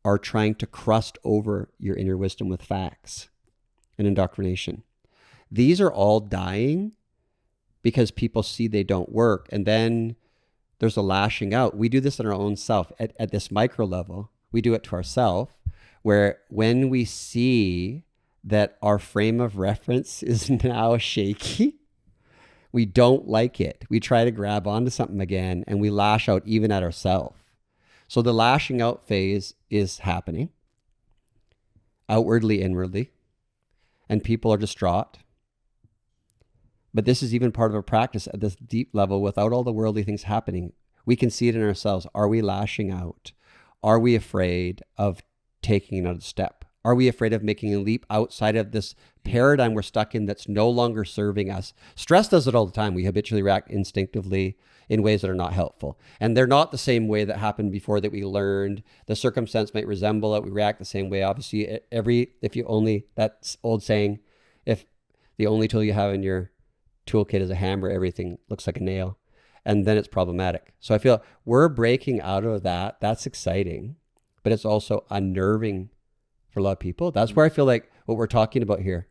are trying to crust over your inner wisdom with facts and indoctrination. These are all dying because people see they don't work. And then there's a lashing out. We do this in our own self. At this micro level, we do it to ourselves, where when we see that our frame of reference is now shaky, we don't like it. We try to grab onto something again, and we lash out even at ourselves. So the lashing out phase is happening, outwardly, inwardly, and people are distraught. But this is even part of a practice at this deep level without all the worldly things happening. We can see it in ourselves. Are we lashing out? Are we afraid of taking another step? Are we afraid of making a leap outside of this paradigm we're stuck in that's no longer serving us? Stress does it all the time. We habitually react instinctively in ways that are not helpful. And they're not the same way that happened before that we learned. The circumstance might resemble it. We react the same way. Obviously, that old saying, if the only tool you have in your toolkit is a hammer, everything looks like a nail. And then it's problematic. So I feel we're breaking out of that. That's exciting, but it's also unnerving for a lot of people. That's where I feel like what we're talking about here.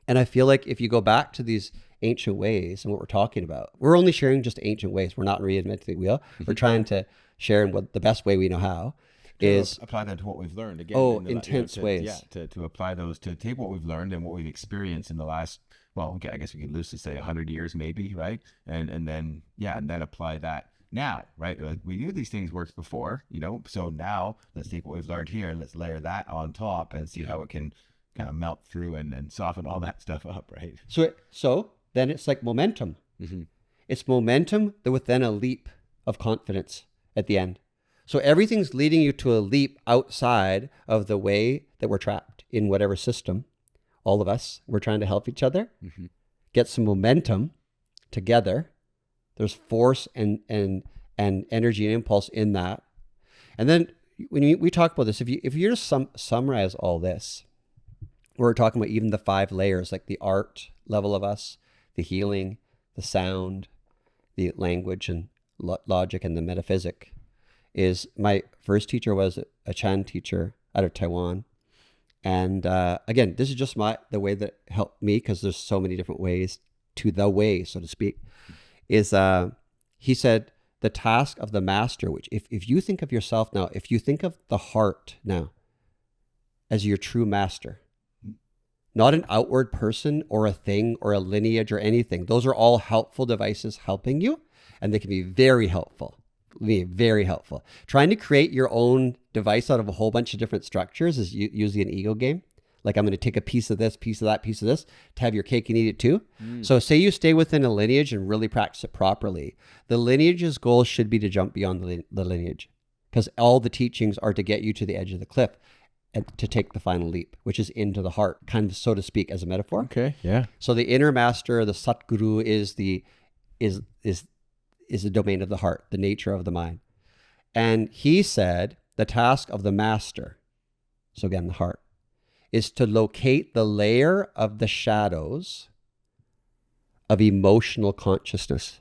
And I feel like if you go back to these ancient ways and what we're talking about, we're only sharing just ancient ways. We're not reinventing the wheel. We're trying to share in what the best way we know how is apply that to what we've learned again. Intense ways. Yeah, to apply those, to take what we've learned and what we've experienced in the last, well, I guess we could loosely say 100 years maybe, right? And then apply that now, right? We knew these things worked before, so now let's take what we've learned here and let's layer that on top and see how it can kind of melt through and soften all that stuff up, right? So then it's like momentum. Mm-hmm. It's momentum with then a leap of confidence at the end. So everything's leading you to a leap outside of the way that we're trapped in whatever system. All of us, we're trying to help each other, get some momentum together. There's force and energy and impulse in that. And then when we talk about this, if you just summarize all this, we're talking about even the 5 layers, like the art level of us, the healing, the sound, the language and logic, and the metaphysic. Is my first teacher was a Chan teacher out of Taiwan. And again, this is just the way that helped me, because there's so many different ways to the way, so to speak, is he said the task of the master, which if you think of yourself now, if you think of the heart now as your true master, not an outward person or a thing or a lineage or anything. Those are all helpful devices helping you, and they can be very helpful. Very helpful. Trying to create your own device out of a whole bunch of different structures is usually an ego game. Like, I'm going to take a piece of this, piece of that, piece of this to have your cake and eat it too. So say you stay within a lineage and really practice it properly. The lineage's goal should be to jump beyond the lineage, because all the teachings are to get you to the edge of the cliff and to take the final leap, which is into the heart, kind of, so to speak, as a metaphor. Okay, yeah. So the inner master, the Satguru, is the domain of the heart, the nature of the mind. And he said the task of the master, so again, the heart, is to locate the layer of the shadows of emotional consciousness.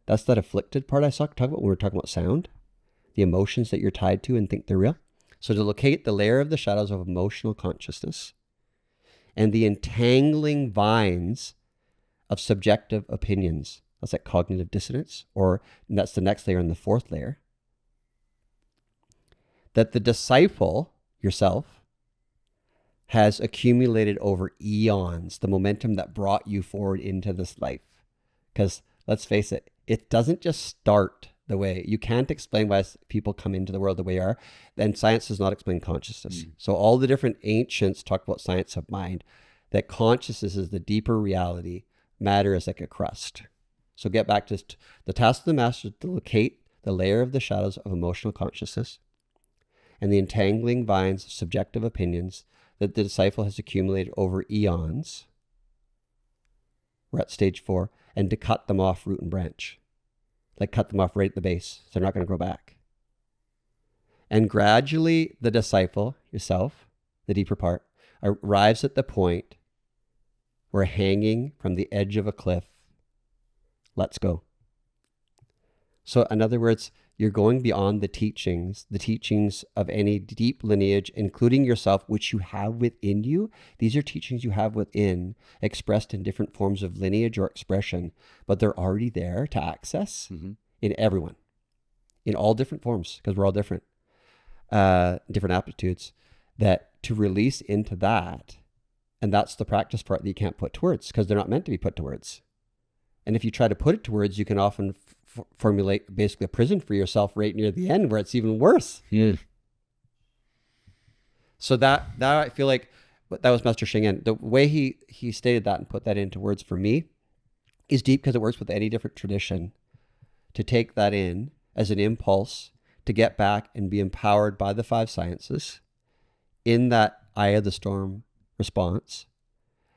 That's that afflicted part I talked about when we were talking about sound, the emotions that you're tied to and think they're real. So to locate the layer of the shadows of emotional consciousness and the entangling vines of subjective opinions. That's like cognitive dissonance, and that's the next layer and the 4th layer. That the disciple, yourself, has accumulated over eons, the momentum that brought you forward into this life. Because let's face it, it doesn't just start the way. You can't explain why people come into the world the way they are. Then science does not explain consciousness. So all the different ancients talk about science of mind, that consciousness is the deeper reality. Matter is like a crust. So get back to the task of the master is to locate the layer of the shadows of emotional consciousness and the entangling vines of subjective opinions that the disciple has accumulated over eons. We're at stage 4, and to cut them off root and branch. Like cut them off right at the base, so they're not going to grow back. And gradually the disciple, yourself, the deeper part, arrives at the point where hanging from the edge of a cliff, let's go. So in other words, you're going beyond the teachings of any deep lineage, including yourself, which you have within you. These are teachings you have within, expressed in different forms of lineage or expression, but they're already there to access in everyone, in all different forms, because we're all different, different aptitudes, that to release into that. And that's the practice part that you can't put to words, because they're not meant to be put to words. And if you try to put it to words, you can often formulate basically a prison for yourself right near the end, where it's even worse. Yeah. So that I feel like that was Master Sheng Yen. The way he stated that and put that into words for me is deep, because it works with any different tradition, to take that in as an impulse to get back and be empowered by the 5 sciences in that eye of the storm response.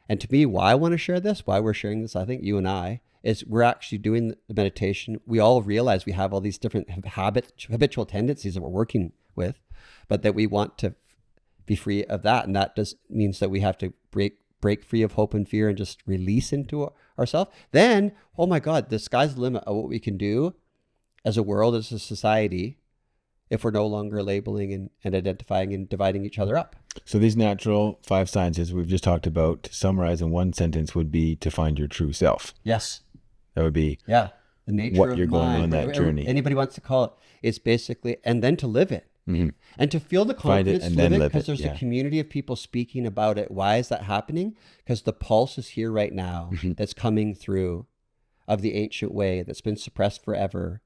And to me, why I want to share this, why we're sharing this, I think you and I, is we're actually doing the meditation. We all realize we have all these different habitual tendencies that we're working with, but that we want to be free of that. And that means that we have to break free of hope and fear and just release into ourselves. Then, oh my God, the sky's the limit of what we can do as a world, as a society, if we're no longer labeling and identifying and dividing each other up. So these natural 5 sciences we've just talked about, to summarize in one sentence, would be to find your true self. Yes. That would be the nature what of you're going mind, on that journey. Anybody wants to call it. It's basically, and then to live it. And to feel the confidence and to live then it, live because it, there's yeah. a community of people speaking about it. Why is that happening? Because the pulse is here right now that's coming through of the ancient way that's been suppressed forever.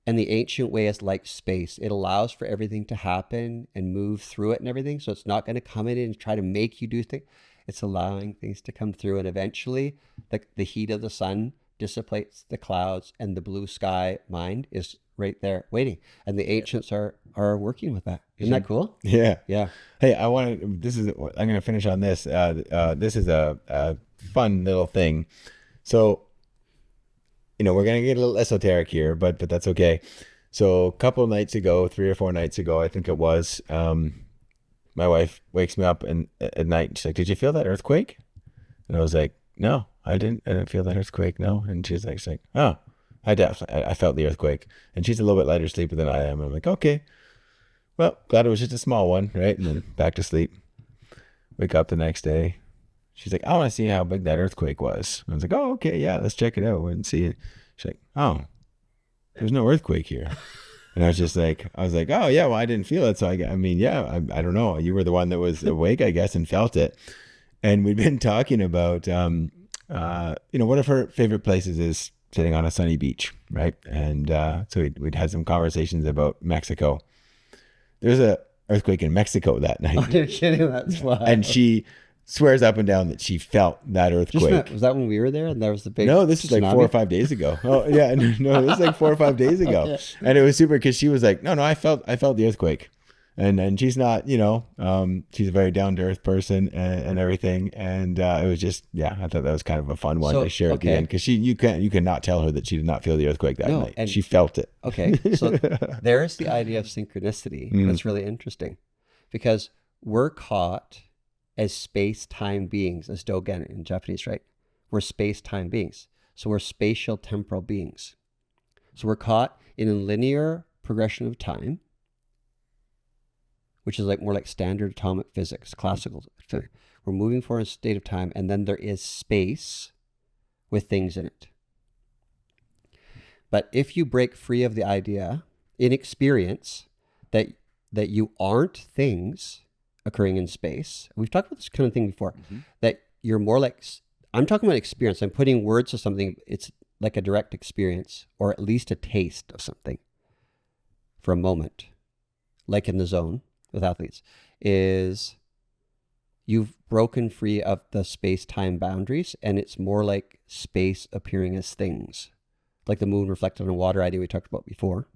And the ancient way is like space. It allows for everything to happen and move through it and everything. So it's not going to come in and try to make you do things. It's allowing things to come through. And eventually the heat of the sun dissipates the clouds, and the blue sky mind is right there waiting. And the ancients are working with that. Isn't that cool? Yeah. Yeah. Hey, I'm going to finish on this. This is a fun little thing. So, we're going to get a little esoteric here, but that's okay. So a couple of nights ago, 3 or 4 nights ago, I think it was, my wife wakes me up at night and she's like, "Did you feel that earthquake?" And I was like, "No, I didn't feel that earthquake. No." And she's like, "Oh, I felt the earthquake." And she's a little bit lighter sleeper than I am. And I'm like, "Okay, well, glad it was just a small one." Right. And then back to sleep. Wake up the next day. She's like, "I want to see how big that earthquake was." I was like, "Oh, okay, yeah, let's check it out and see it." She's like, "Oh, there's no earthquake here." And I was like, "Oh yeah, well, I didn't feel it." So I don't know. You were the one that was awake, I guess, and felt it. And we'd been talking about, one of her favorite places is sitting on a sunny beach, right? And so we'd had some conversations about Mexico. There's a earthquake in Mexico that night. Oh, you're kidding. That's why. And she swears up and down that she felt that earthquake. Was that when we were there and there was the big No, this is like 4 or 5 days ago. Oh yeah, no, this is like 4 or 5 days ago. Okay. And it was super because she was like, no, I felt the earthquake. And she's not, she's a very down to earth person and everything. And it was just, I thought that was kind of a fun one to share at the end, because you cannot tell her that she did not feel the earthquake that night. And she felt it. Okay, so there's the idea of synchronicity. That's really interesting, because we're caught as space-time beings, as Dogen in Japanese, right? We're space-time beings. So we're spatial temporal beings. So we're caught in a linear progression of time, which is more like standard atomic physics, classical. We're moving for a state of time, and then there is space with things in it. But if you break free of the idea in experience that you aren't things occurring in space, we've talked about this kind of thing before, that you're more like, I'm talking about experience. I'm putting words to something. It's like a direct experience, or at least a taste of something for a moment, like in the zone with athletes, is you've broken free of the space-time boundaries, and it's more like space appearing as things, like the moon reflected on water idea we talked about before.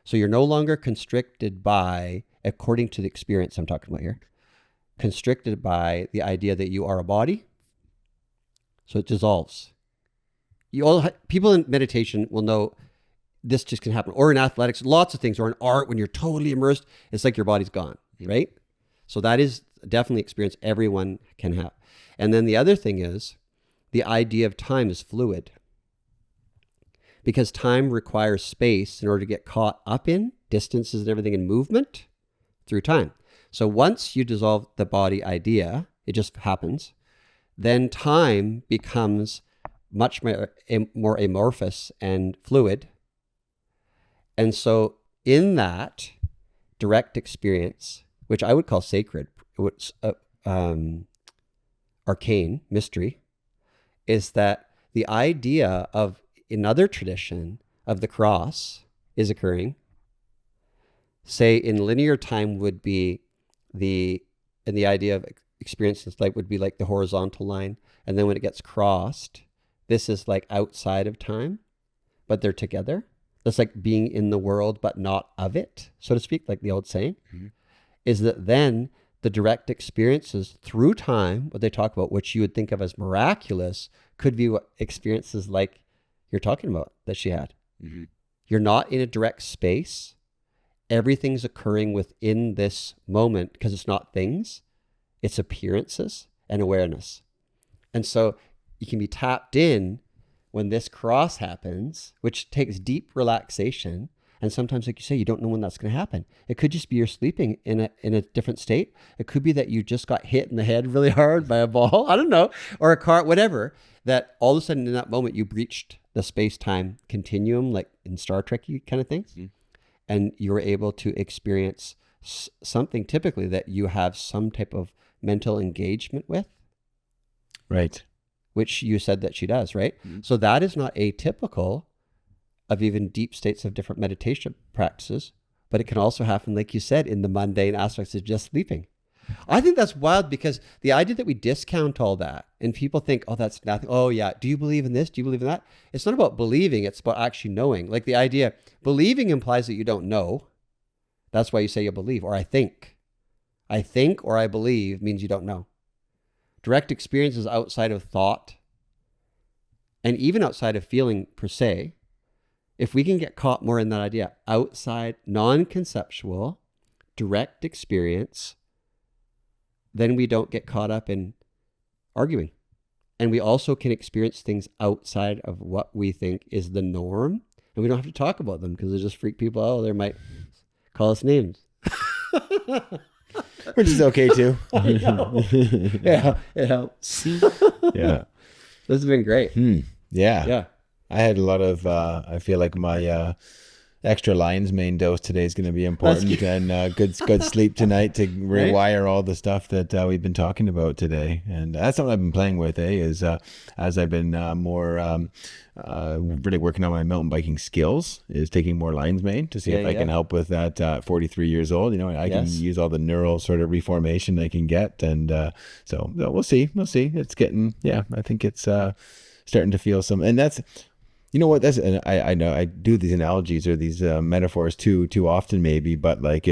So you're no longer constricted by, according to the experience I'm talking about here, constricted by the idea that you are a body. So it dissolves. People in meditation will know this just can happen. Or in athletics, lots of things, or in art, when you're totally immersed, it's like your body's gone, right? So that is definitely experience everyone can have. And then the other thing is the idea of time is fluid, because time requires space in order to get caught up in distances and everything in movement through time. So once you dissolve the body idea, it just happens, then time becomes much more amorphous and fluid. And so in that direct experience, which I would call sacred, arcane, mystery, is that the idea of another tradition of the cross is occurring. Say in linear time would be the idea of experiences like would be like the horizontal line. And then when it gets crossed, this is like outside of time, but they're together. That's like being in the world, but not of it, so to speak, like the old saying, is that then the direct experiences through time, what they talk about, which you would think of as miraculous, could be what experiences like you're talking about that she had. You're not in a direct space. Everything's occurring within this moment because it's not things, it's appearances and awareness. And so you can be tapped in when this cross happens, which takes deep relaxation. And sometimes, like you say, you don't know when that's going to happen. It could just be you're sleeping in a different state. It could be that you just got hit in the head really hard by a ball. I don't know. Or a car, whatever. That all of a sudden in that moment, you breached the space-time continuum, like in Star Trek kind of things. And you were able to experience something typically that you have some type of mental engagement with. Right. Which you said that she does, right? So that is not atypical of even deep states of different meditation practices, but it can also happen, like you said, in the mundane aspects of just sleeping. I think that's wild, because the idea that we discount all that and people think, oh, that's nothing. Oh yeah. Do you believe in this? Do you believe in that? It's not about believing. It's about actually knowing. Like the idea, believing implies that you don't know. That's why you say you believe, or I think. I think or I believe means you don't know. Direct experience is outside of thought and even outside of feeling per se. If we can get caught more in that idea, outside, non-conceptual, direct experience, then we don't get caught up in arguing. And we also can experience things outside of what we think is the norm. And we don't have to talk about them because they just freak people out. They might call us names. Which is okay too. Yeah, it helps. Yeah. This has been great. Yeah. Yeah. I had a lot of, I feel like my extra lion's mane dose today is going to be important, and good sleep tonight to rewire all the stuff that we've been talking about today. And that's something I've been playing with, is as I've been more really working on my mountain biking skills, is taking more lion's mane to see if I can help with that at 43 years old. You know, I can use all the neural sort of reformation I can get. And so we'll see. It's getting, I think it's starting to feel some, and that's, you know what, and I know I do these analogies or these metaphors too often maybe, but like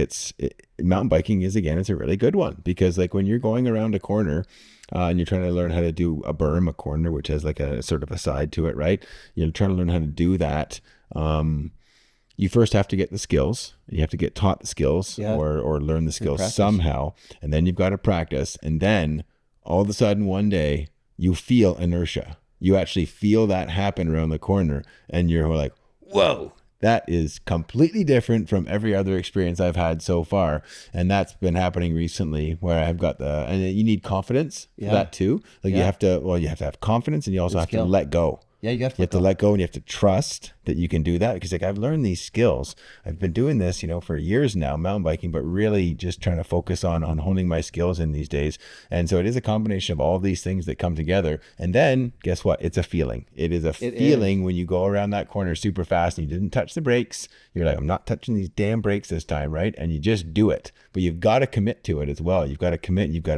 mountain biking is, again, it's a really good one, because like when you're going around a corner and you're trying to learn how to do a berm, a corner, which has like a sort of a side to it, right? You're trying to learn how to do that. You first have to get the skills. You have to get taught the skills or learn the skills somehow. And then you've got to practice. And then all of a sudden one day you feel inertia. You actually feel that happen around the corner, and you're like, whoa, that is completely different from every other experience I've had so far. And that's been happening recently, where I've got and you need confidence for that too. Like you have to have confidence, and you also have to let go. Yeah, you have to let go, and you have to trust that you can do that, because like I've learned these skills. I've been doing this, for years now, mountain biking, but really just trying to focus on honing my skills in these days. And so it is a combination of all these things that come together. And then guess what? It's a feeling. It is a feeling when you go around that corner super fast and you didn't touch the brakes. You're like, I'm not touching these damn brakes this time, right? And you just do it. But you've got to commit to it as well. You've got to commit. You've got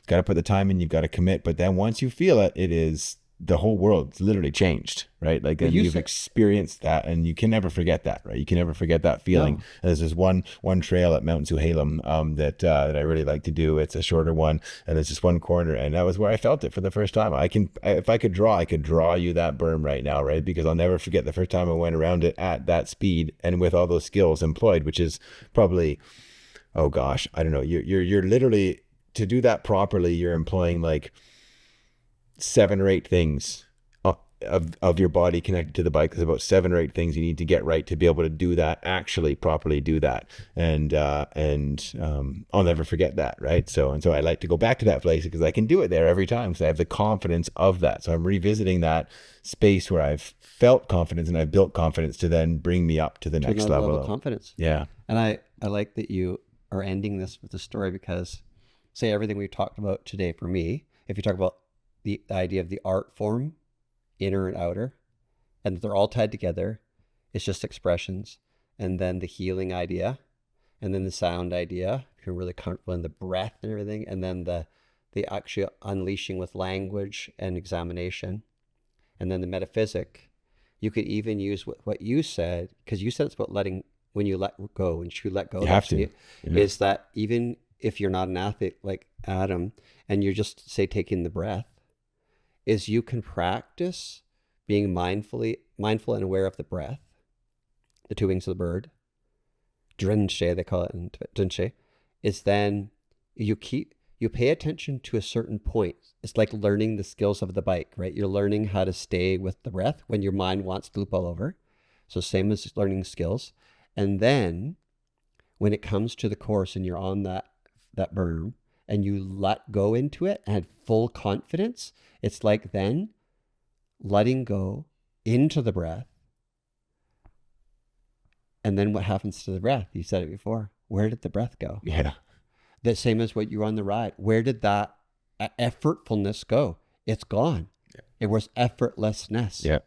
to put the time in. You've got to commit. But then once you feel it, it is the whole world's literally changed, right? Like, and you've experienced that, and you can never forget that, right? You can never forget that feeling. No. There's this one trail at Mount Zuhalem that I really like to do. It's a shorter one, and it's just one corner, and that was where I felt it for the first time. If I could draw you that berm right now, right? Because I'll never forget the first time I went around it at that speed and with all those skills employed, which is probably, oh gosh, I don't know. You're literally, to do that properly, you're employing like 7 or 8 things of your body connected to the bike. There's about 7 or 8 things you need to get right to be able to do that, actually properly do that. And I'll never forget that, right? So I like to go back to that place because I can do it there every time, because I have the confidence of that. So I'm revisiting that space where I've felt confidence and I've built confidence to then bring me up to the next level of confidence. Yeah. And I like that you are ending this with a story, because say everything we've talked about today, for me, if you talk about the idea of the art form, inner and outer, and they're all tied together, it's just expressions. And then the healing idea, and then the sound idea, if you're really comfortable in the breath and everything, and then the actual unleashing with language and examination, and then the metaphysic. You could even use what you said, because you said it's about letting, when you let go, and you let go, you have to. Is that even if you're not an athlete like Adam, and you're just, say, taking the breath, is you can practice being mindful and aware of the breath, the 2 wings of the bird, drenche, they call it in drenche, is then you pay attention to a certain point. It's like learning the skills of the bike, right? You're learning how to stay with the breath when your mind wants to loop all over. So same as learning skills. And then when it comes to the course and you're on that berm, and you let go into it and had full confidence, it's like then letting go into the breath. And then what happens to the breath? You said it before. Where did the breath go? Yeah. The same as what you were on the ride. Where did that effortfulness go? It's gone. Yeah. It was effortlessness. Yeah.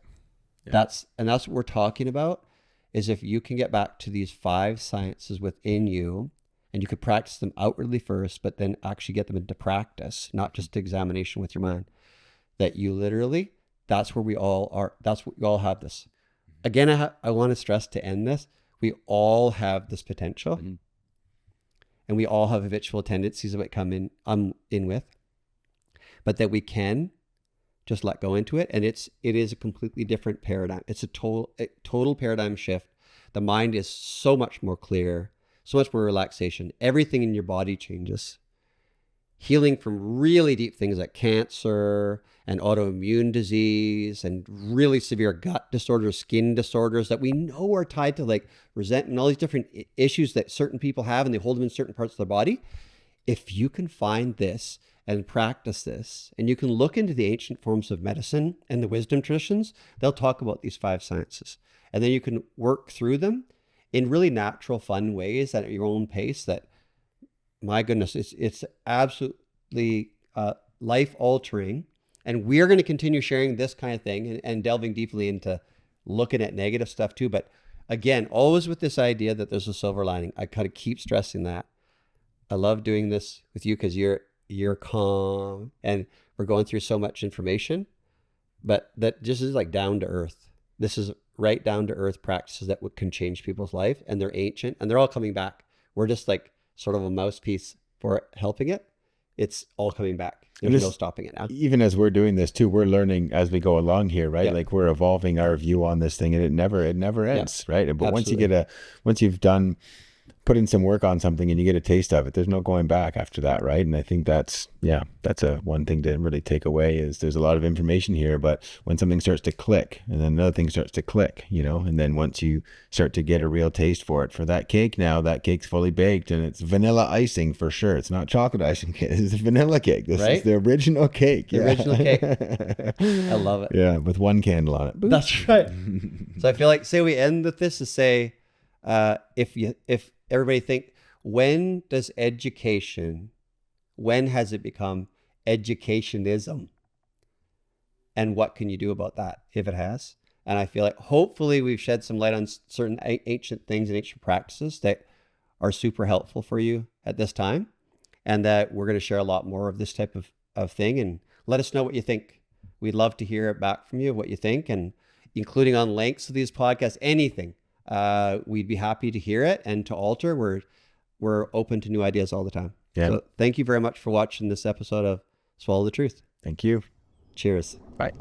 That's what we're talking about, is if you can get back to these 5 sciences within you, and you could practice them outwardly first, but then actually get them into practice, not just examination with your mind, that you literally, that's where we all are. That's what we all have this. Again, I want to stress to end this, we all have this potential, mm-hmm. and we all have habitual tendencies that come in with, but that we can just let go into it. And it is a completely different paradigm. It's a total paradigm shift. The mind is so much more clear, so much more relaxation. Everything in your body changes. Healing from really deep things like cancer and autoimmune disease and really severe gut disorders, skin disorders that we know are tied to like resentment and all these different issues that certain people have, and they hold them in certain parts of their body. If you can find this and practice this, and you can look into the ancient forms of medicine and the wisdom traditions, they'll talk about these 5 sciences. And then you can work through them in really natural, fun ways at your own pace that, my goodness, it's absolutely life-altering. And we're going to continue sharing this kind of thing and delving deeply into looking at negative stuff too. But again, always with this idea that there's a silver lining. I kind of keep stressing that. I love doing this with you because you're calm and we're going through so much information, but that just is like down to earth. This is right down to earth practices that can change people's life, and they're ancient and they're all coming back. We're just like sort of a mouthpiece for helping it. It's all coming back. There's no stopping it now. Even as we're doing this too, we're learning as we go along here, right? Yeah. Like we're evolving our view on this thing, and it never ends, yeah. Right? But Absolutely. once you've put in some work on something and you get a taste of it, there's no going back after that, right? And I think that's a one thing to really take away is there's a lot of information here, but when something starts to click and then another thing starts to click, and then once you start to get a real taste for it, for that cake now, that cake's fully baked and it's vanilla icing for sure. It's not chocolate icing cake. It's a vanilla cake. This is the original cake. The original cake. I love it. Yeah, with one candle on it. Boop. That's right. So I feel like, say we end with this to say, if everybody think, when has it become educationism? And what can you do about that if it has? And I feel like hopefully we've shed some light on certain ancient things and ancient practices that are super helpful for you at this time. And that we're going to share a lot more of this type of thing. And let us know what you think. we'd love to hear it back from you, what you think, and including on lengths of these podcasts, anything. We'd be happy to hear it and to alter. We're open to new ideas all the time. Yeah. So thank you very much for watching this episode of Swallow the Truth. Thank you. Cheers. Bye.